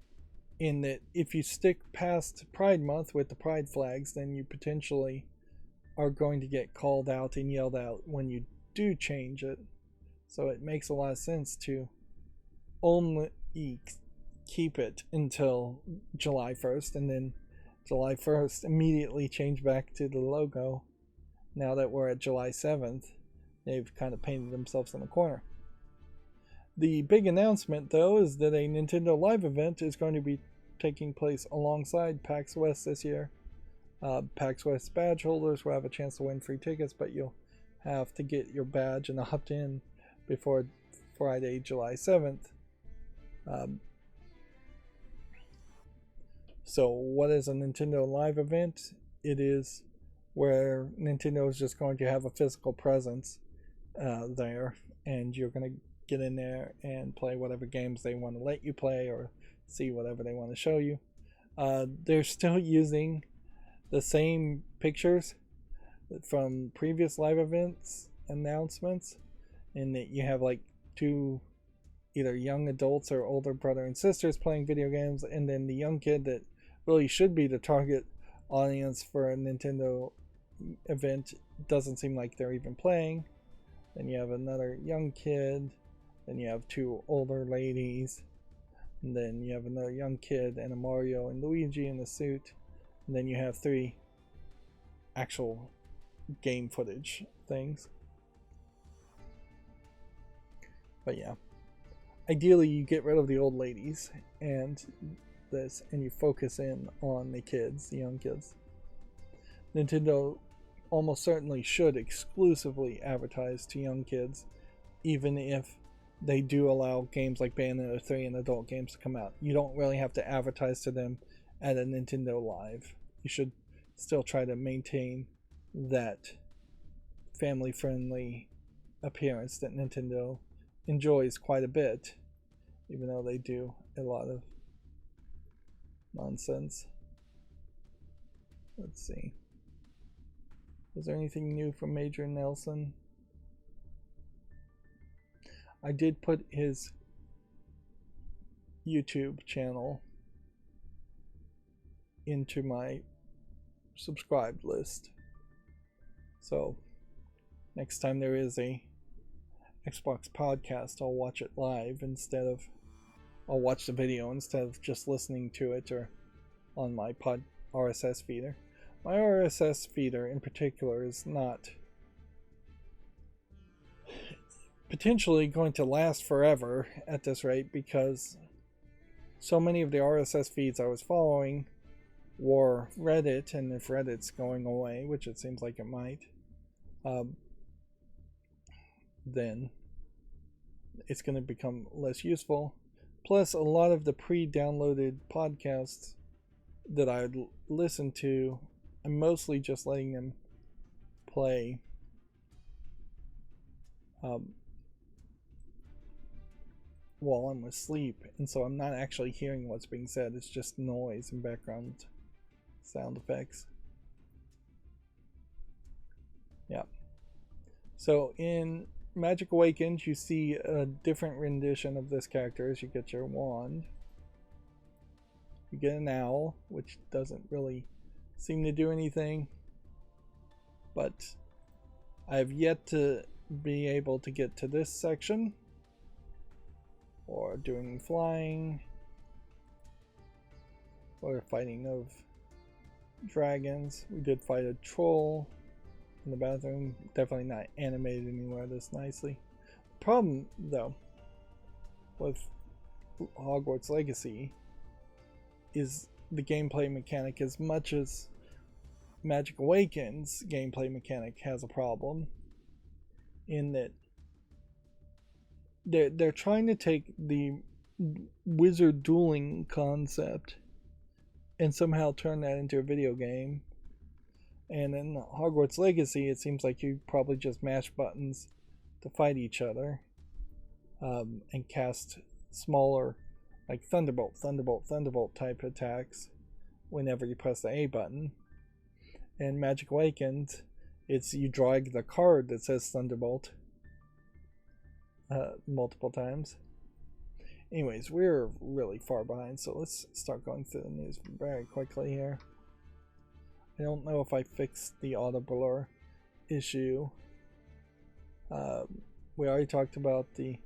in that if you stick past Pride Month with the Pride flags, then you potentially are going to get called out and yelled out when you do change it. So it makes a lot of sense to only keep it until July 1st, and then July 1st immediately change back to the logo. Now that we're at July 7th, they've kind of painted themselves in a corner. The big announcement, though, is that a Nintendo Live event is going to be taking place alongside PAX West this year. PAX West badge holders will have a chance to win free tickets, but you'll have to get your badge and opt in before Friday, July 7th. So what is a Nintendo Live event? It is where Nintendo is just going to have a physical presence there, and you're going to get in there and play whatever games they want to let you play or see whatever they want to show you. They're still using the same pictures from previous live events announcements, in that you have like two either young adults or older brother and sisters playing video games, and then the young kid that really should be the target audience for a Nintendo event doesn't seem like they're even playing. Then you have another young kid, then you have two older ladies, and then you have another young kid and a Mario and Luigi in the suit, and then you have three actual game footage things. But yeah, ideally you get rid of the old ladies and this, and you focus in on the kids, the young kids. Nintendo almost certainly should exclusively advertise to young kids, even if they do allow games like Bayonetta 3 and adult games to come out. You don't really have to advertise to them at a Nintendo Live. You should still try to maintain that family-friendly appearance that Nintendo enjoys quite a bit, even though they do a lot of nonsense. Let's see. Was there anything new from Major Nelson? I did put his YouTube channel into my subscribed list. So next time there is a Xbox podcast, I'll watch it live instead of, I'll watch the video instead of just listening to it or on my RSS feeder. My RSS feeder in particular is not potentially going to last forever at this rate, because so many of the RSS feeds I was following were Reddit, and if Reddit's going away, which it seems like it might, then it's going to become less useful. Plus, a lot of the pre-downloaded podcasts that I'd listen to, I'm mostly just letting them play while I'm asleep, and so I'm not actually hearing what's being said. It's just noise and background sound effects. Yeah. So in Magic Awakened, you see a different rendition of this character as you get your wand. You get an owl, which doesn't really seem to do anything, but I've yet to be able to get to this section, or doing flying, or fighting of dragons. We did fight a troll in the bathroom. Definitely not animated anywhere this nicely. Problem, though, with Hogwarts Legacy is the gameplay mechanic. As much as Magic Awakens gameplay mechanic has a problem in that they're trying to take the wizard dueling concept and somehow turn that into a video game. And in Hogwarts Legacy, it seems like you probably just mash buttons to fight each other, and cast smaller, like Thunderbolt, Thunderbolt, Thunderbolt type attacks whenever you press the A button. In Magic Awakens, it's you drag the card that says Thunderbolt multiple times. Anyways, we're really far behind, so let's start going through the news very quickly here. I don't know if I fixed the auto blur issue. We already talked about the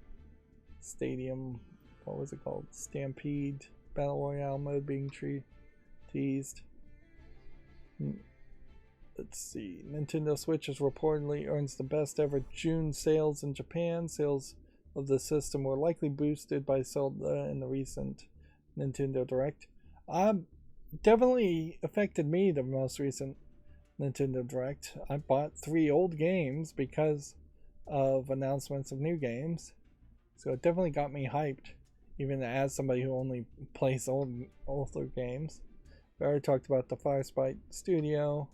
Stadium, what was it called? Stampede Battle Royale mode being teased. Let's see. Nintendo Switch has reportedly earns the best ever June sales in Japan. Sales of the system were likely boosted by Zelda in the recent Nintendo Direct. Definitely affected me, the most recent Nintendo Direct. I bought 3 old games because of announcements of new games. So it definitely got me hyped, even as somebody who only plays older games. We already talked about the Firespite Studio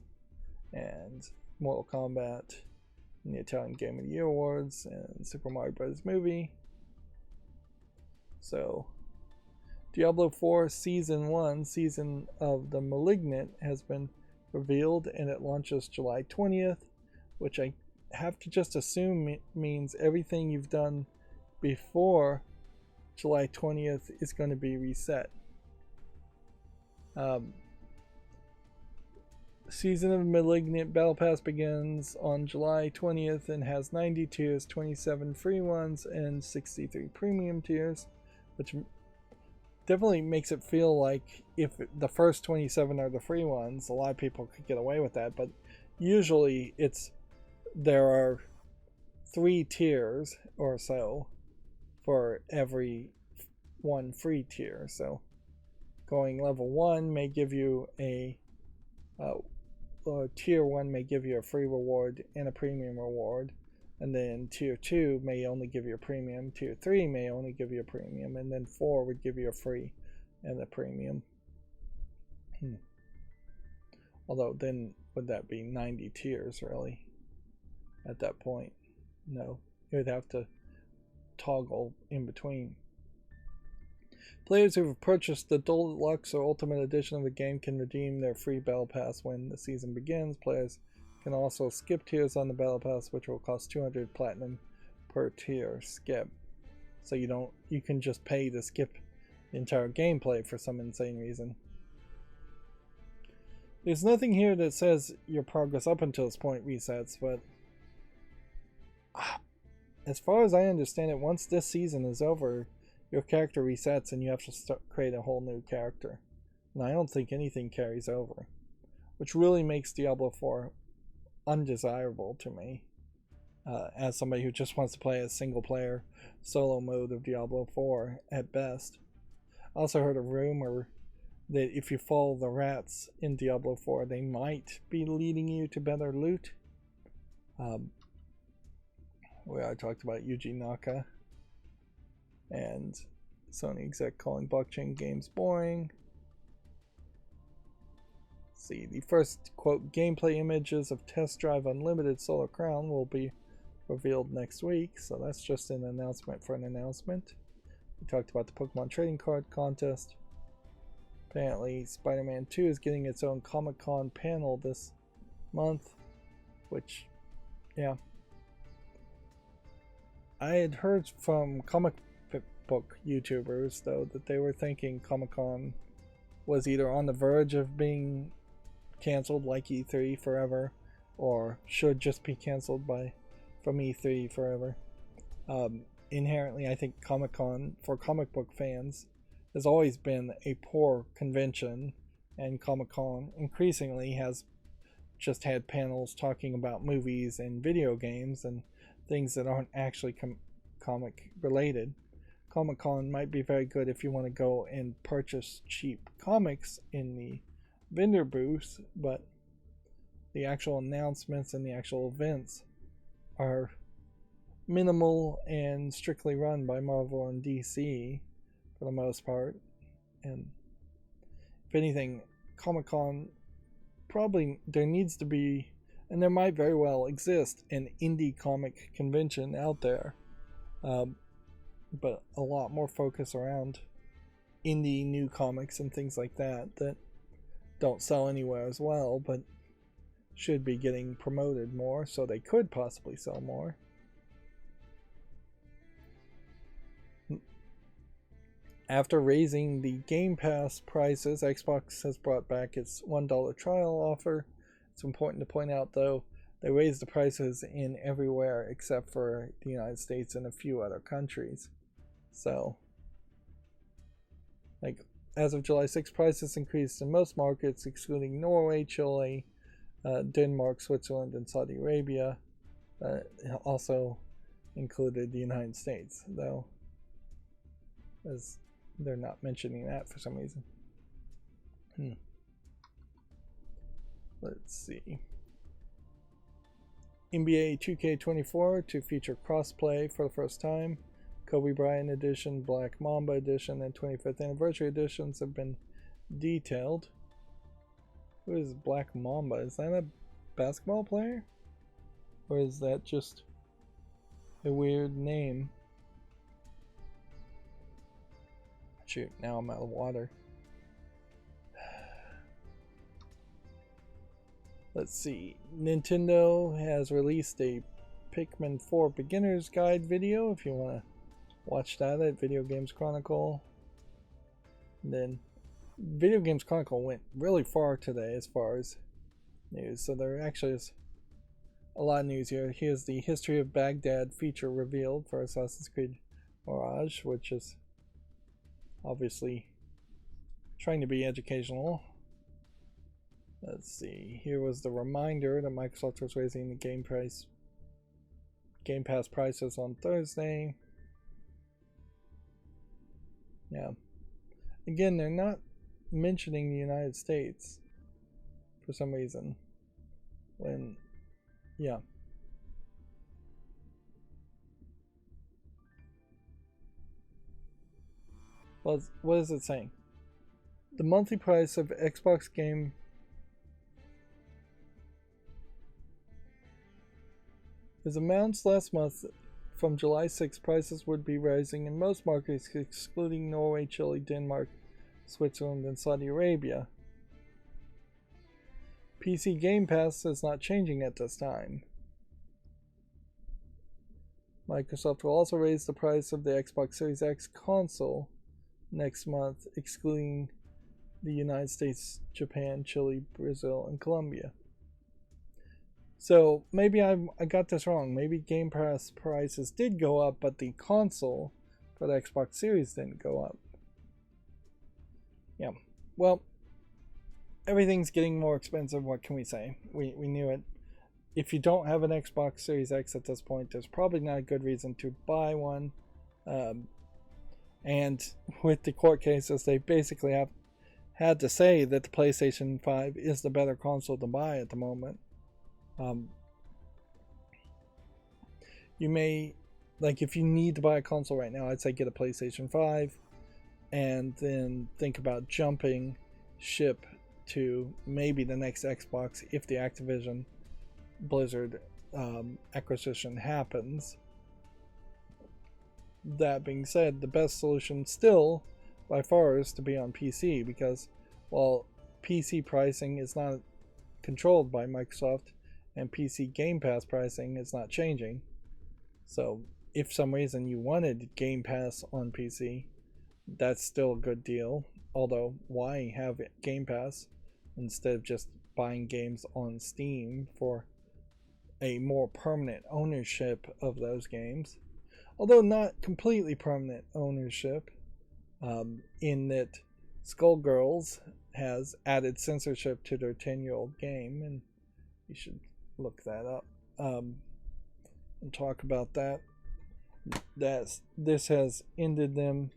and Mortal Kombat and the Italian Game of the Year Awards and Super Mario Bros. Movie. So, Diablo 4 Season 1, Season of the Malignant, has been revealed, and it launches July 20th, which I have to just assume means everything you've done before July 20th is going to be reset. Season of Malignant Battle Pass begins on July 20th and has 90 tiers, 27 free ones, and 63 premium tiers, which definitely makes it feel like if the first 27 are the free ones, a lot of people could get away with that, but usually there are 3 tiers or so for every one free tier. So going level 1 may give you tier 1 may give you a free reward and a premium reward, and then tier 2 may only give you a premium, tier 3 may only give you a premium, and then 4 would give you a free and a premium. Although then would that be 90 tiers really at that point? No, you would have to toggle in between. Players who have purchased the Deluxe or Ultimate Edition of the game can redeem their free Battle Pass when the season begins. Players can also skip tiers on the Battle Pass, which will cost 200 platinum per tier skip. So you can just pay to skip the entire gameplay for some insane reason. There's nothing here that says your progress up until this point resets, but as far as I understand it, once this season is over, your character resets and you have to create a whole new character. And I don't think anything carries over, which really makes Diablo 4 undesirable to me, as somebody who just wants to play a single player solo mode of Diablo 4 at best. I also heard a rumor that if you follow the rats in Diablo 4, they might be leading you to better loot. Where I talked about Yuji Naka and Sony exec calling blockchain games boring. Let's see, the first quote gameplay images of Test Drive Unlimited Solar Crown will be revealed next week, so that's just an announcement for an announcement. We talked about the Pokemon trading card contest. Apparently Spider-Man 2 is getting its own Comic-Con panel this month, which, yeah. I had heard from comic book YouTubers, though, that they were thinking Comic-Con was either on the verge of being canceled like E3 forever, or should just be canceled from E3 forever. Inherently, I think Comic-Con, for comic book fans, has always been a poor convention and Comic-Con increasingly has just had panels talking about movies and video games and things that aren't actually comic related. Comic-Con might be very good if you want to go and purchase cheap comics in the vendor booths, but the actual announcements and the actual events are minimal and strictly run by Marvel and DC for the most part. And if anything, Comic-Con probably there needs to be, and there might very well exist, an indie comic convention out there, but a lot more focus around indie new comics and things like that don't sell anywhere as well, but should be getting promoted more so they could possibly sell more. After raising the Game Pass prices, Xbox has brought back its $1 trial offer. It's important to point out, though, they raised the prices in everywhere except for the United States and a few other countries. So, as of July 6, prices increased in most markets, excluding Norway, Chile, Denmark, Switzerland, and Saudi Arabia. Also included the United States, though, as they're not mentioning that for some reason. Let's see. NBA 2K24 to feature crossplay for the first time. Kobe Bryant Edition, Black Mamba Edition, and 25th Anniversary Editions have been detailed. Who is Black Mamba? Is that a basketball player? Or is that just a weird name? Shoot, now I'm out of water. Let's see. Nintendo has released a Pikmin 4 Beginner's Guide video if you want to watch that at Video Games Chronicle. And then Video Games Chronicle went really far today as far as news, so there actually is a lot of news here. Here's the History of Baghdad feature revealed for Assassin's Creed Mirage, which is obviously trying to be educational. Let's see. Here was the reminder that Microsoft was raising the Game Pass prices on Thursday. Yeah. Again, they're not mentioning the United States for some reason. Yeah. What is it saying? The monthly price of Xbox Game is announced last month. From July 6, prices would be rising in most markets, excluding Norway, Chile, Denmark, Switzerland, and Saudi Arabia. PC Game Pass is not changing at this time. Microsoft will also raise the price of the Xbox Series X console next month, excluding the United States, Japan, Chile, Brazil, and Colombia. So maybe I got this wrong. Maybe Game Pass prices did go up, but the console for the Xbox Series didn't go up. Yeah. Well, everything's getting more expensive. What can we say? We knew it. If you don't have an Xbox Series X at this point, there's probably not a good reason to buy one. And with the court cases, they basically have had to say that the PlayStation 5 is the better console to buy at the moment. You may, if you need to buy a console right now, I'd say get a PlayStation 5 and then think about jumping ship to maybe the next Xbox if the Activision Blizzard acquisition happens. That being said, the best solution still by far is to be on PC, because while PC pricing is not controlled by Microsoft and PC Game Pass pricing is not changing, so if for some reason you wanted Game Pass on PC, that's still a good deal. Although, why have Game Pass instead of just buying games on Steam for a more permanent ownership of those games? Although not completely permanent ownership, in that Skullgirls has added censorship to their 10-year-old game, and you should look that up and talk about that. This has ended them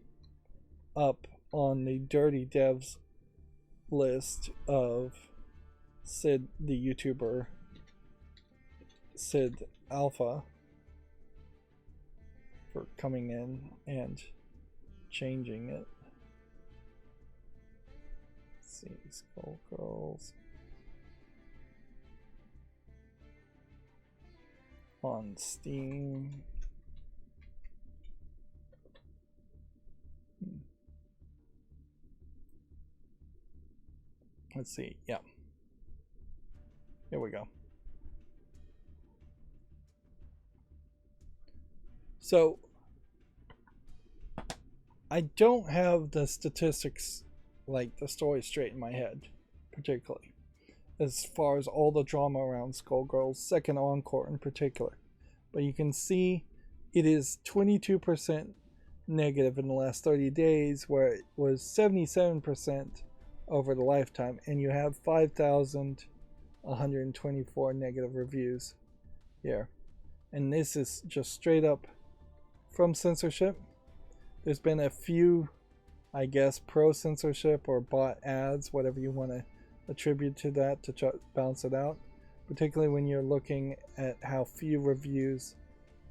up on the dirty devs list of Sid, the YouTuber Sid Alpha, for coming in and changing it. Let's see, Skullgirls on Steam. Let's see, yeah. Here we go. So, I don't have the statistics, like the story, straight in my head, particularly, as far as all the drama around Skullgirls' second encore in particular. But you can see it is 22% negative in the last 30 days, where it was 77% over the lifetime, and you have 5,124 negative reviews here. And this is just straight up from censorship. There's been a few, I guess, pro-censorship or bot ads, whatever you want to attribute to that, to try to balance it out, particularly when you're looking at how few reviews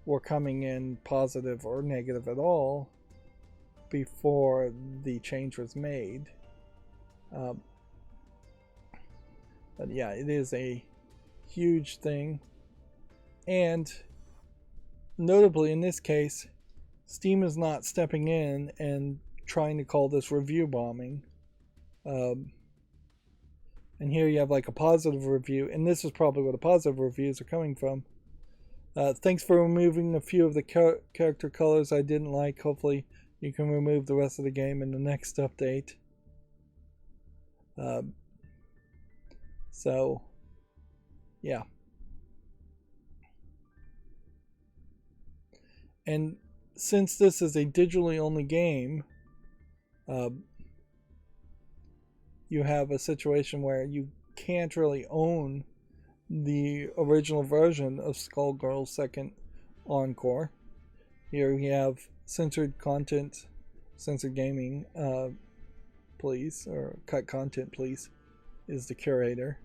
were coming in positive or negative at all before the change was made. But yeah, it is a huge thing, and notably in this case, Steam is not stepping in and trying to call this review bombing. And here you have like a positive review, and this is probably where the positive reviews are coming from. Thanks for removing a few of the character colors I didn't like. Hopefully you can remove the rest of the game in the next update. So, yeah. And since this is a digitally only game, you have a situation where you can't really own the original version of Skullgirls' second encore. Here we have censored content, censored gaming, please, or cut content, please, is the curator.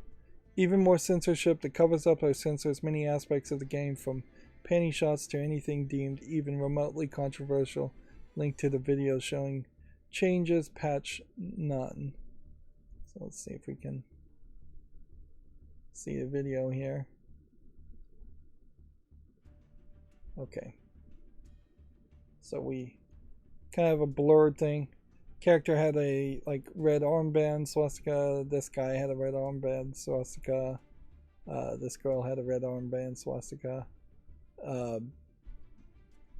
Even more censorship that covers up or censors many aspects of the game, from panty shots to anything deemed even remotely controversial. Link to the video showing changes, patch none. So let's see if we can see the video here. Okay. So we kind of have a blurred thing. Character had a like red armband swastika. This guy had a red armband swastika. This girl had a red armband swastika. I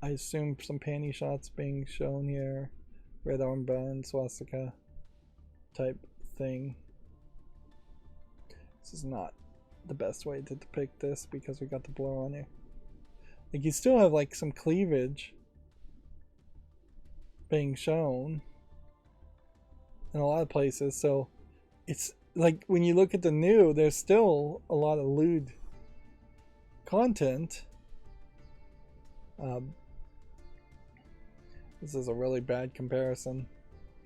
assume some panty shots being shown here. Red armband swastika type thing. This is not the best way to depict this because we got the blur on here. Like, you still have like some cleavage being shown in a lot of places, so it's like when you look at the new, there's still a lot of lewd content. This is a really bad comparison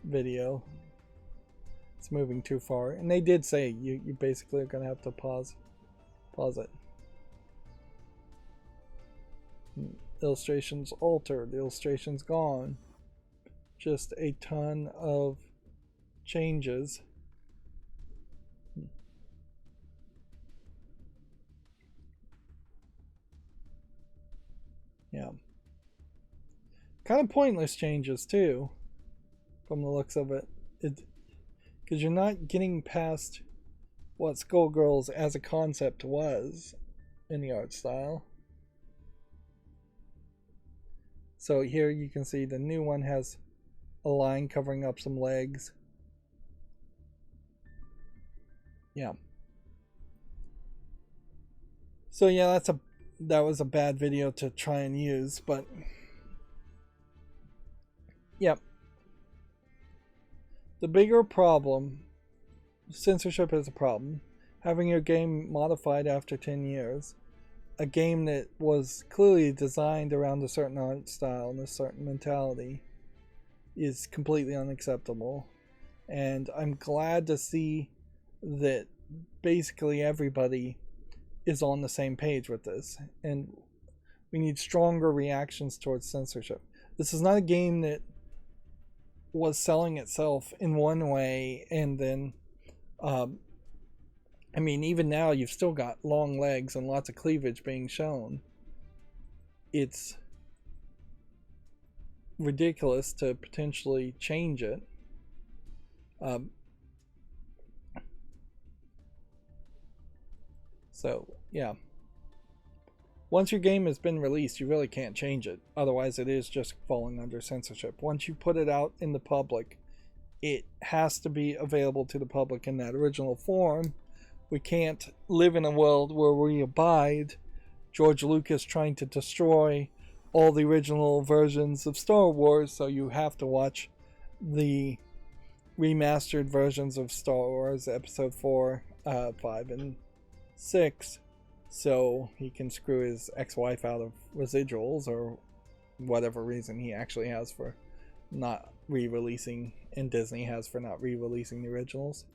video. It's moving too far, and they did say you basically are gonna have to pause it. Illustrations altered, illustrations gone. Just a ton of changes. Yeah. Kind of pointless changes too, from the looks of it. Because you're not getting past what Skullgirls as a concept was in the art style. So here you can see the new one has a line covering up some legs. Yeah. So yeah, that was a bad video to try and use, but yep. The bigger problem censorship is a problem. Having your game modified after 10 years, a game that was clearly designed around a certain art style and a certain mentality, is completely unacceptable. And I'm glad to see that basically everybody is on the same page with this. And we need stronger reactions towards censorship. This is not a game that was selling itself in one way and then I mean, even now you've still got long legs and lots of cleavage being shown. It's ridiculous to potentially change it. So, yeah. Once your game has been released, you really can't change it. Otherwise, it is just falling under censorship. Once you put it out in the public, it has to be available to the public in that original form. We can't live in a world where we abide George Lucas trying to destroy all the original versions of Star Wars, so you have to watch the remastered versions of Star Wars Episode 4, 5, and 6, so he can screw his ex-wife out of residuals or whatever reason he actually has for not re-releasing, and Disney has for not re-releasing the originals.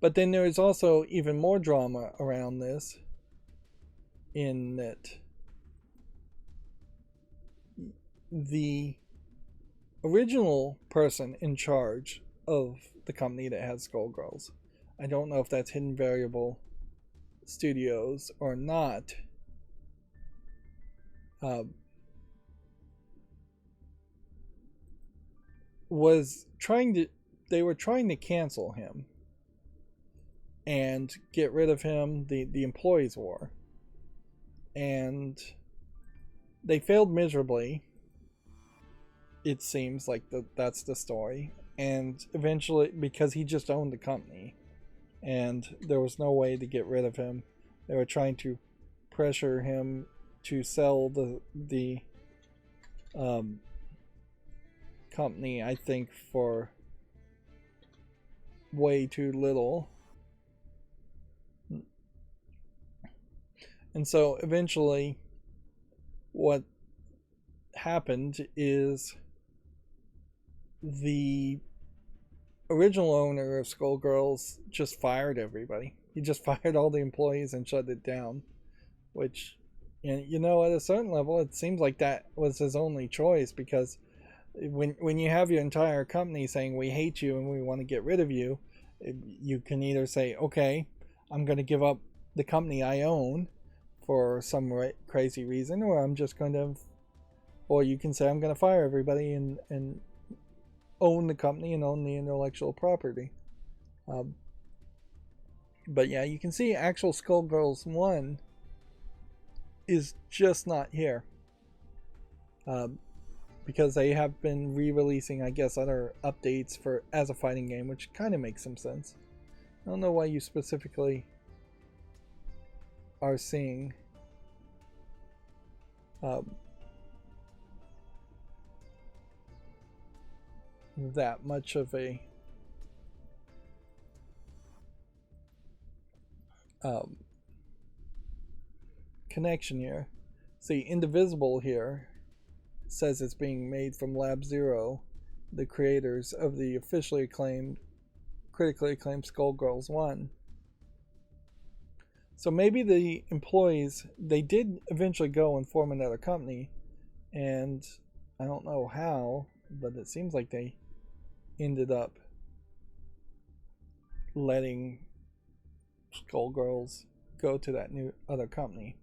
But then there is also even more drama around this, in that the original person in charge of the company that has Skullgirls, I don't know if that's Hidden Variable Studios or not, they were trying to cancel him and get rid of him. The employees were, and they failed miserably. It seems like that's the story. And eventually, because he just owned the company and there was no way to get rid of him, they were trying to pressure him to sell the company, I think, for way too little. And so eventually what happened is the original owner of Skullgirls just fired everybody. He just fired all the employees and shut it down, which, you know, at a certain level it seems like that was his only choice, because when you have your entire company saying we hate you and we want to get rid of you, you can either say, okay, I'm going to give up the company I own for some crazy reason, or I'm just going to, or you can say I'm going to fire everybody and own the company and own the intellectual property. But yeah, you can see actual Skullgirls 1 is just not here. Because they have been re-releasing, I guess, other updates for as a fighting game, which kind of makes some sense. I don't know why you specifically are seeing that much of a connection here. See, Indivisible here says it's being made from Lab Zero, the creators of the officially acclaimed, critically acclaimed Skullgirls 1. So maybe the employees, they did eventually go and form another company, and I don't know how, but it seems like they ended up letting Skullgirls go to that new other company.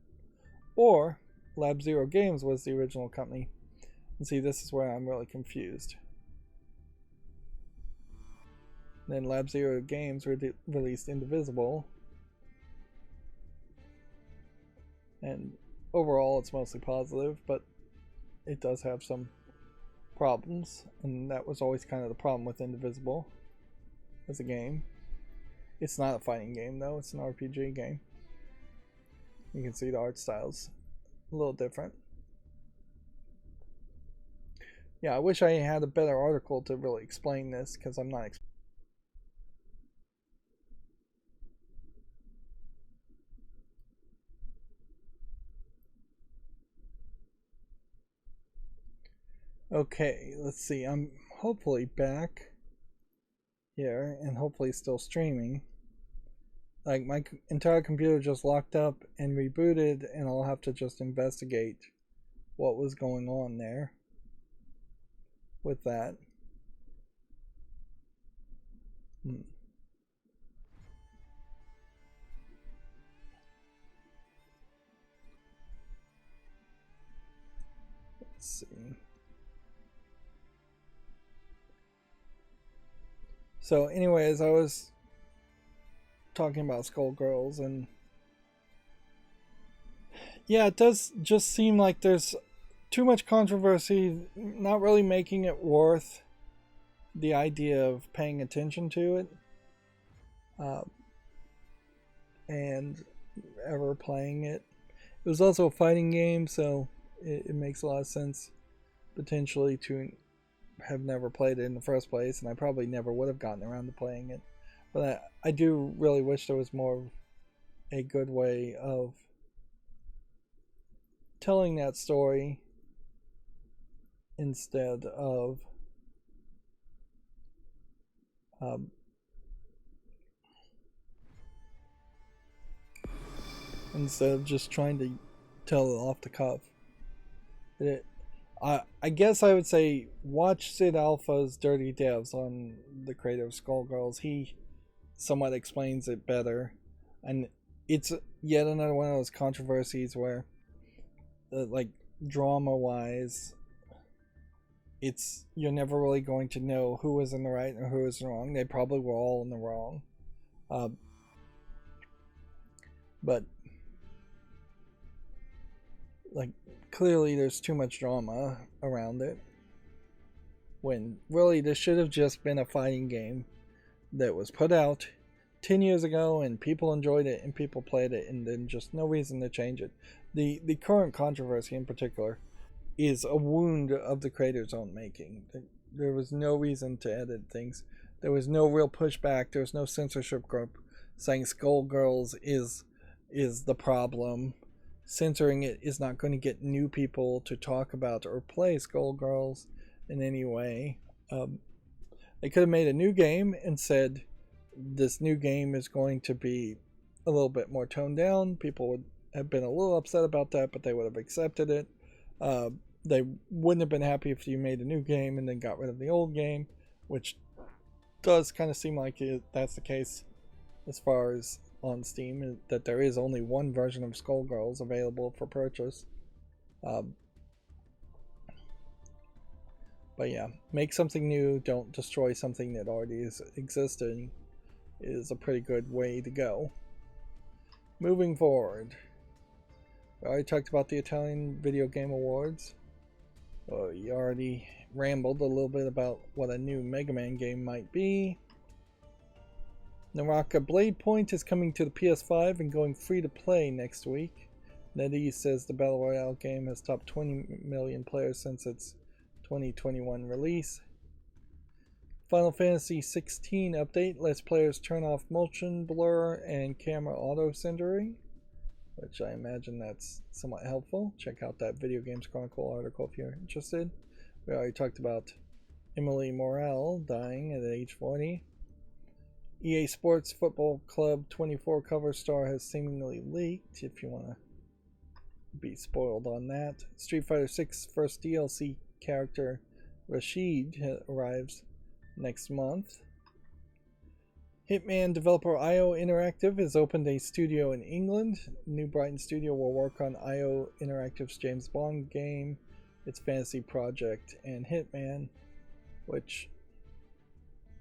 Or Lab Zero Games was the original company. And see, this is where I'm really confused. Then Lab Zero Games released Indivisible. And overall it's mostly positive, but it does have some problems, and that was always kind of the problem with Indivisible as a game. It's not a fighting game though, it's an RPG game. You can see the art style's a little different. Yeah, I wish I had a better article to really explain this because I'm not. Okay, let's see. I'm hopefully back here and hopefully still streaming. Like my entire computer just locked up and rebooted, and I'll have to just investigate what was going on there with that. Hmm. Let's see. So, anyways, I was talking about Skullgirls, and yeah, it does just seem like there's too much controversy, not really making it worth the idea of paying attention to it, uh, and ever playing it. It was also a fighting game, so it makes a lot of sense potentially to have never played it in the first place, and I probably never would have gotten around to playing it. But I do really wish there was more a good way of telling that story instead of um, just trying to tell it off the cuff. It, I guess I would say watch Sid Alpha's Dirty Devs on the creator of Skullgirls. He somewhat explains it better, and it's yet another one of those controversies where, like drama wise, it's you're never really going to know who was in the right or who was wrong. They probably were all in the wrong, uh, but like clearly there's too much drama around it. When really this should have just been a fighting game that was put out 10 years ago and people enjoyed it and people played it, and then just no reason to change it. The current controversy in particular is a wound of the creator's own making. There was no reason to edit things. There was no real pushback. There was no censorship group saying Skullgirls is the problem. Censoring it is not going to get new people to talk about or play Skullgirls in any way. They could have made a new game and said this new game is going to be a little bit more toned down. People would have been a little upset about that, but they would have accepted it. Uh, they wouldn't have been happy if you made a new game and then got rid of the old game, which does kind of seem like that's the case as far as on Steam, that there is only one version of Skullgirls available for purchase. Um, but yeah, make something new, don't destroy something that already is existing, is a pretty good way to go. Moving forward, we already talked about the Italian Video Game Awards. You already rambled a little bit about what a new Mega Man game might be. Naraka Blade Point is coming to the PS5 and going free to play next week. NetEase says the Battle Royale game has topped 20 million players since its 2021 release. Final Fantasy XVI update lets players turn off motion blur and camera auto centering, which I imagine that's somewhat helpful. Check out that Video Games Chronicle article if you're interested. We already talked about Emily Morale dying at age 40. EA Sports Football Club 24 cover star has seemingly leaked, if you want to be spoiled on that. Street Fighter 6 first DLC character Rashid arrives next month. Hitman developer IO Interactive has opened a studio in England. New Brighton Studio will work on IO Interactive's James Bond game, its fantasy project, and Hitman, which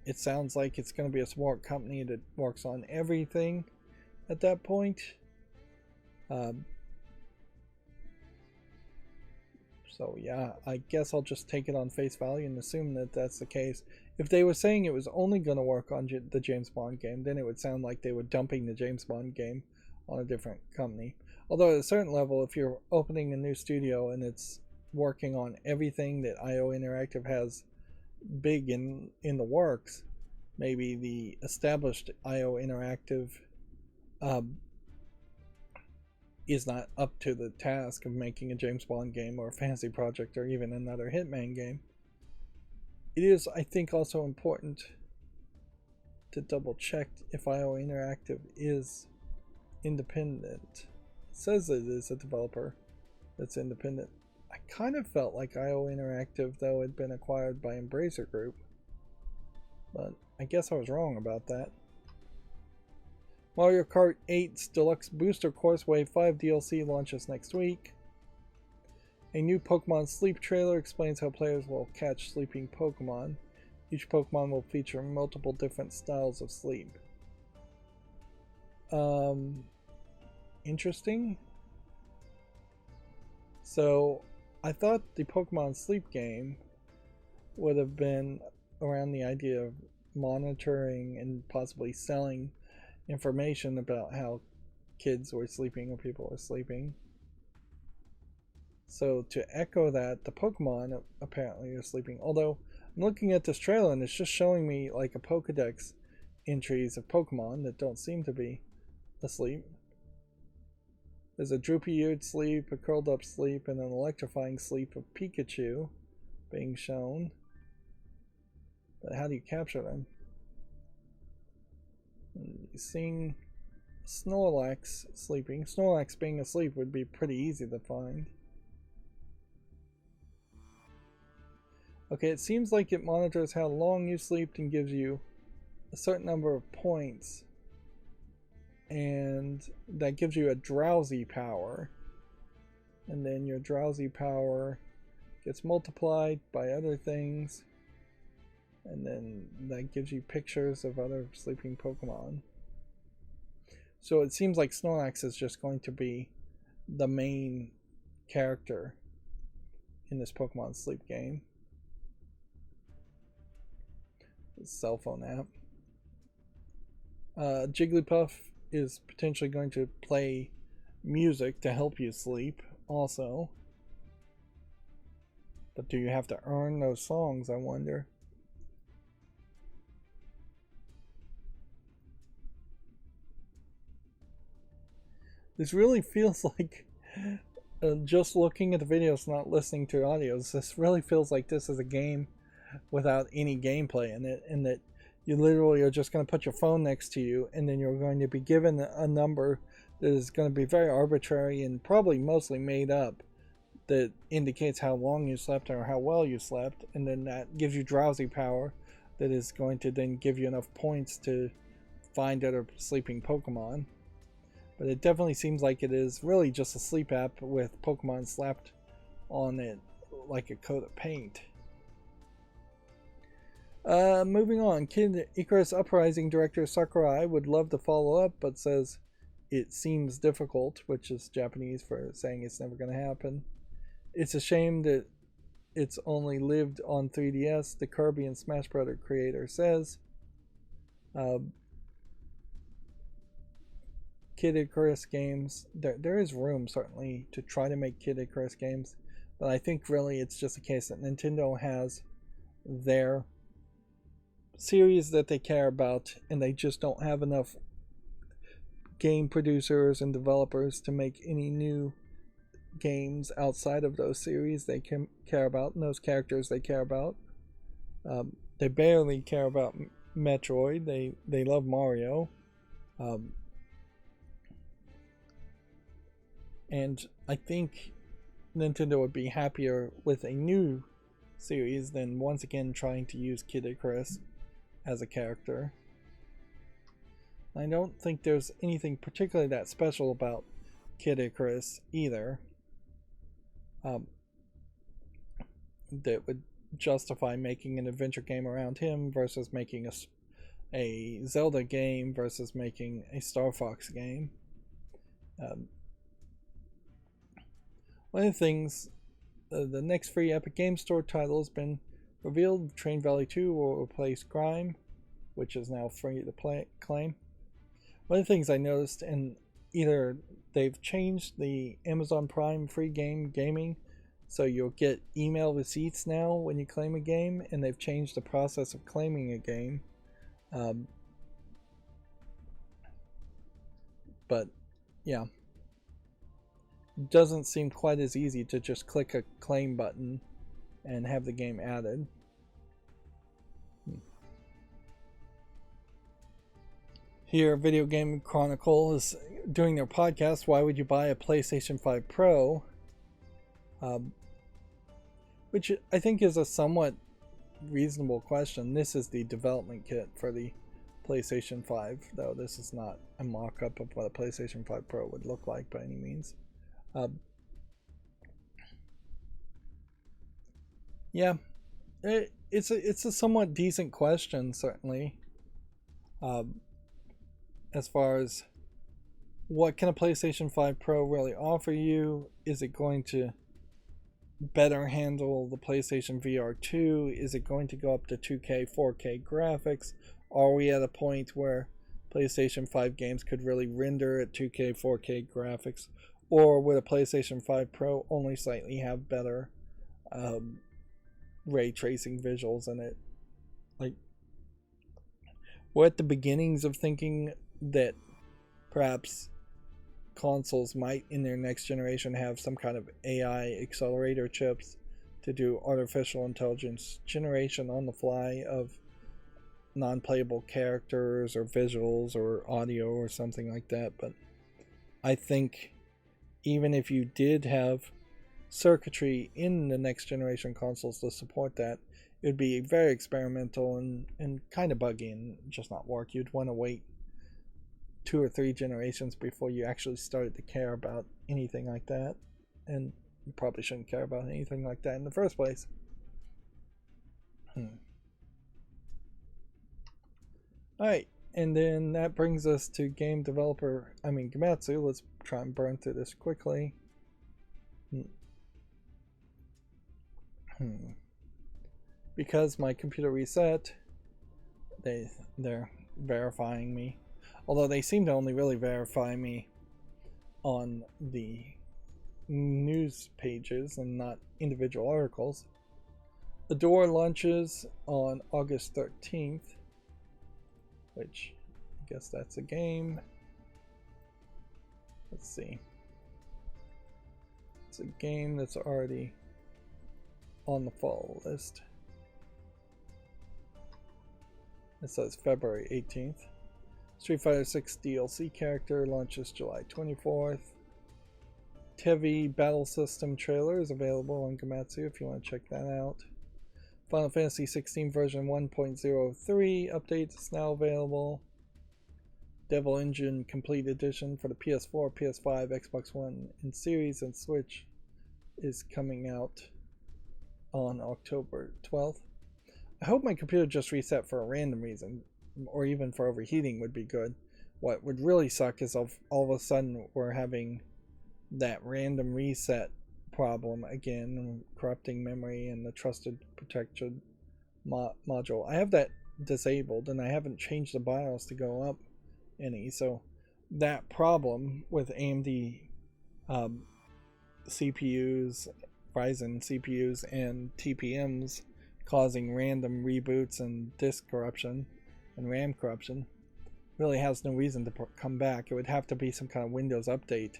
it sounds like it's going to be a smart company that works on everything at that point. So yeah, I guess I'll just take it on face value and assume that that's the case. If they were saying it was only going to work on the James Bond game, then it would sound like they were dumping the James Bond game on a different company. Although at a certain level, if you're opening a new studio and it's working on everything that IO Interactive has big in the works. Maybe the established IO Interactive is not up to the task of making a James Bond game or a fantasy project or even another Hitman game. It is, I think, also important to double check if IO Interactive is independent. It says it is a developer that's independent. I kind of felt like IO Interactive, though, had been acquired by Embracer Group, but I guess I was wrong about that. Mario Kart 8's Deluxe Booster Course Wave 5 DLC launches next week. A new Pokemon Sleep trailer explains how players will catch sleeping Pokemon. Each Pokemon will feature multiple different styles of sleep. Interesting. So, I thought the Pokemon Sleep game would have been around the idea of monitoring and possibly selling information about how kids were sleeping or people were sleeping. So to echo that, the Pokemon apparently are sleeping. Although I'm looking at this trailer and it's just showing me like a Pokedex entries of Pokemon that don't seem to be asleep. There's a droopy-eared sleep, a curled-up sleep, and an electrifying sleep of Pikachu being shown. But how do you capture them? Seeing Snorlax sleeping. Snorlax being asleep would be pretty easy to find. Okay, it seems like it monitors how long you slept and gives you a certain number of points. And that gives you a drowsy power. And then your drowsy power gets multiplied by other things. And then that gives you pictures of other sleeping Pokemon. So it seems like Snorlax is just going to be the main character in this Pokemon Sleep game. Cell phone app. Jigglypuff is potentially going to play music to help you sleep also. But do you have to earn those songs, I wonder? This really feels like, just looking at the videos, not listening to audios, this really feels like this is a game without any gameplay in it, and that you literally are just going to put your phone next to you and then you're going to be given a number that is going to be very arbitrary and probably mostly made up that indicates how long you slept or how well you slept, and then that gives you drowsy power that is going to then give you enough points to find other sleeping Pokemon. But it definitely seems like it is really just a sleep app with Pokemon slapped on it like a coat of paint. Moving on, Kid Icarus Uprising director Sakurai would love to follow up, but says it seems difficult, which is Japanese for saying it's never going to happen. It's a shame that it's only lived on 3DS, the Kirby and Smash Bros. Creator says. Kid Icarus games, there is room certainly to try to make Kid Icarus games, but I think really it's just a case that Nintendo has their series that they care about, and they just don't have enough game producers and developers to make any new games outside of those series they can care about and those characters they care about. They barely care about Metroid. They love Mario. And I think Nintendo would be happier with a new series than once again trying to use Kid Icarus as a character. I don't think there's anything particularly that special about Kid Icarus either that would justify making an adventure game around him versus making a Zelda game versus making a Star Fox game. One of the things, the next free Epic Games Store title has been revealed. Train Valley 2 will replace Grime, which is now free to claim. One of the things I noticed, and either they've changed the Amazon Prime free gaming So you'll get email receipts now when you claim a game, and they've changed the process of claiming a game. But yeah, it doesn't seem quite as easy to just click a claim button and have the game added. Here, Video Game Chronicle is doing their podcast, Why Would You Buy a PlayStation 5 Pro? Which I think is a somewhat reasonable question. This is the development kit for the PlayStation 5, though this is not a mock-up of what a PlayStation 5 Pro would look like by any means. Yeah, it's a somewhat decent question, certainly. As far as what can a PlayStation 5 Pro really offer you? Is it going to better handle the PlayStation VR 2? Is it going to go up to 2K, 4K graphics? Are we at a point where PlayStation 5 games could really render at 2K, 4K graphics? Or would a PlayStation 5 Pro only slightly have better ray tracing visuals in it? Like, we're at the beginnings of thinking that perhaps consoles might in their next generation have some kind of AI accelerator chips to do artificial intelligence generation on the fly of non-playable characters or visuals or audio or something like that. But I think even if you did have circuitry in the next generation consoles to support that, it would be very experimental and kind of buggy and just not work. You'd want to wait 2 or 3 generations before you actually started to care about anything like that, and you probably shouldn't care about anything like that in the first place. Alright, and then that brings us to game developer, Gamatsu. Let's try and burn through this quickly. Because my computer reset, they're verifying me. Although they seem to only really verify me on the news pages and not individual articles. The Duel launches on August 13th, which I guess that's a game. Let's see. It's a game that's already on the fall list. It says February 18th. Street Fighter 6 DLC character launches July 24th. Tevi Battle System trailer is available on Gamatsu if you want to check that out. Final Fantasy 16 version 1.03 update is now available. Devil Engine Complete Edition for the PS4, PS5, Xbox One, and Series and Switch is coming out on October 12th. I hope my computer just reset for a random reason, or even for overheating would be good. What would really suck is all of a sudden we're having that random reset problem again, corrupting memory and the trusted protection module. I have that disabled and I haven't changed the BIOS to go up any, so that problem with AMD CPUs, Ryzen CPUs, and TPMs causing random reboots and disk corruption and RAM corruption really has no reason to come back. It would have to be some kind of Windows update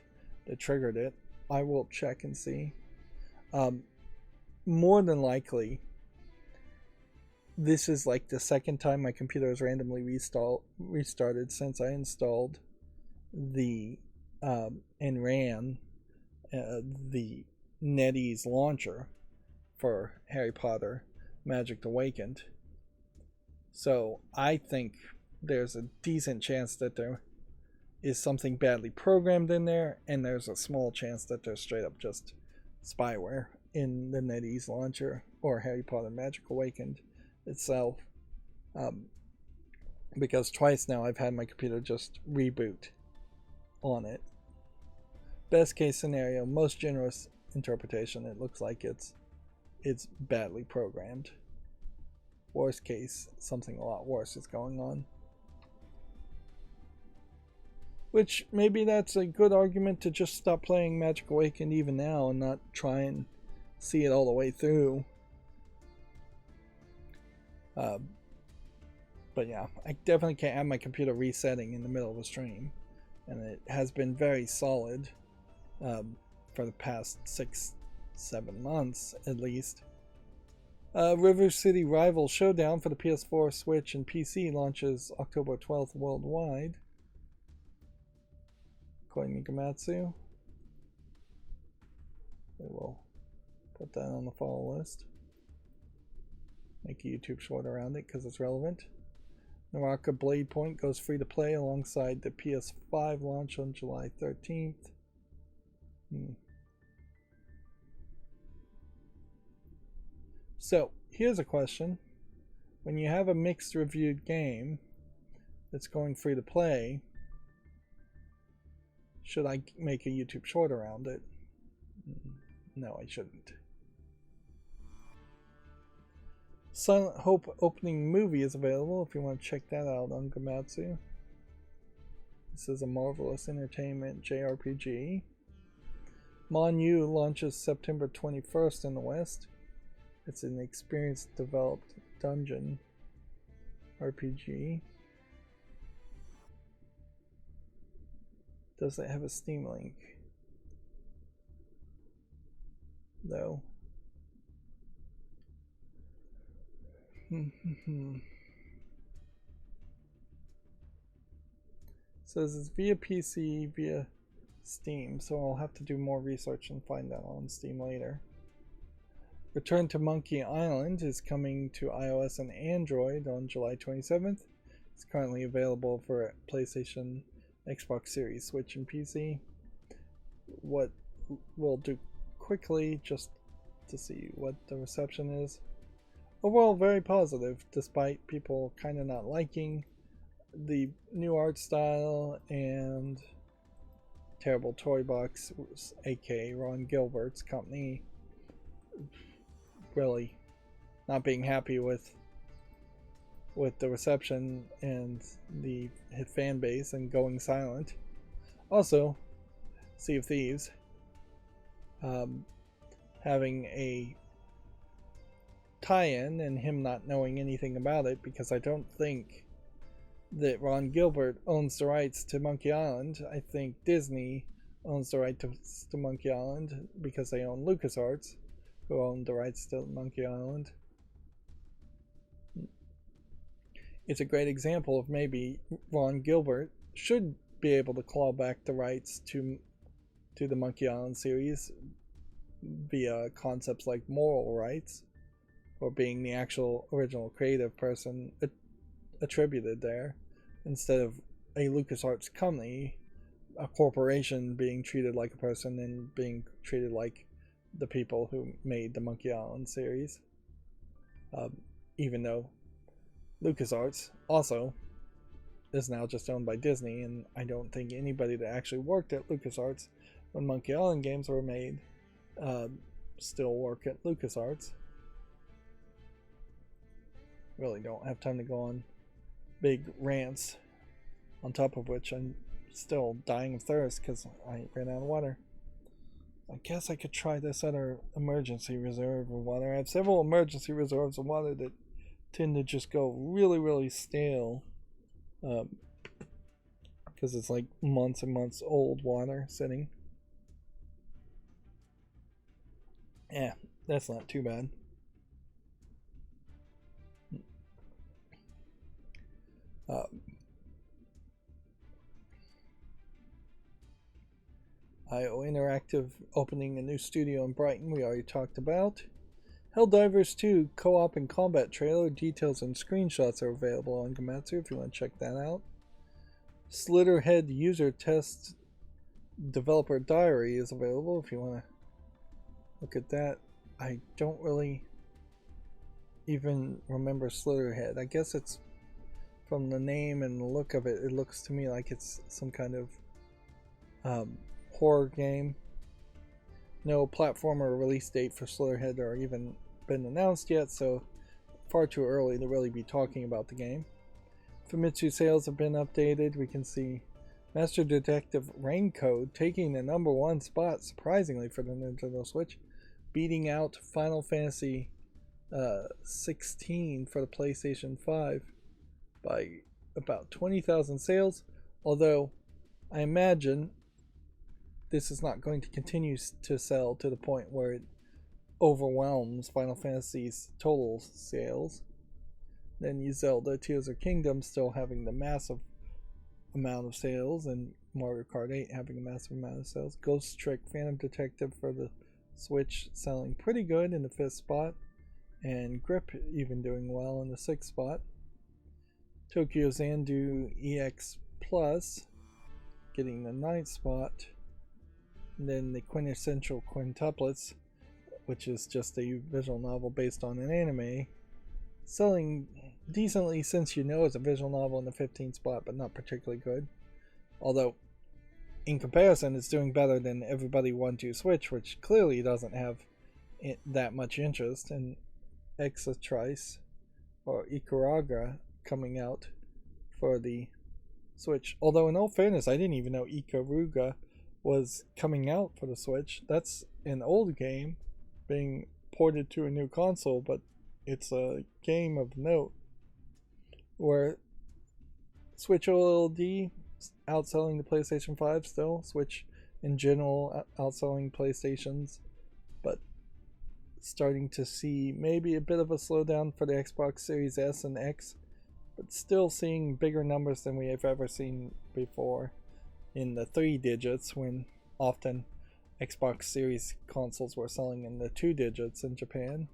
that triggered it. I will check and see. More than likely, this is like the second time my computer has randomly restarted since I installed the and ran the NetEase launcher for Harry Potter Magic Awakened. So I think there's a decent chance that there is something badly programmed in there, and there's a small chance that there's straight up just spyware in the NetEase launcher or Harry Potter Magic Awakened itself. Because twice now I've had my computer just reboot on it. Best case scenario, most generous interpretation, it looks like it's badly programmed. Worst case, something a lot worse is going on. Which, maybe that's a good argument to just stop playing Magic Awakened even now and not try and see it all the way through. But yeah, I definitely can't have my computer resetting in the middle of a stream, and it has been very solid for the past 6-7 months at least. River City Rival Showdown for the PS4, Switch, and PC launches October 12th worldwide, according to Gamatsu. We will put that on the follow list. Make a YouTube short around it because it's relevant. Naraka Blade Point goes free to play alongside the PS5 launch on July 13th. So, here's a question. When you have a mixed reviewed game that's going free to play, should I make a YouTube short around it? No, I shouldn't. Silent Hope opening movie is available if you want to check that out on Gamatsu. This is a marvelous entertainment JRPG. Mon Yu launches September 21st in the West. It's an experience developed dungeon RPG. Does it have a Steam link? Though. Says it's via PC, via Steam, so I'll have to do more research and find that on Steam later. Return to Monkey Island is coming to iOS and Android on July 27th. It's currently available for PlayStation, Xbox Series, Switch, and PC. What we'll do quickly, just to see what the reception is. Overall, very positive, despite people kind of not liking the new art style and terrible toy box, aka Ron Gilbert's company, really not being happy with the reception and the fan base and going silent. Also, Sea of Thieves having a tie-in and him not knowing anything about it, because I don't think that Ron Gilbert owns the rights to Monkey Island. I think Disney owns the rights to Monkey Island because they own LucasArts, who own the rights to Monkey Island. It's a great example of maybe Ron Gilbert should be able to claw back the rights to the Monkey Island series via concepts like moral rights, or being the actual original creative person attributed there, instead of a LucasArts company, a corporation, being treated like a person and being treated like the people who made the Monkey Island series. Even though LucasArts also is now just owned by Disney, and I don't think anybody that actually worked at LucasArts when Monkey Island games were made still work at LucasArts. Really don't have time to go on big rants, on top of which I'm still dying of thirst because I ran out of water. I guess I could try this other emergency reserve of water. I have several emergency reserves of water that tend to just go really, really stale, because it's like months and months old water sitting. Yeah, that's not too bad. IO Interactive opening a new studio in Brighton, we already talked about. Helldivers 2 co-op and combat trailer details and screenshots are available on Gamatsu if you want to check that out. Slitterhead user test developer diary is available if you want to look at that. I don't really even remember Slitterhead. I guess it's from the name and the look of it, it looks to me like it's some kind of horror game. No platformer release date for Slitterhead or even been announced yet, so far too early to really be talking about the game. Famitsu sales have been updated. We can see Master Detective Raincode taking the #1 spot, surprisingly, for the Nintendo Switch, beating out Final Fantasy 16 for the PlayStation 5 by about 20,000 sales, although I imagine this is not going to continue to sell to the point where it overwhelms Final Fantasy's total sales. Then you Zelda Tears of Kingdom still having the massive amount of sales, and Mario Kart 8 having a massive amount of sales. Ghost Trick Phantom Detective for the Switch selling pretty good in the 5th spot, and Grip even doing well in the 6th spot. Tokyo Xanadu EX Plus getting the 9th spot. And then the Quintessential Quintuplets, which is just a visual novel based on an anime, selling decently since you know it's a visual novel in the 15th spot, but not particularly good. Although, in comparison, it's doing better than Everybody 1-2 Switch, which clearly doesn't have that much interest, and Exatrice or Ikaruga coming out for the Switch. Although, in all fairness, I didn't even know Ikaruga was coming out for the Switch. That's an old game being ported to a new console, but it's a game of note where Switch OLED outselling the PlayStation 5 still, Switch in general outselling PlayStations, but starting to see maybe a bit of a slowdown for the Xbox Series S and X, but still seeing bigger numbers than we have ever seen before in the 3 digits, when often Xbox Series consoles were selling in the 2 digits in Japan.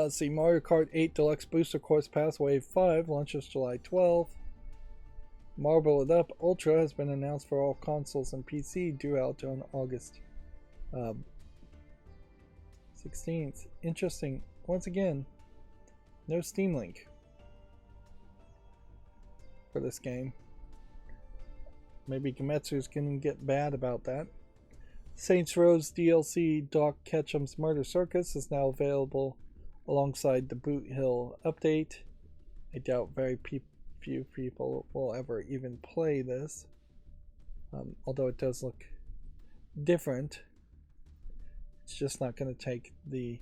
See, Mario Kart 8 Deluxe Booster Course Pass Wave 5 launches July 12th. Marble It Up Ultra has been announced for all consoles and PC, due out on August 16th. Interesting. Once again, no Steam Link for this game. Maybe Gametsu's gonna get bad about that. Saints Row's DLC Doc Ketchum's Murder Circus is now available alongside the Boot Hill update. I doubt very few people will ever even play this, although it does look different. It's just not going to take the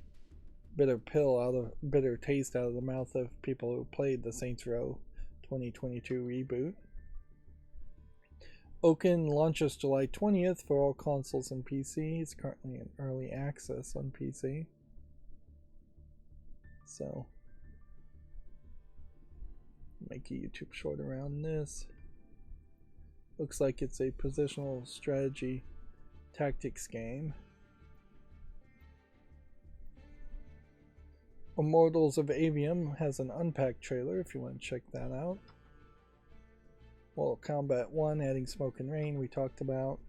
bitter taste out of the mouth of people who played the Saints Row 2022 reboot. Oaken launches July 20th for all consoles and PC. It's currently in early access on PC. So, make a YouTube short around this. Looks like it's a positional strategy tactics game. Immortals of Avium has an unpacked trailer if you want to check that out. Mortal Kombat 1 adding Smoke and Rain we talked about.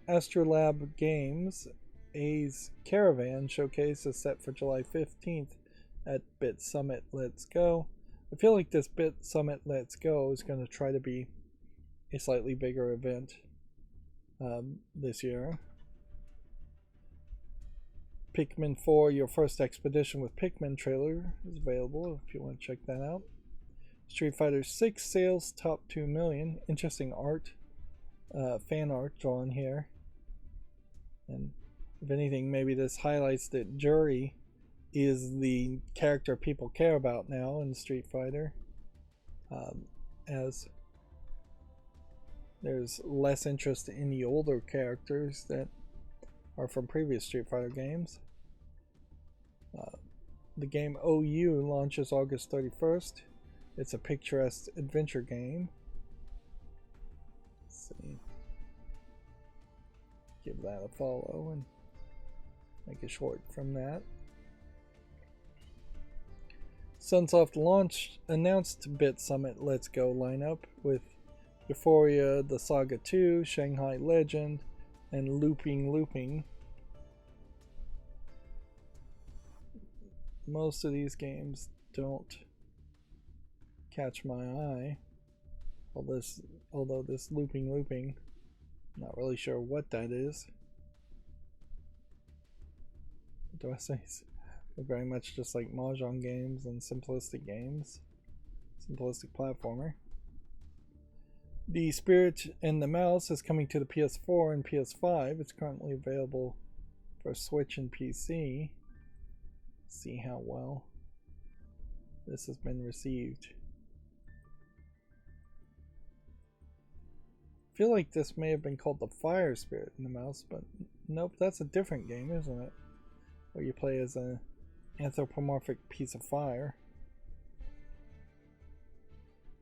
Astrolab Games A's Caravan showcase is set for July 15th at Bit Summit Let's Go. I feel like this Bit Summit Let's Go is going to try to be a slightly bigger event this year. Pikmin 4 Your First Expedition with Pikmin trailer is available if you want to check that out. Street Fighter 6 sales top 2 million. Interesting art, fan art drawn here. And if anything, maybe this highlights that Jury is the character people care about now in Street Fighter, as there's less interest in the older characters that are from previous Street Fighter games. The game OU launches August 31st. It's a picturesque adventure game. Let's see. Give that a follow and make a short from that. Sunsoft announced Bit Summit Let's Go lineup with Euphoria, The Saga 2, Shanghai Legend, and Looping. Most of these games don't catch my eye. Although this Looping, not really sure what that is. What do I say? They're very much just like Mahjong games and simplistic games. Simplistic platformer. The Spirit and the Mouse is coming to the PS4 and PS5. It's currently available for Switch and PC. See how well this has been received. I feel like this may have been called the Fire Spirit and the Mouse, but nope, that's a different game, isn't it? Where you play as an anthropomorphic piece of fire.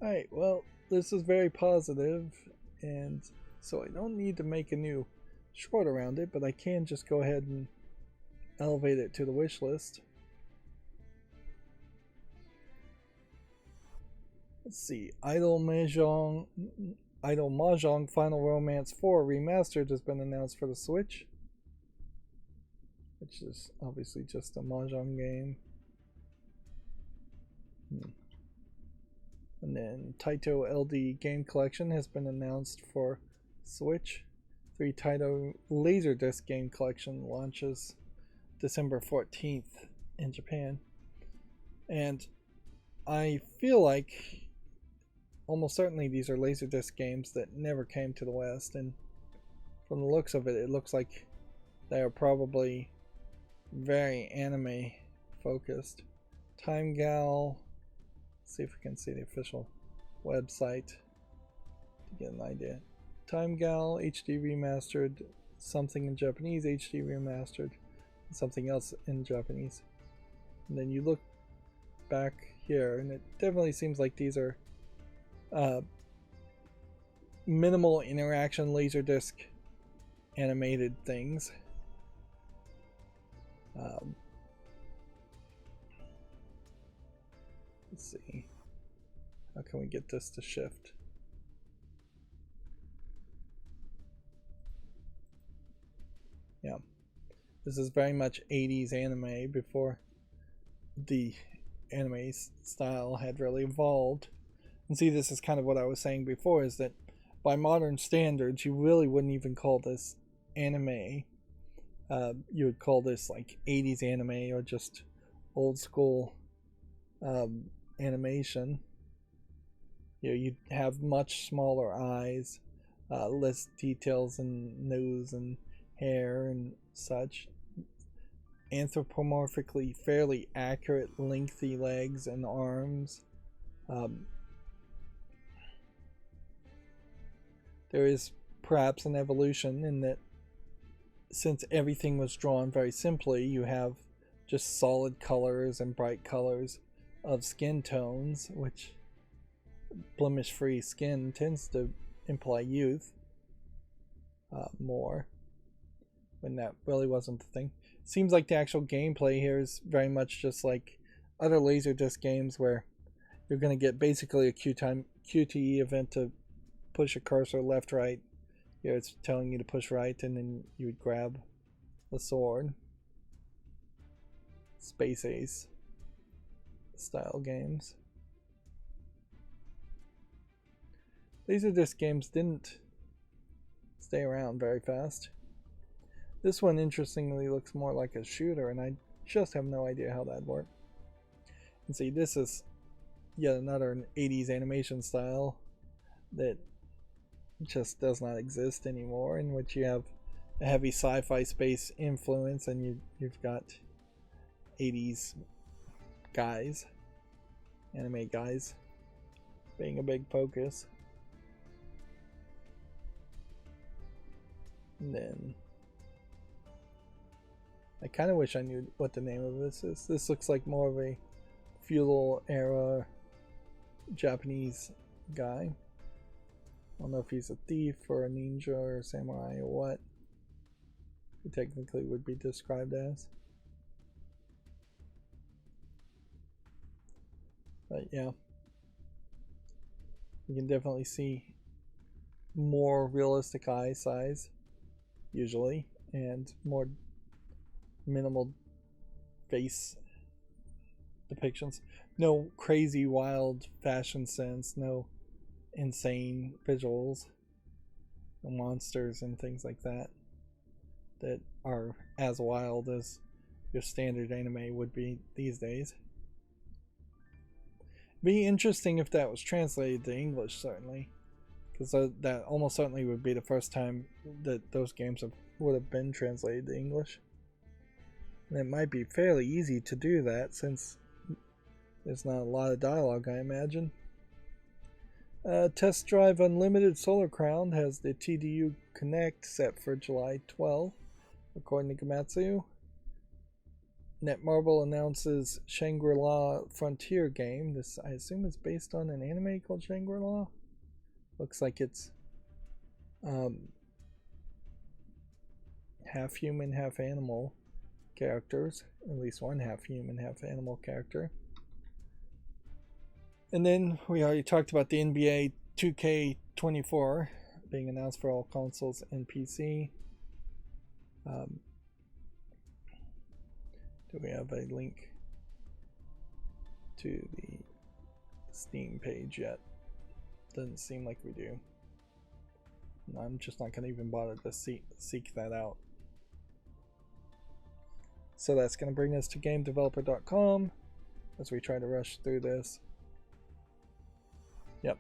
Alright, well, this is very positive, and so I don't need to make a new short around it, but I can just go ahead and elevate it to the wish list. Let's see, Idle Mahjong Final Romance 4 Remastered has been announced for the Switch, which is obviously just a Mahjong game. And then Taito LD Game Collection has been announced for Switch. 3 Taito Laserdisc Game Collection launches December 14th in Japan. And I feel like almost certainly these are Laserdisc games that never came to the West, and from the looks of it, it looks like they are probably very anime focused. Time Gal. See if we can see the official website to get an idea. Time Gal HD Remastered, something in Japanese HD Remastered, and something else in Japanese. And then you look back here, and it definitely seems like these are minimal interaction Laserdisc animated things. Let's see. How can we get this to shift? Yeah. This is very much 80s anime before the anime style had really evolved. And see, this is kind of what I was saying before, is that by modern standards, you really wouldn't even call this anime. You would call this like 80s anime or just old school animation. You know, you'd have much smaller eyes, less details in nose and hair and such. Anthropomorphically fairly accurate lengthy legs and arms. There is perhaps an evolution in that since everything was drawn very simply, you have just solid colors and bright colors of skin tones, which blemish-free skin tends to imply youth more, when that really wasn't the thing. Seems like the actual gameplay here is very much just like other Laserdisc games where you're going to get basically a QTE event to push a cursor left, right. Here it's telling you to push right, and then you would grab the sword. Space Ace style games. Laserdisc games didn't stay around very fast. This one interestingly looks more like a shooter, and I just have no idea how that'd work. And see, this is yet another 80s animation style that just does not exist anymore, in which you have a heavy sci-fi space influence, and you've got 80s guys, anime guys, being a big focus. And then I kind of wish I knew what the name of this is. This looks like more of a feudal era Japanese guy. I don't know if he's a thief or a ninja or a samurai or what he technically would be described as. But yeah, you can definitely see more realistic eye size usually, and more minimal face depictions. No crazy wild fashion sense, no insane visuals, no monsters and things like that that are as wild as your standard anime would be these days. Be interesting if that was translated to English, certainly, because that almost certainly would be the first time that those games would have been translated to English. And it might be fairly easy to do that since there's not a lot of dialogue, I imagine. Test Drive Unlimited Solar Crown has the TDU Connect set for July 12th, according to Gamatsu. Netmarble announces Shangri-La Frontier game. This, I assume, is based on an anime called Shangri-La. Looks like it's half human, half animal characters. At least one half human, half animal character. And then we already talked about the NBA 2K24 being announced for all consoles and PC. Do we have a link to the Steam page yet? Doesn't seem like we do. I'm just not going to even bother to seek that out. So that's going to bring us to GameDeveloper.com as we try to rush through this. Yep.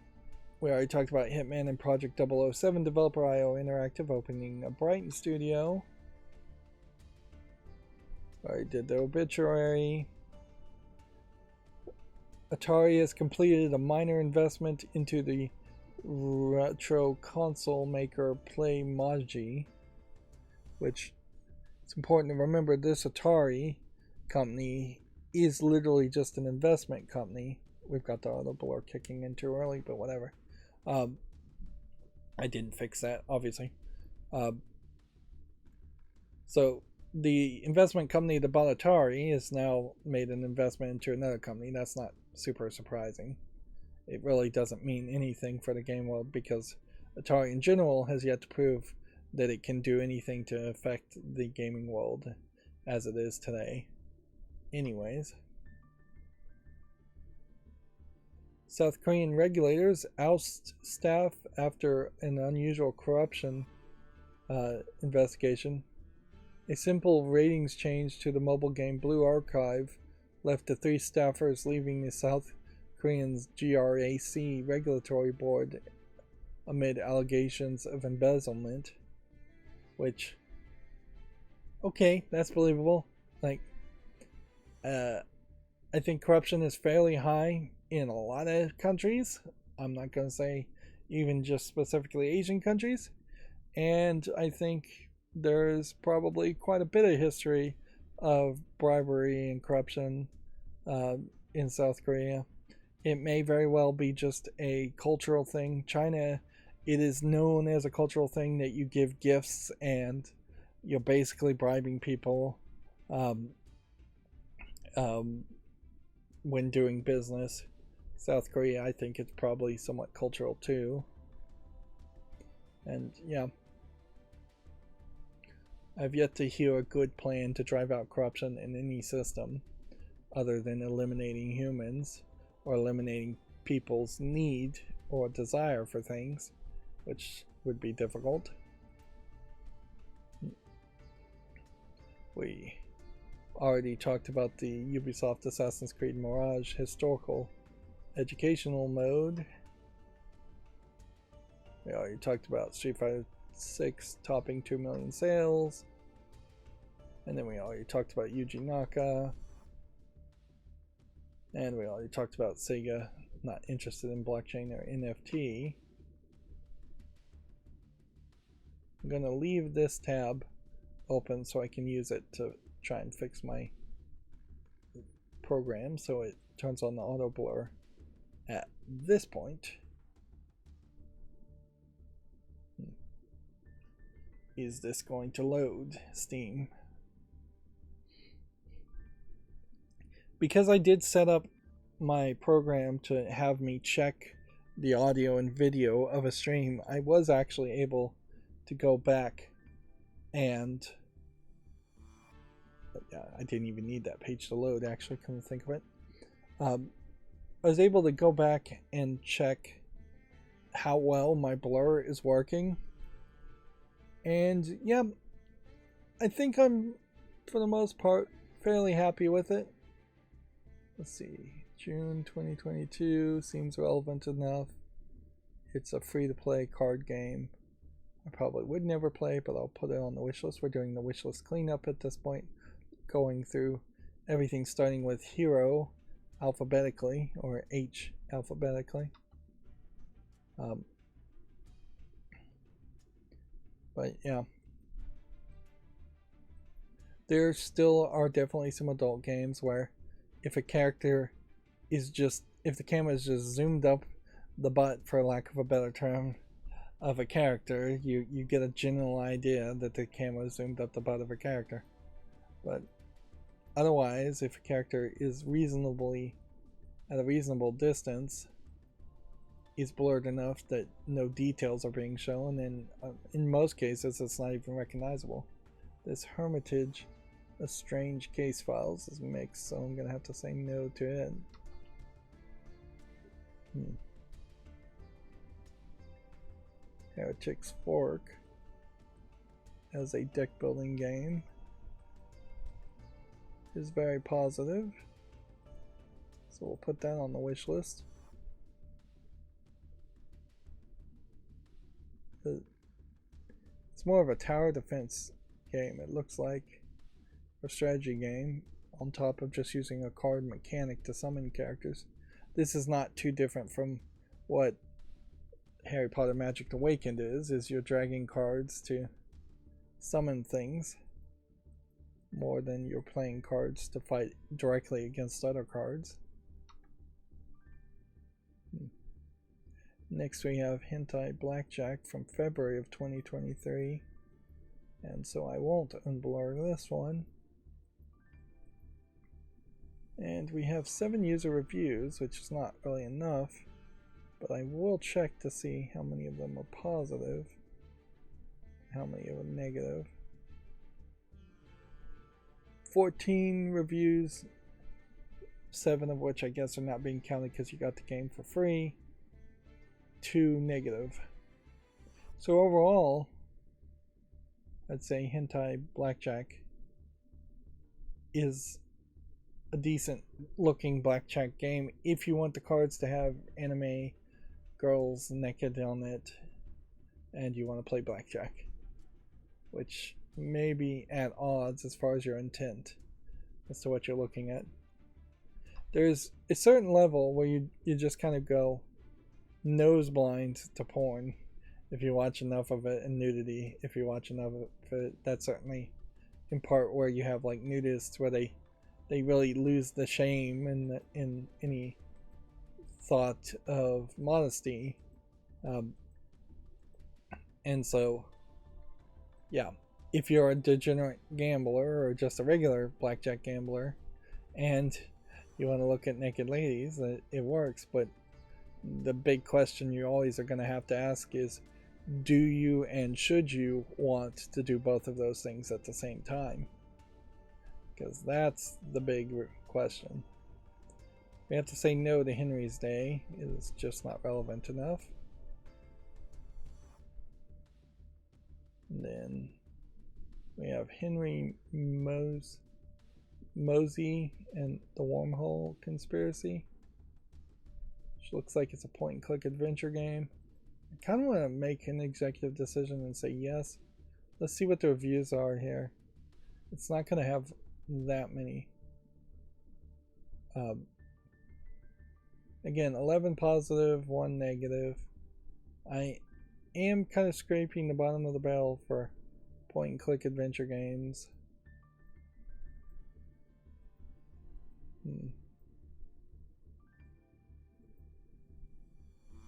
We already talked about Hitman and Project 007 developer IO Interactive opening a Brighton studio. Already did the obituary. Atari has completed a minor investment into the retro console maker Playmoji, which it's important to remember this Atari company is literally just an investment company. We've got the auto blur kicking in too early, but whatever. I didn't fix that, obviously. So the investment company that bought Atari has now made an investment into another company. That's not super surprising. It really doesn't mean anything for the game world because Atari in general has yet to prove that it can do anything to affect the gaming world as it is today. Anyways. South Korean regulators oust staff after an unusual corruption investigation. A simple ratings change to the mobile game Blue Archive left the 3 staffers leaving the South Korean's GRAC regulatory board amid allegations of embezzlement. Which, okay, that's believable. Like, I think corruption is fairly high in a lot of countries. I'm not going to say even just specifically Asian countries. And I think there's probably quite a bit of history of bribery and corruption in South Korea. It may very well be just a cultural thing. China, it is known as a cultural thing that you give gifts and you're basically bribing people when doing business. South Korea, I think it's probably somewhat cultural too. And yeah, I've yet to hear a good plan to drive out corruption in any system other than eliminating humans or eliminating people's need or desire for things, which would be difficult. We already talked about the Ubisoft Assassin's Creed Mirage historical educational mode. We already talked about Street Fighter 6 topping 2 million sales. And then we already talked about Yuji Naka. And we already talked about Sega not interested in blockchain or NFT. I'm going to leave this tab open so I can use it to try and fix my program so it turns on the auto blur at this point. Is this going to load Steam? Because I did set up my program to have me check the audio and video of a stream, I was actually able to go back and I didn't even need that page to load, actually, come to think of it. I was able to go back and check how well my blur is working. And yeah, I think I'm, for the most part, fairly happy with it. Let's see, June 2022 seems relevant enough. It's a free-to-play card game. I probably would never play, but I'll put it on the wish list. We're doing the wish list cleanup at this point, going through everything starting with hero alphabetically, or H alphabetically. But yeah, there still are definitely some adult games where if a character is just, if the camera is just zoomed up the butt, for lack of a better term, of a character, you get a general idea that the camera zoomed up the butt of a character. But otherwise, if a character is reasonably at a reasonable distance, is blurred enough that no details are being shown, and in most cases it's not even recognizable. This Hermitage, a strange case files, is mixed, so I'm gonna have to say no to it. Heretic's Fork as a deck building game is very positive, so we'll put that on the wish list. It's more of a tower defense game, it looks like, a strategy game, on top of just using a card mechanic to summon characters. This is not too different from what Harry Potter Magic Awakened is you're dragging cards to summon things more than you're playing cards to fight directly against other cards. Next we have Hentai Blackjack from February of 2023, and so I won't unblur this one. And we have 7 user reviews, which is not really enough, but I will check to see how many of them are positive, how many are negative. 14 reviews, 7 of which I guess are not being counted because you got the game for free. 2 negative. So overall, I'd say Hentai Blackjack is a decent looking blackjack game if you want the cards to have anime girls naked on it and you want to play blackjack, which may be at odds as far as your intent as to what you're looking at. There's a certain level where you just kind of go nose blind to porn if you watch enough of it, and nudity if you watch enough of it. That's certainly in part where you have like nudists where they really lose the shame in any thought of modesty, and so yeah, if you're a degenerate gambler or just a regular blackjack gambler and you want to look at naked ladies, it works. But the big question you always are going to have to ask is, do you and should you want to do both of those things at the same time? Because that's the big question. We have to say no to Henry's Day. It is just not relevant enough. And then we have Henry Mosey and the Wormhole Conspiracy, which looks like it's a point and click adventure game. I kind of want to make an executive decision and say yes. Let's see what the reviews are here. It's not going to have that many. Again, 11 positive, 1 negative. I am kind of scraping the bottom of the barrel for point and click adventure games.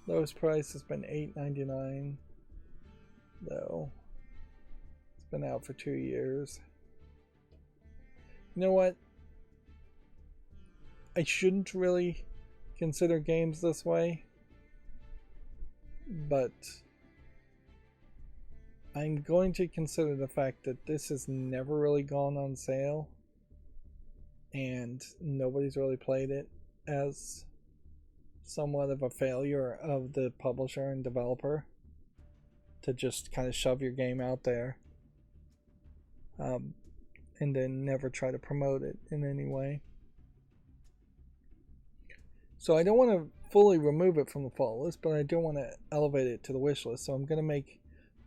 Lowest price has been $8.99, though. It's been out for 2 years. You know what? I shouldn't really consider games this way, but I'm going to consider the fact that this has never really gone on sale and nobody's really played it as somewhat of a failure of the publisher and developer to just kind of shove your game out there and then never try to promote it in any way. So I don't want to fully remove it from the follow list, but I don't want to elevate it to the wish list. So I'm going to make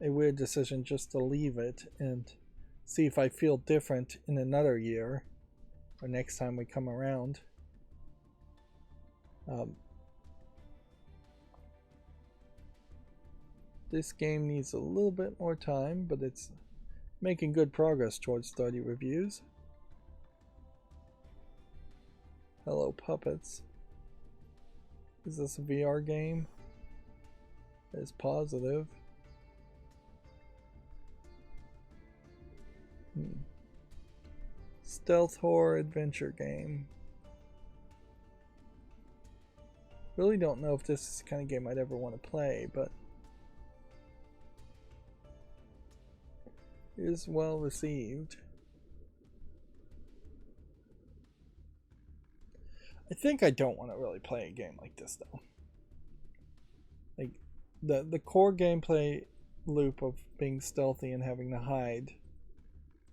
a weird decision just to leave it and see if I feel different in another year or next time we come around. This game needs a little bit more time, but it's making good progress towards 30 reviews. Hello Puppets. Is this a VR game? It's positive. Stealth horror adventure game. Really don't know if this is the kind of game I'd ever want to play, but it is well received. I think I don't want to really play a game like this though. Like the core gameplay loop of being stealthy and having to hide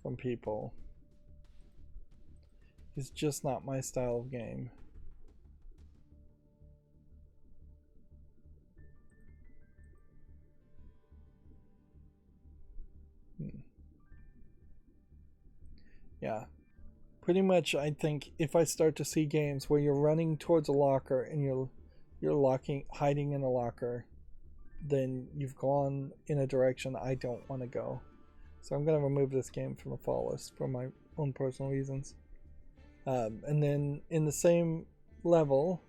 from people is just not my style of game. Yeah. Pretty much I think if I start to see games where you're running towards a locker and you're hiding in a locker, then you've gone in a direction I don't want to go. So I'm going to remove this game from the fall list for my own personal reasons. And then in the same level,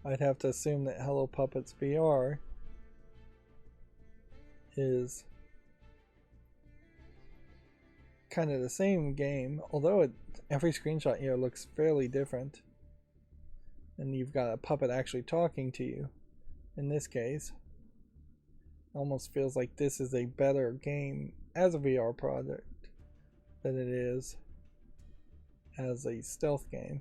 I'd have to assume that Hello Puppets VR is kind of the same game, although every screenshot here looks fairly different. And you've got a puppet actually talking to you. In this case, it almost feels like this is a better game as a VR product than it is as a stealth game.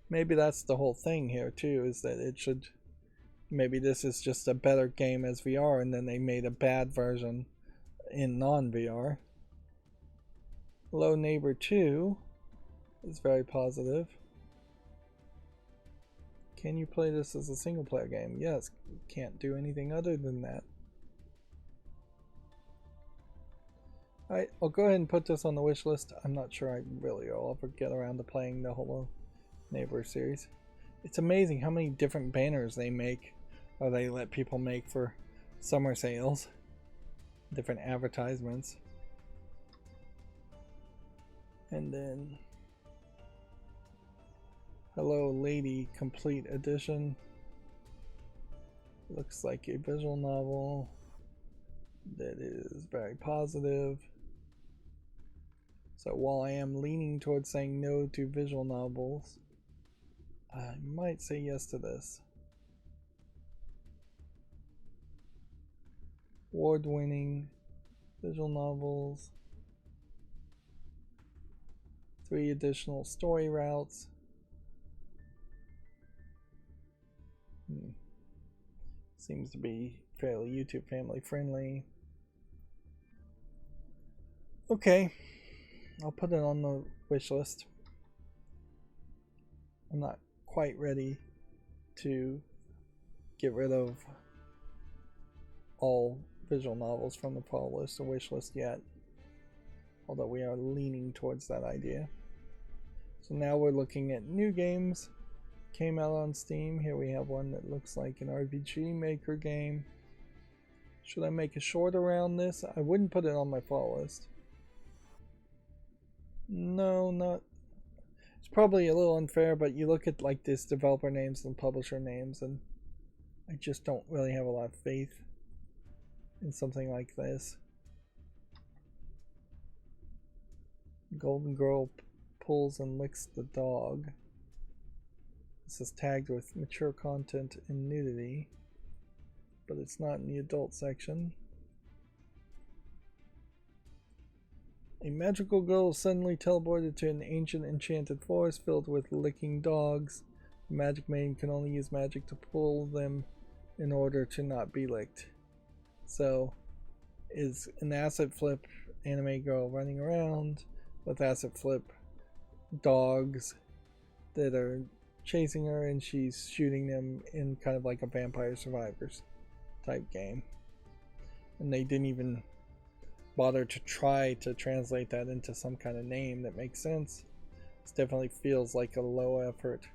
Maybe that's the whole thing here too, is that it should, maybe this is just a better game as VR and then they made a bad version in non-VR. Hello Neighbor 2 is very positive. Can you play this as a single player game? Yes, can't do anything other than that. Alright, I'll go ahead and put this on the wish list. I'm not sure I really will ever get around to playing the Hello Neighbor series. It's amazing how many different banners they make, or they let people make for summer sales. Different advertisements. And then Hello Lady Complete Edition. Looks like a visual novel that is very positive. So while I am leaning towards saying no to visual novels, I might say yes to this. Award-winning visual novels. 3 additional story routes. Seems to be fairly YouTube family friendly. Okay, I'll put it on the wish list. I'm not quite ready to get rid of all visual novels from the follow list or wish list yet, although we are leaning towards that idea. So now we're looking at new games. Came out on Steam. Here we have one that looks like an RPG Maker game. Should I make a short around this? I wouldn't put it on my follow list. No, not. It's probably a little unfair, but you look at like this developer names and publisher names, and I just don't really have a lot of faith in something like this. Golden Girl pulls and licks the dog. This is tagged with mature content and nudity, but it's not in the adult section. A magical girl is suddenly teleported to an ancient enchanted forest filled with licking dogs. The magic maiden can only use magic to pull them in order to not be licked. So, is an asset flip anime girl running around with acid flip dogs that are chasing her, and she's shooting them in kind of like a Vampire Survivors type game. And they didn't even bother to try to translate that into some kind of name that makes sense. It definitely feels like a low effort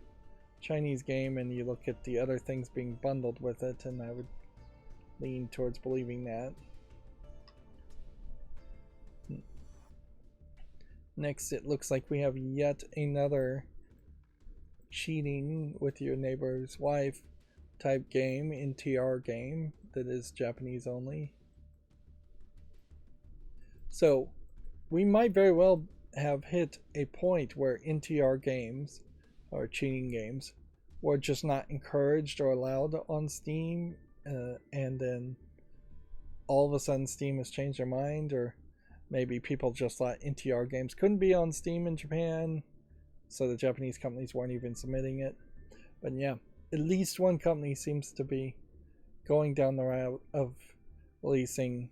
Chinese game, and you look at the other things being bundled with it, and I would lean towards believing that. Next, it looks like we have yet another cheating with your neighbor's wife type game, NTR game, that is Japanese only. So we might very well have hit a point where NTR games or cheating games were just not encouraged or allowed on Steam, and then all of a sudden Steam has changed their mind, or maybe people just thought NTR games couldn't be on Steam in Japan, so the Japanese companies weren't even submitting it. But yeah, at least one company seems to be going down the route of releasing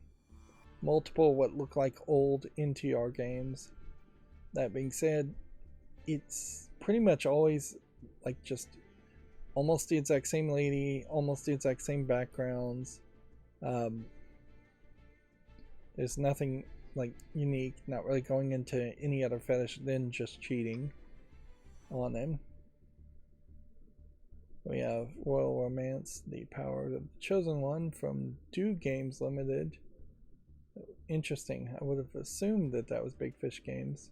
multiple what look like old NTR games. That being said, it's pretty much always like just almost the exact same lady, almost the exact same backgrounds. There's nothing like unique, not really going into any other fetish than just cheating on them. We have Royal Romance, The Power of the Chosen One from Do Games Limited. Interesting. I would have assumed that that was Big Fish Games.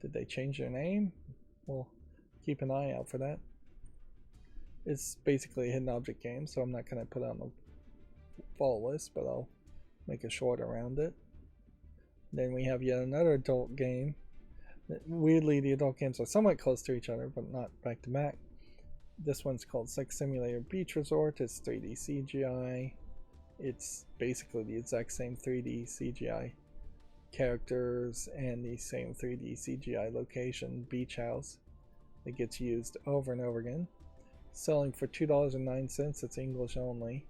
Did they change their name? We'll keep an eye out for that. It's basically a hidden object game, so I'm not going to put it on the follow list, but I'll make a short around it. Then we have yet another adult game. Weirdly, the adult games are somewhat close to each other, but not back to back. This one's called Sex Simulator Beach Resort. It's 3D CGI. It's basically the exact same 3D CGI characters and the same 3D CGI location, beach house, that gets used over and over again. Selling for $2.09. It's English only.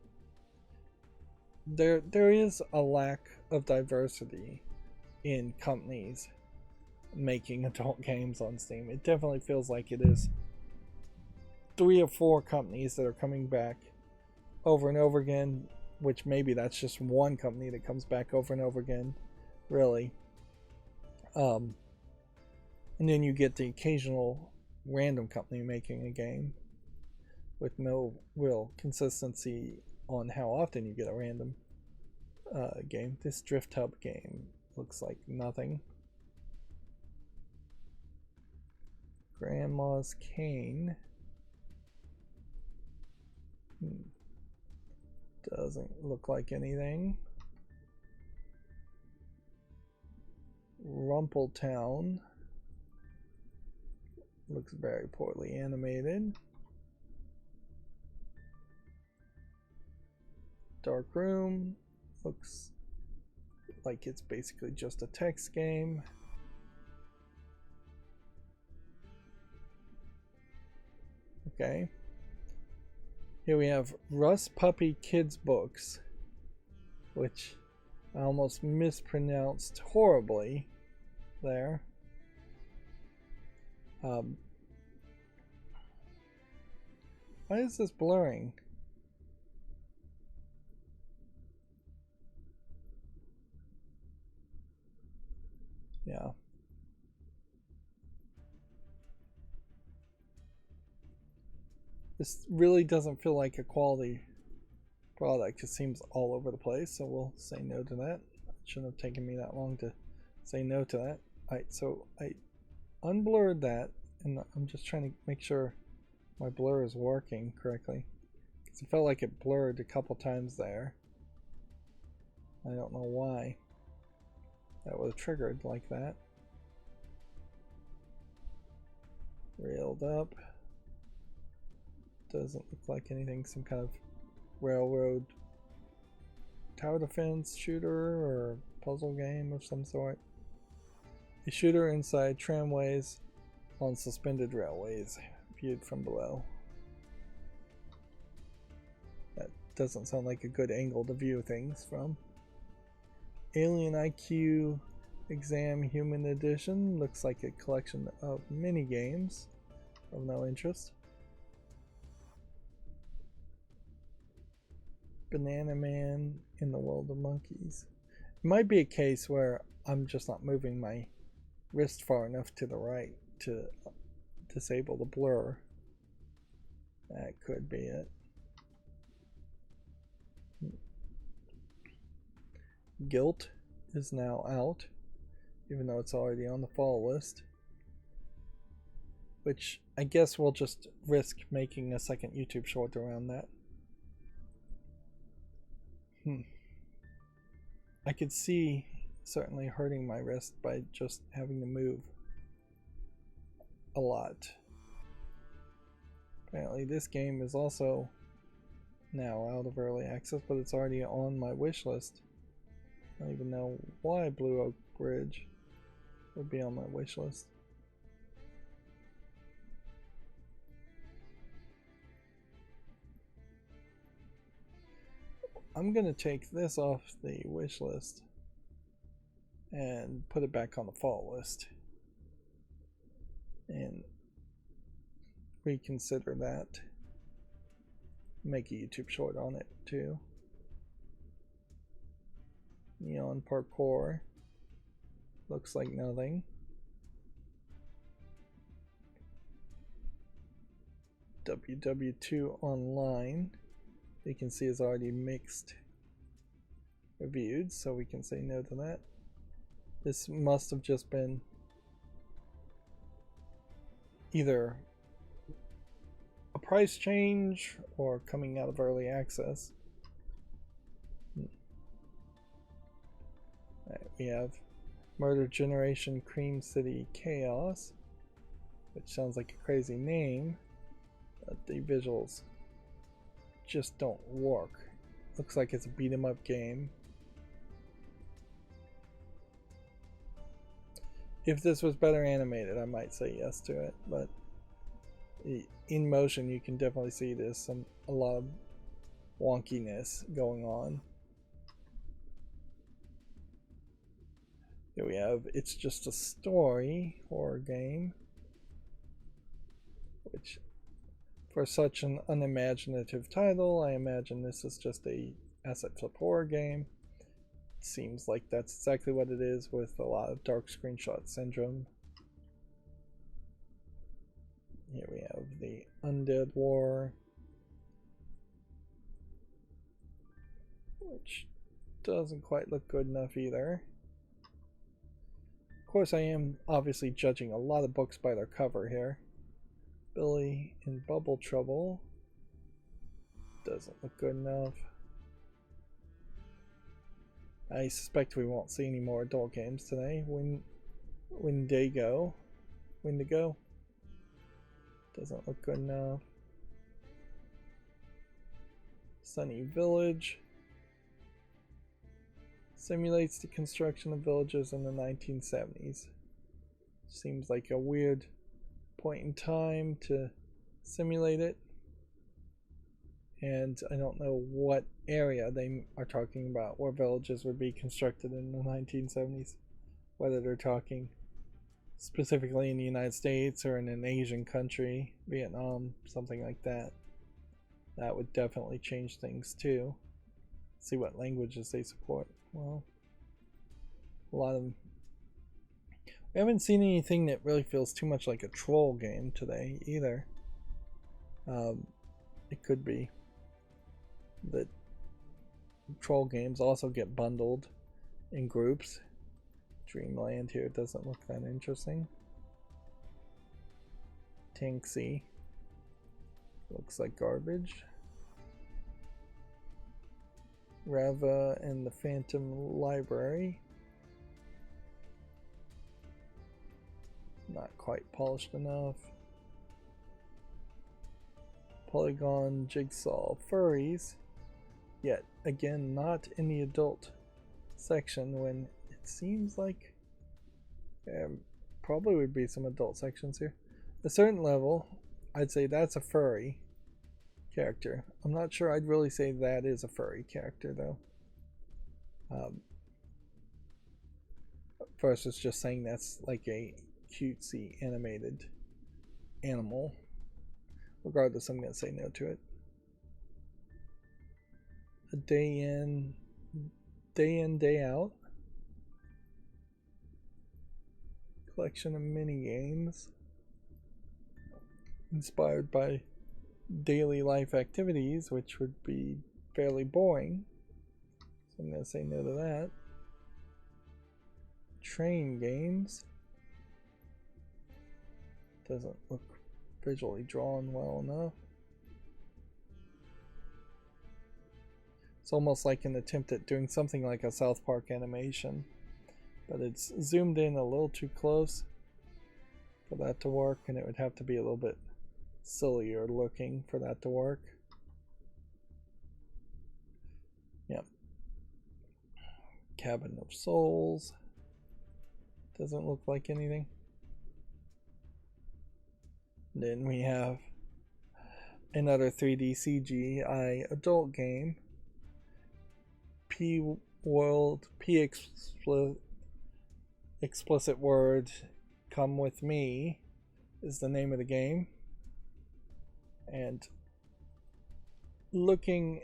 There is a lack of diversity in companies making adult games on Steam. It definitely feels like it is 3 or 4 companies that are coming back over and over again, which maybe that's just one company that comes back over and over again, really. And then you get the occasional random company making a game with no real consistency on how often you get a random game. This Drift Hub game looks like nothing. Grandma's Cane. Doesn't look like anything. Rumpletown looks very poorly animated. Dark Room looks like it's basically just a text game. Okay. Here we have Russ Puppy Kids Books, which I almost mispronounced horribly there. Why is this blurring? Yeah. This really doesn't feel like a quality product. It seems all over the place, so we'll say no to that. It shouldn't have taken me that long to say no to that. Alright, so I unblurred that, and I'm just trying to make sure my blur is working correctly, because it felt like it blurred a couple times there. I don't know why that was triggered like that. Railed up. Doesn't look like anything. Some kind of railroad tower defense shooter or puzzle game of some sort. A shooter inside tramways on suspended railways, viewed from below. That doesn't sound like a good angle to view things from. Alien IQ Exam Human Edition. Looks like a collection of mini games of no interest. Banana Man in the World of Monkeys. It might be a case where I'm just not moving my wrist far enough to the right to disable the blur. That could be it. Guilt is now out, even though it's already on the fall list. Which I guess we'll just risk making a second YouTube short around that. I could see certainly hurting my wrist by just having to move a lot. Apparently this game is also now out of early access, but it's already on my wish list. I don't even know why Blue Oak Bridge would be on my wish list. I'm gonna take this off the wish list and put it back on the fall list and reconsider that. Make a YouTube short on it too. Neon Parkour looks like nothing. WW2 Online, you can see is already mixed reviewed, so we can say no to that. This must have just been either a price change or coming out of early access. Right, we have Murder Generation Cream City Chaos, which sounds like a crazy name, but the visuals just don't work. Looks like it's a beat 'em up game. If this was better animated, I might say yes to it, but in motion you can definitely see there's a lot of wonkiness going on. Here we have It's Just a Story horror game, which for such an unimaginative title, I imagine this is just a asset flip horror game. It seems like that's exactly what it is, with a lot of dark screenshot syndrome. Here we have the Undead War, which doesn't quite look good enough either. Of course, I am obviously judging a lot of books by their cover here. Billy in Bubble Trouble doesn't look good enough. I suspect we won't see any more adult games today. Wendigo doesn't look good enough. Sunny Village simulates the construction of villages in the 1970s. Seems like a weird point in time to simulate it, and I don't know what area they are talking about where villages would be constructed in the 1970s, whether they're talking specifically in the United States or in an Asian country, Vietnam, something like that. That would definitely change things too. See what languages they support. Well, a lot of... We haven't seen anything that really feels too much like a troll game today either. It could be that troll games also get bundled in groups. Dreamland here doesn't look that interesting. Tanksy looks like garbage. Rava and the Phantom Library, not quite polished enough. Polygon Jigsaw Furries, yet again not in the adult section, when it seems like there probably would be some adult sections here. At a certain level, I'd say that's a furry character. I'm not sure I'd really say that is a furry character though. first was just saying that's like a cutesy animated animal. Regardless, I'm going to say no to it. A day in, day out. Collection of mini games inspired by daily life activities, which would be fairly boring. So I'm going to say no to that. Train games. Doesn't look visually drawn well enough. It's almost like an attempt at doing something like a South Park animation, but it's zoomed in a little too close for that to work, and it would have to be a little bit sillier looking for that to work. Yep. Cabin of Souls. Doesn't look like anything. Then we have another 3D CGI adult game. World explicit word Come With Me is the name of the game. And looking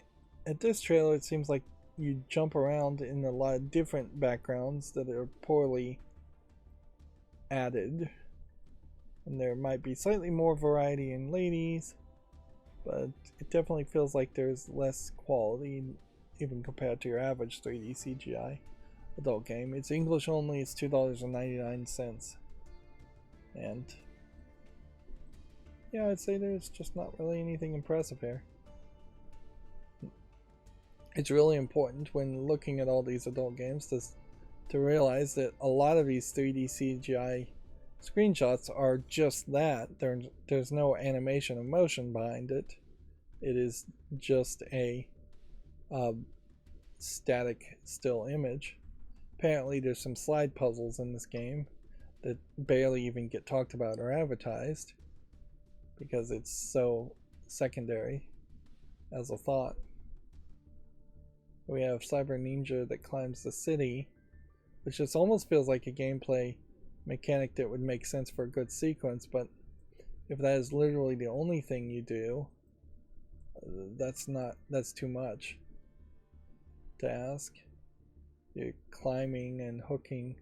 at this trailer, it seems like you jump around in a lot of different backgrounds that are poorly added. And there might be slightly more variety in ladies, but it definitely feels like there's less quality even compared to your average 3D CGI adult game. It's English only, it's $2.99. And yeah, I'd say there's just not really anything impressive here. It's really important when looking at all these adult games to realize that a lot of these 3D CGI screenshots are just that. There's no animation or motion behind it. It is just a static still image. Apparently there's some slide puzzles in this game that barely even get talked about or advertised because it's so secondary as a thought. We have Cyber Ninja that climbs the city, which just almost feels like a gameplay mechanic that would make sense for a good sequence, but if that is literally the only thing you do, that's too much to ask. You're climbing and hooking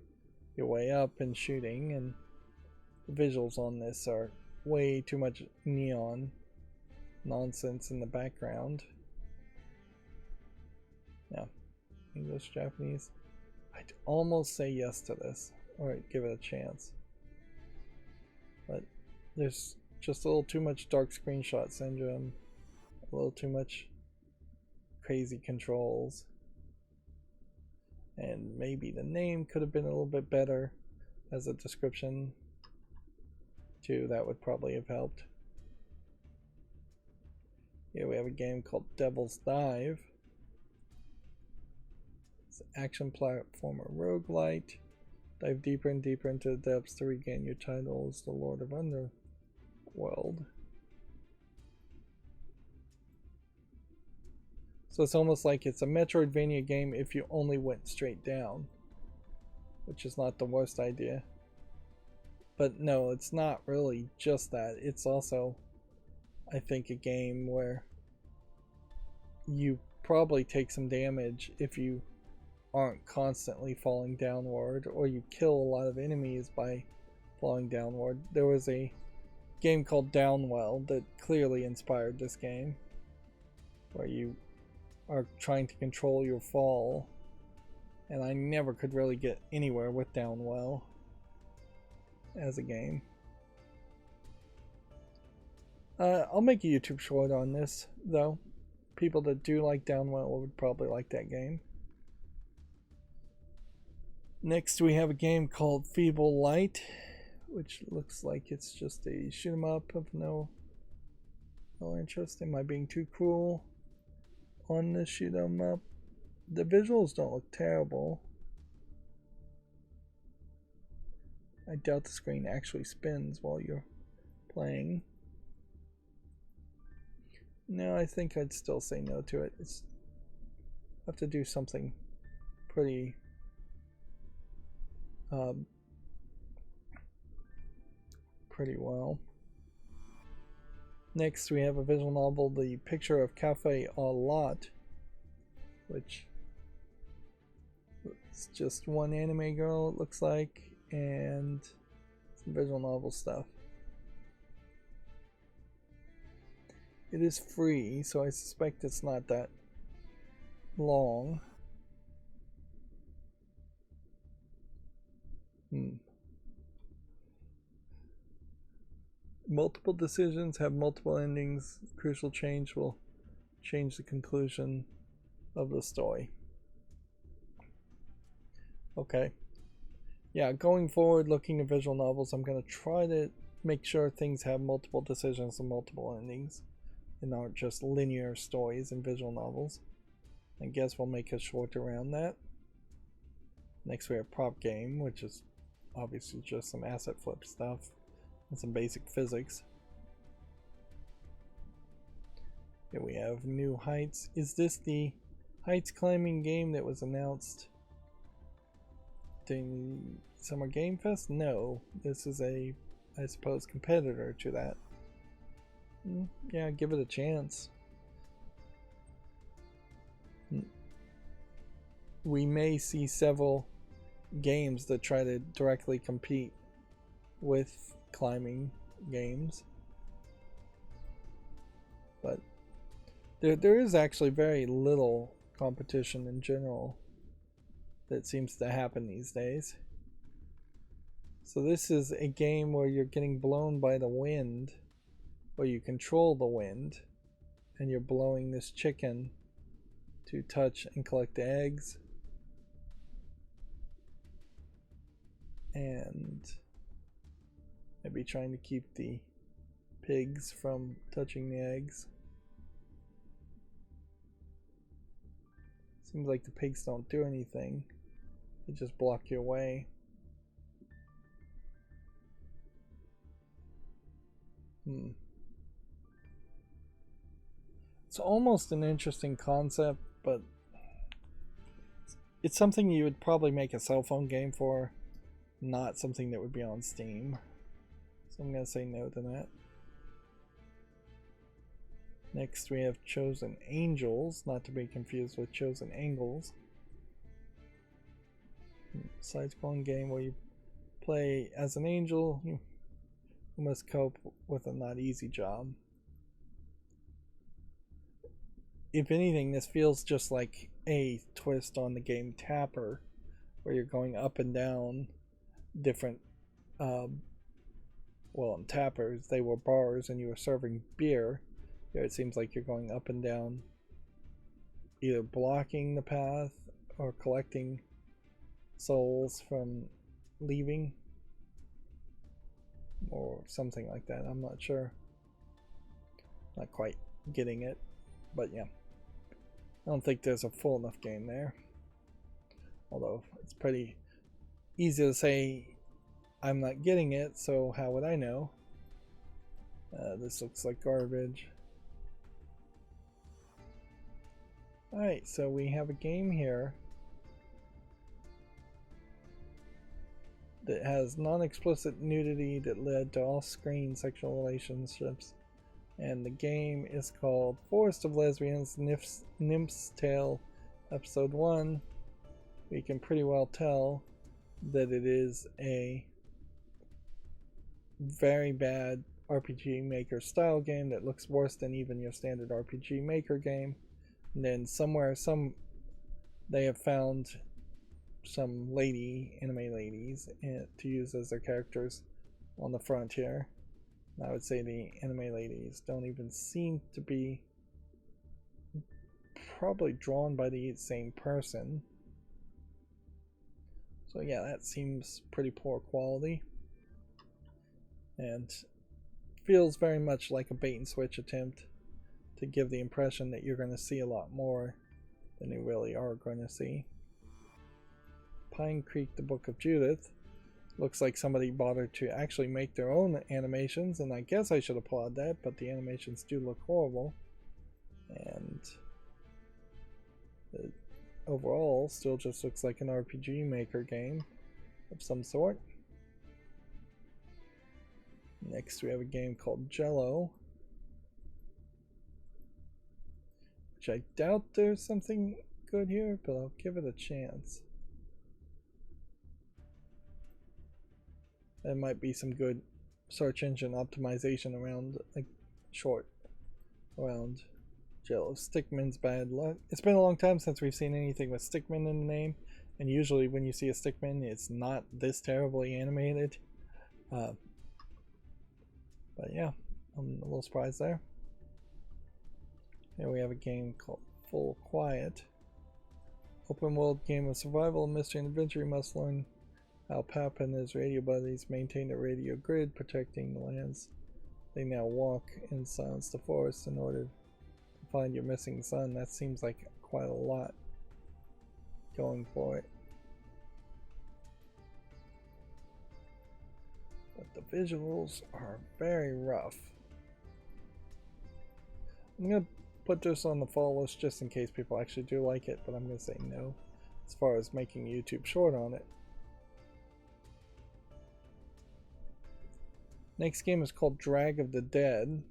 your way up and shooting, and the visuals on this are way too much neon nonsense in the background. Yeah, English, Japanese. I'd almost say yes to this, or give it a chance. But there's just a little too much dark screenshot syndrome, a little too much crazy controls. And maybe the name could have been a little bit better as a description too. That would probably have helped. Here we have a game called Devil's Dive. It's an action platformer roguelite. Dive deeper and deeper into the depths to regain your title as the Lord of Underworld. So it's almost like it's a Metroidvania game if you only went straight down, which is not the worst idea. But no, it's not really just that. It's also, I think, a game where you probably take some damage if you aren't constantly falling downward, or you kill a lot of enemies by falling downward. There was a game called Duel that clearly inspired this game, where you are trying to control your fall, and I never could really get anywhere with Duel as a game. I'll make a YouTube short on this, though. People that do like Duel would probably like that game. Next we have a game called Feeble Light, which looks like it's just a shoot 'em up of no interest. Am I being too cruel on the shoot 'em up? The visuals don't look terrible. I doubt the screen actually spins while you're playing. No, I think I'd still say no to it. It's have to do something pretty um, pretty well. Next, we have a visual novel, The Picture of Cafe a Lot, which is just one anime girl, it looks like, and some visual novel stuff. It is free, so I suspect it's not that long. Multiple decisions have multiple endings. Crucial change will change the conclusion of the story. Okay. Yeah, going forward, looking at visual novels, I'm going to try to make sure things have multiple decisions and multiple endings and aren't just linear stories in visual novels. I guess we'll make a short around that. Next we have prop game, which is obviously just some asset flip stuff and some basic physics. Here we have New Heights. Is this the heights climbing game that was announced during the Summer Game Fest? No, this is a, I suppose, competitor to that. Yeah, give it a chance. We may see several games that try to directly compete with climbing games, but there is actually very little competition in general that seems to happen these days. So this is a game where you're getting blown by the wind, where you control the wind, and you're blowing this chicken to touch and collect the eggs. And maybe trying to keep the pigs from touching the eggs. Seems like the pigs don't do anything. They just block your way. It's almost an interesting concept, but it's something you would probably make a cell phone game for, not something that would be on Steam. So I'm going to say no to that. Next we have Chosen Angels, not to be confused with Chosen Angles. Side-scrolling game where you play as an angel who must cope with a not easy job. If anything, this feels just like a twist on the game Tapper, where you're going up and down different well, in Tappers they were bars and you were serving beer. Here it seems like you're going up and down, either blocking the path or collecting souls from leaving or something like that. I'm not sure. Not quite getting it, but yeah. I don't think there's a full enough game there. Although it's pretty easy to say I'm not getting it, so how would I know? This looks like garbage. Alright, so we have a game here that has non-explicit nudity that led to off-screen sexual relationships. And the game is called Forest of Lesbians, Nymph's Tale, Episode 1. We can pretty well tell that it is a very bad RPG Maker style game that looks worse than even your standard RPG Maker game. And then somewhere, they have found some anime ladies to use as their characters on the front here. I would say the anime ladies don't even seem to be probably drawn by the same person. So yeah, that seems pretty poor quality. And feels very much like a bait and switch attempt to give the impression that you're going to see a lot more than you really are going to see. Pine Creek, the Book of Judith. Looks like somebody bothered to actually make their own animations, and I guess I should applaud that, but the animations do look horrible. And overall still just looks like an RPG Maker game. of some sort. Next we have a game called Jello, which I doubt there's something good here, but I'll give it a chance. There might be some good search engine optimization around, like, around Jello. Stickman's bad luck. It's been a long time since we've seen anything with Stickman in the name, and usually when you see a Stickman, it's not this terribly animated. But yeah, I'm a little surprised there. Here we have a game called Full Quiet. Open world game of survival, mystery, and adventure. You must learn how Pap and his radio buddies maintain the radio grid, protecting the lands they now walk in silence the forest in order to find your missing son. That seems like quite a lot going for it. But the visuals are very rough. I'm going to put this on the fall list just in case people actually do like it, but I'm going to say no as far as making YouTube short on it. Next game is called Drag of the Dead.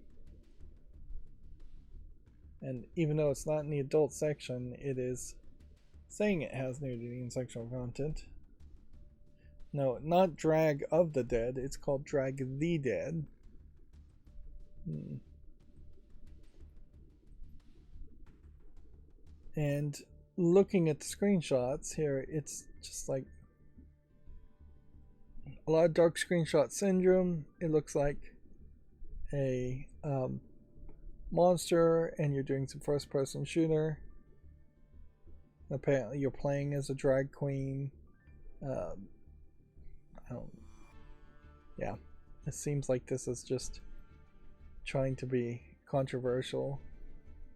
And even though it's not in the adult section, it is saying it has nudity and sexual content. No, not Drag of the Dead, it's called Drag the Dead. And looking at the screenshots here, it's just like a lot of dark screenshot syndrome. It looks like a monster, and you're doing some first-person shooter. Apparently, you're playing as a drag queen. Yeah, it seems like this is just trying to be controversial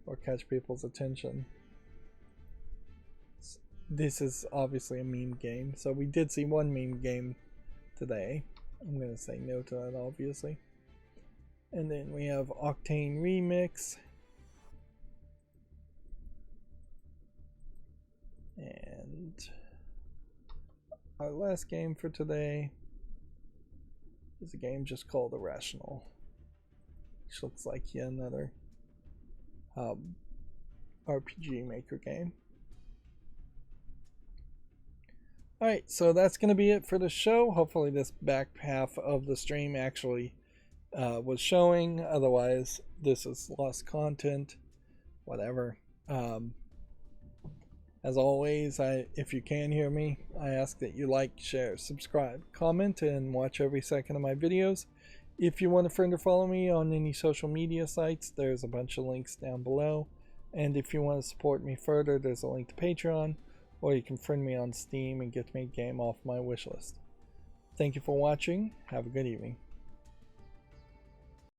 or catch people's attention. This is obviously a meme game, so we did see one meme game today. I'm going to say no to that, obviously. And then we have Octane Remix. And our last game for today is a game just called Irrational, which looks like yet another RPG Maker game. Alright, so that's going to be it for the show. Hopefully this back half of the stream actually was showing. Otherwise, this is lost content. Whatever. As always, if you can hear me, I ask that you like, share, subscribe, comment, and watch every second of my videos. If you want a friend or follow me on any social media sites, there's a bunch of links down below. And if you want to support me further, there's a link to Patreon, or you can friend me on Steam and get me a game off my wishlist. Thank you for watching. Have a good evening.